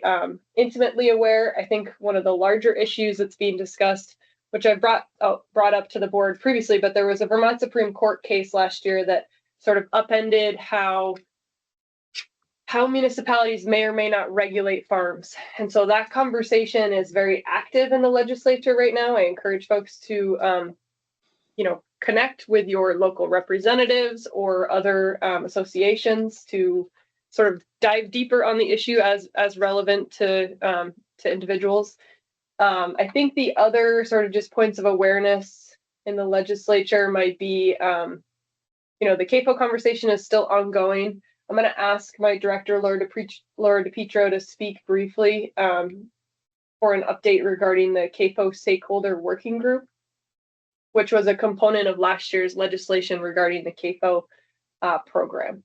intimately aware. I think one of the larger issues that's being discussed, which I brought up to the board previously, but there was a Vermont Supreme Court case last year that sort of upended how municipalities may or may not regulate farms. And so that conversation is very active in the legislature right now. I encourage folks to, connect with your local representatives or other associations to sort of dive deeper on the issue as relevant to individuals. I think the other sort of just points of awareness in the legislature might be, the CAFO conversation is still ongoing. I'm going to ask my director, Laura DiPietro, to speak briefly for an update regarding the CAFO Stakeholder Working Group, which was a component of last year's legislation regarding the CAFO program.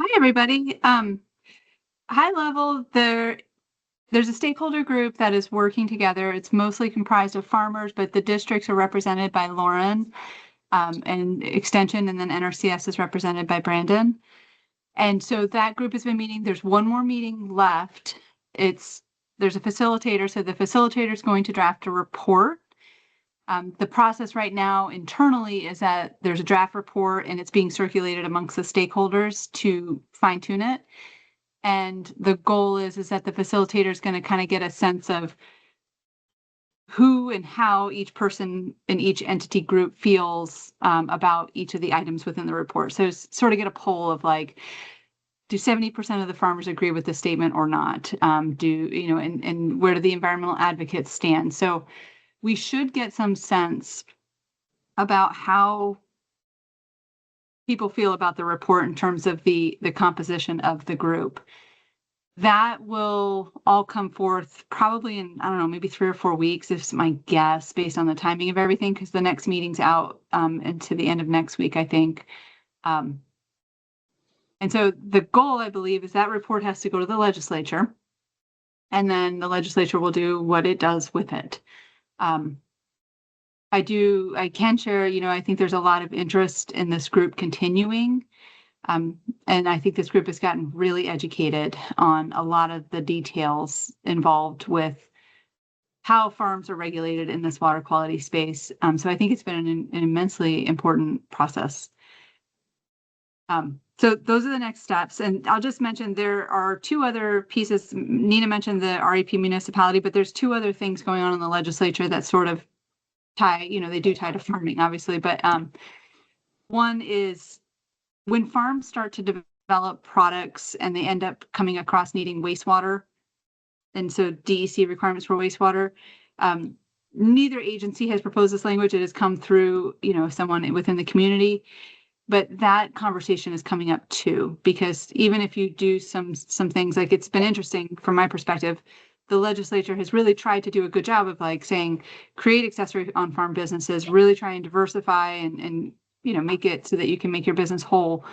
Hi, everybody. High level, there there's a stakeholder group that is working together. It's mostly comprised of farmers, but the districts are represented by Lauren and Extension, and then NRCS is represented by Brandon. And so that group has been meeting. There's one more meeting left. There's a facilitator. So the facilitator is going to draft a report. The process right now internally is that there's a draft report and it's being circulated amongst the stakeholders to fine tune it. And the goal is that the facilitator is going to kind of get a sense of who and how each person in each entity group feels about each of the items within the report. So sort of get a poll of like, do 70% of the farmers agree with the statement or not? And where do the environmental advocates stand? So we should get some sense about how people feel about the report in terms of the composition of the group. That will all come forth probably in, I don't know, maybe 3 or 4 weeks is my guess based on the timing of everything, because the next meeting's out into the end of next week, I think. And so the goal, I believe, is that report has to go to the legislature, and then the legislature will do what it does with it. I can share, I think there's a lot of interest in this group continuing. And I think this group has gotten really educated on a lot of the details involved with how farms are regulated in this water quality space. So I think it's been an immensely important process. So those are the next steps. And I'll just mention there are 2 other pieces. Nina mentioned the REP municipality, but there's 2 other things going on in the legislature that sort of tie, they do tie to farming, obviously. But one is, when farms start to develop products and they end up coming across needing wastewater, and so DEC requirements for wastewater, neither agency has proposed this language. It has come through, someone within the community, but that conversation is coming up too, because even if you do some things, like, it's been interesting from my perspective, the legislature has really tried to do a good job of like saying, create accessory on-farm businesses, really try and diversify and make it so that you can make your business whole.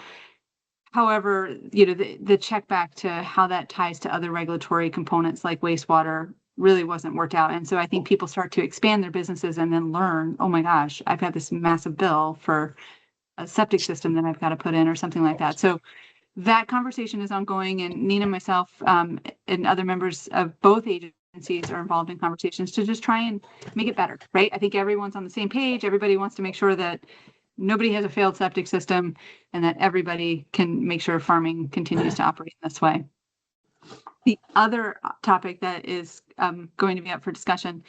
However, the check back to how that ties to other regulatory components like wastewater really wasn't worked out. And so I think people start to expand their businesses and then learn, oh my gosh, I've had this massive bill for a septic system that I've got to put in or something like that. So that conversation is ongoing, and Nina, myself, and other members of both agencies are involved in conversations to just try and make it better, right? I think everyone's on the same page. Everybody wants to make sure that nobody has a failed septic system and that everybody can make sure farming continues to operate in this way. The other topic that is going to be up for discussion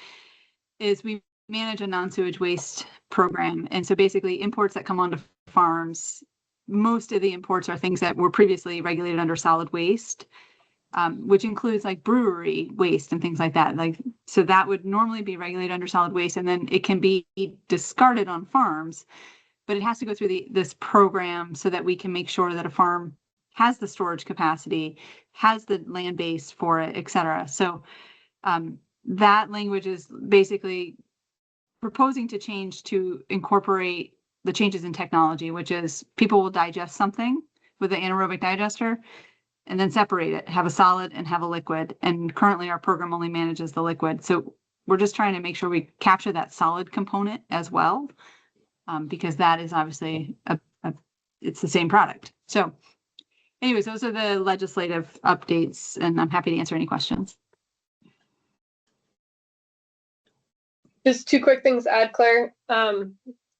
is we manage a non-sewage waste program. And so basically imports that come onto farms, most of the imports are things that were previously regulated under solid waste, which includes like brewery waste and things like that. So that would normally be regulated under solid waste, and then it can be discarded on farms. But it has to go through this program so that we can make sure that a farm has the storage capacity, has the land base for it, et cetera. So that language is basically proposing to change to incorporate the changes in technology, which is people will digest something with an anaerobic digester and then separate it, have a solid and have a liquid. And currently our program only manages the liquid. So we're just trying to make sure we capture that solid component as well. Because that is obviously it's the same product. So anyways, those are the legislative updates, and I'm happy to answer any questions. Just 2 quick things to add, Claire.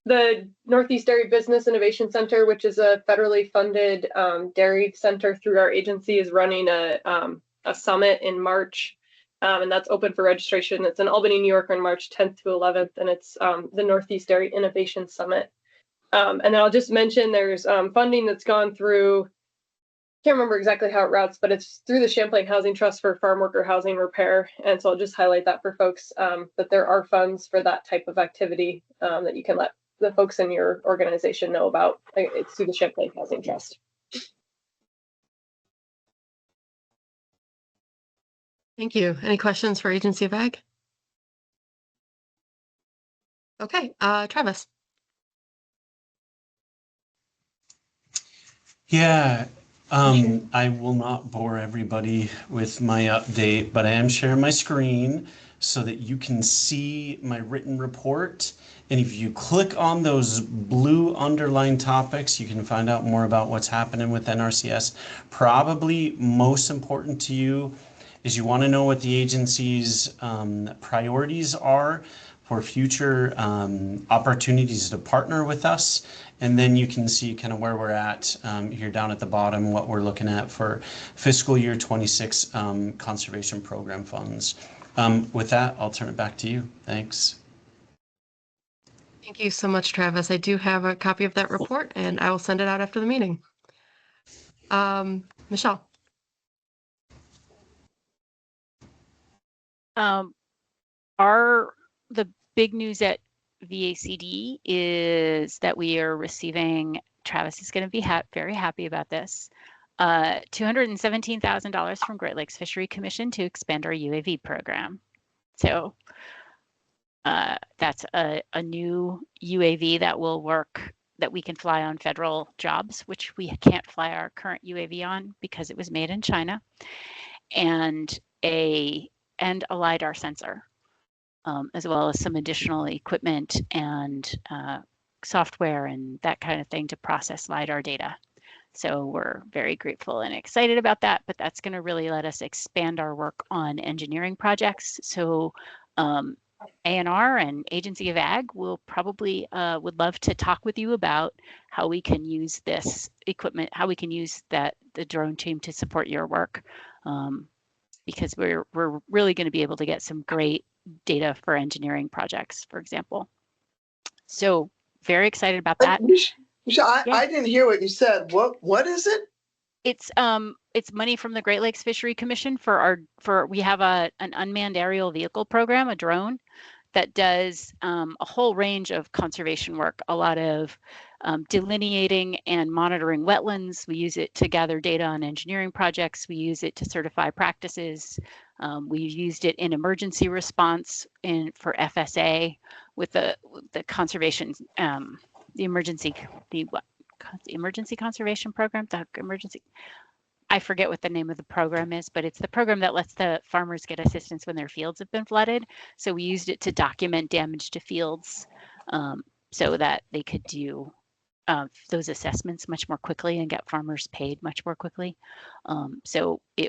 The Northeast Dairy Business Innovation Center, which is a federally funded dairy center through our agency, is running a summit in March. And that's open for registration. It's in Albany, New York on March 10th to 11th, and it's the Northeast Dairy Innovation Summit. And then I'll just mention there's funding that's gone through, can't remember exactly how it routes, but it's through the Champlain Housing Trust for farm worker housing repair. And so I'll just highlight that for folks, that there are funds for that type of activity that you can let the folks in your organization know about. It's through the Champlain Housing Trust. Thank you. Any questions for Agency of Ag? Okay, Travis. Yeah, I will not bore everybody with my update, but I am sharing my screen so that you can see my written report. And if you click on those blue underlined topics, you can find out more about what's happening with NRCS. Probably most important to you is you want to know what the agency's priorities are for future opportunities to partner with us. And then you can see kind of where we're at here down at the bottom, what we're looking at for fiscal year 26 conservation program funds. With that, I'll turn it back to you. Thanks. Thank you so much, Travis. I do have a copy of that report and I will send it out after the meeting. Michelle. The big news at VACD is that we are receiving, Travis is going to be very happy about this, $217,000 from Great Lakes Fishery Commission to expand our UAV program. So that's a new UAV that will work, that we can fly on federal jobs, which we can't fly our current UAV on because it was made in China, and a LiDAR sensor. As well as some additional equipment and software and that kind of thing to process LiDAR data. So we're very grateful and excited about that, but that's going to really let us expand our work on engineering projects. So ANR and Agency of Ag will probably would love to talk with you about how we can use this equipment, how we can use the drone team to support your work, because we're really going to be able to get some great data for engineering projects, for example. So very excited about that. Michelle, I didn't hear what you said. What is it? It's money from the Great Lakes Fishery Commission we have an unmanned aerial vehicle program, a drone that does a whole range of conservation work, a lot of delineating and monitoring wetlands. We use it to gather data on engineering projects. We use it to certify practices. We've used it in emergency response for FSA with the conservation, the emergency conservation program, I forget what the name of the program is, but it's the program that lets the farmers get assistance when their fields have been flooded. So we used it to document damage to fields so that they could do those assessments much more quickly and get farmers paid much more quickly. So we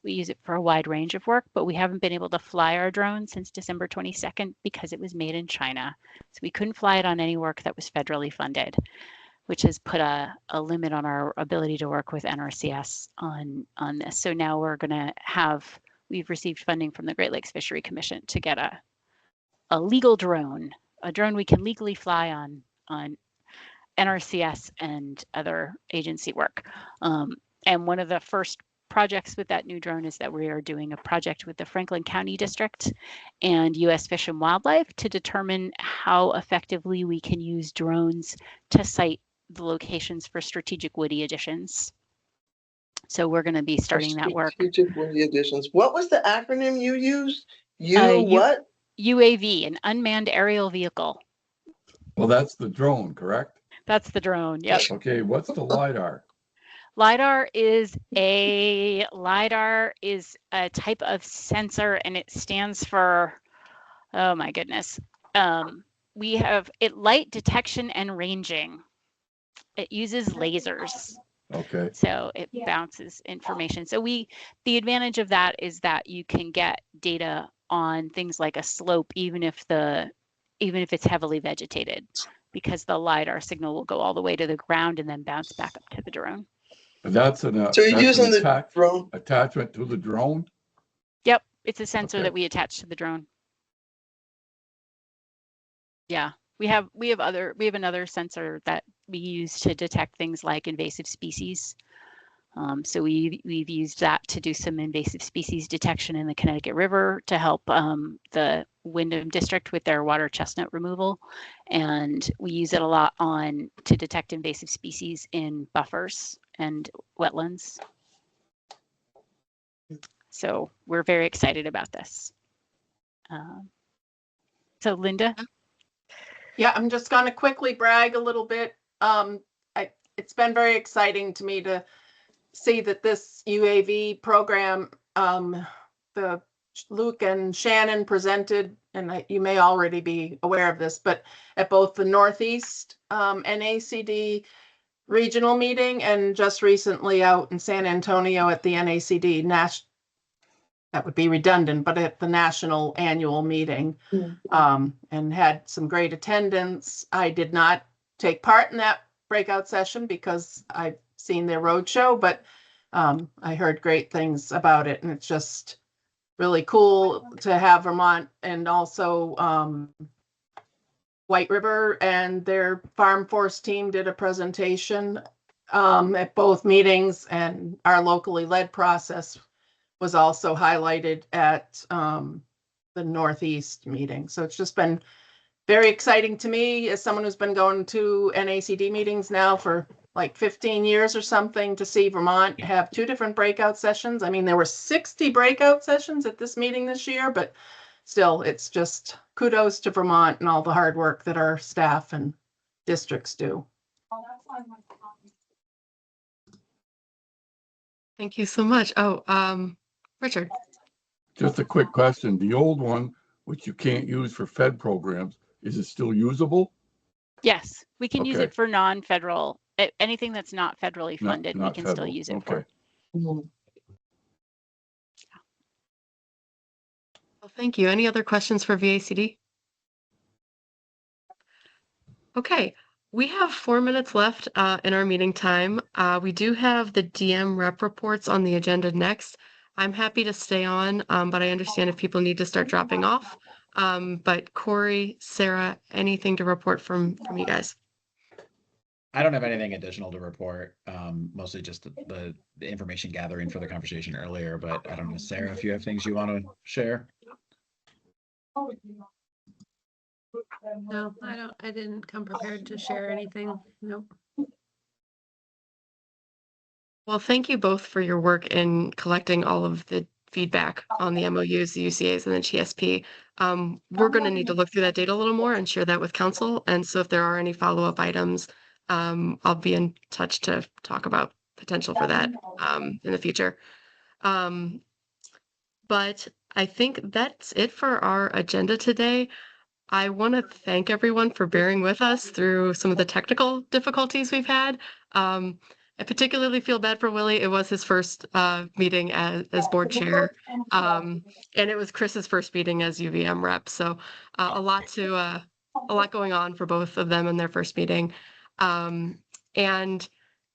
use it for a wide range of work, but we haven't been able to fly our drone since December 22nd because it was made in China. So we couldn't fly it on any work that was federally funded, which has put a limit on our ability to work with NRCS on this. So now we've received funding from the Great Lakes Fishery Commission to get a legal drone, a drone we can legally fly on NRCS and other agency work. And one of the first projects with that new drone is that we are doing a project with the Franklin County District and U.S. Fish and Wildlife to determine how effectively we can use drones to site the locations for strategic woody additions. So we're going to be starting that work. Strategic woody additions. What was the acronym you used? What? UAV, an unmanned aerial vehicle. Well, that's the drone, correct? That's the drone. Yep. Okay, what's the LiDAR? LiDAR is a type of sensor, and it stands for, oh my goodness. We have light detection and ranging. It uses lasers. Okay. So it bounces information. So the advantage of that is that you can get data on things like a slope, even if it's heavily vegetated, because the LiDAR signal will go all the way to the ground and then bounce back up to the drone. That's so you're using the drone attachment to the drone? Yep, it's a sensor that we attach to the drone. Yeah, we have another sensor that we use to detect things like invasive species. So we've used that to do some invasive species detection in the Connecticut River to help the Windham District with their water chestnut removal. And we use it a lot to detect invasive species in buffers and wetlands. So we're very excited about this. So Linda? Yeah, I'm just going to quickly brag a little bit. It's been very exciting to me to see that this UAV program, the Luke and Shannon presented, and you may already be aware of this, but at both the Northeast NACD regional meeting and just recently out in San Antonio at the NACD that would be redundant, but at the national annual meeting, and had some great attendance. I did not take part in that breakout session because I've seen their roadshow, but I heard great things about it, and it's just really cool to have Vermont and also White River and their Farm Force team did a presentation at both meetings, and our locally led process was also highlighted at the Northeast meeting. So it's just been very exciting to me as someone who's been going to NACD meetings now for like 15 years or something, to see Vermont have 2 different breakout sessions. I mean, there were 60 breakout sessions at this meeting this year, but still, it's just kudos to Vermont and all the hard work that our staff and districts do. Thank you so much. Oh, Richard. Just a quick question. The old one, which you can't use for Fed programs, is it still usable? Yes, we can use Okay. it for non-federal, anything that's not federally funded, we Not can still federal. use it Okay. for. Well, thank you. Any other questions for VACD? Okay, we have 4 minutes left in our meeting time. We do have the DM rep reports on the agenda next. I'm happy to stay on, but I understand if people need to start dropping off. But Corey, Sarah, anything to report from you guys? I don't have anything additional to report. Mostly just the information gathering for the conversation earlier, but I don't know, Sarah, if you have things you want to share. No, I didn't come prepared to share anything. Nope. Well, thank you both for your work in collecting all of the feedback on the MOUs, the UCAs, and the GSP. We're going to need to look through that data a little more and share that with council. And so if there are any follow-up items, I'll be in touch to talk about potential for that in the future. But I think that's it for our agenda today. I want to thank everyone for bearing with us through some of the technical difficulties we've had. I particularly feel bad for Willie. It was his first meeting as board chair, and it was Chris's first meeting as UVM rep. So a lot going on for both of them in their first meeting. And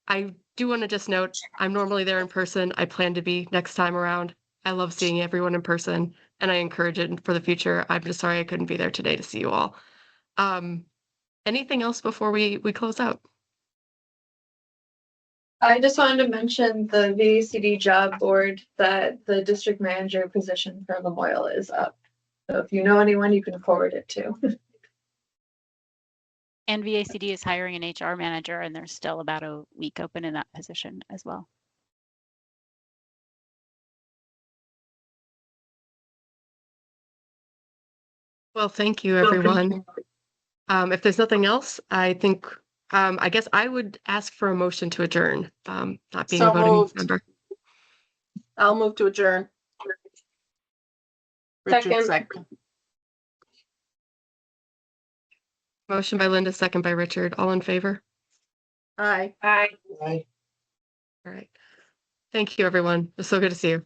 I do want to just note, I'm normally there in person. I plan to be next time around. I love seeing everyone in person, and I encourage it for the future. I'm just sorry I couldn't be there today to see you all. Anything else before we close out? I just wanted to mention the VACD job board that the district manager position for Memorial is up. So if you know anyone, you can forward it to. And VACD is hiring an HR manager, and there's still about a week open in that position as well. Well, thank you, everyone. If there's nothing else, I think, I guess I would ask for a motion to adjourn, not being a So voting moved. member. I'll move to adjourn. Richard, second. Motion by Linda, second by Richard. All in favor? Aye. Aye. Aye. All right. Thank you, everyone. It was so good to see you.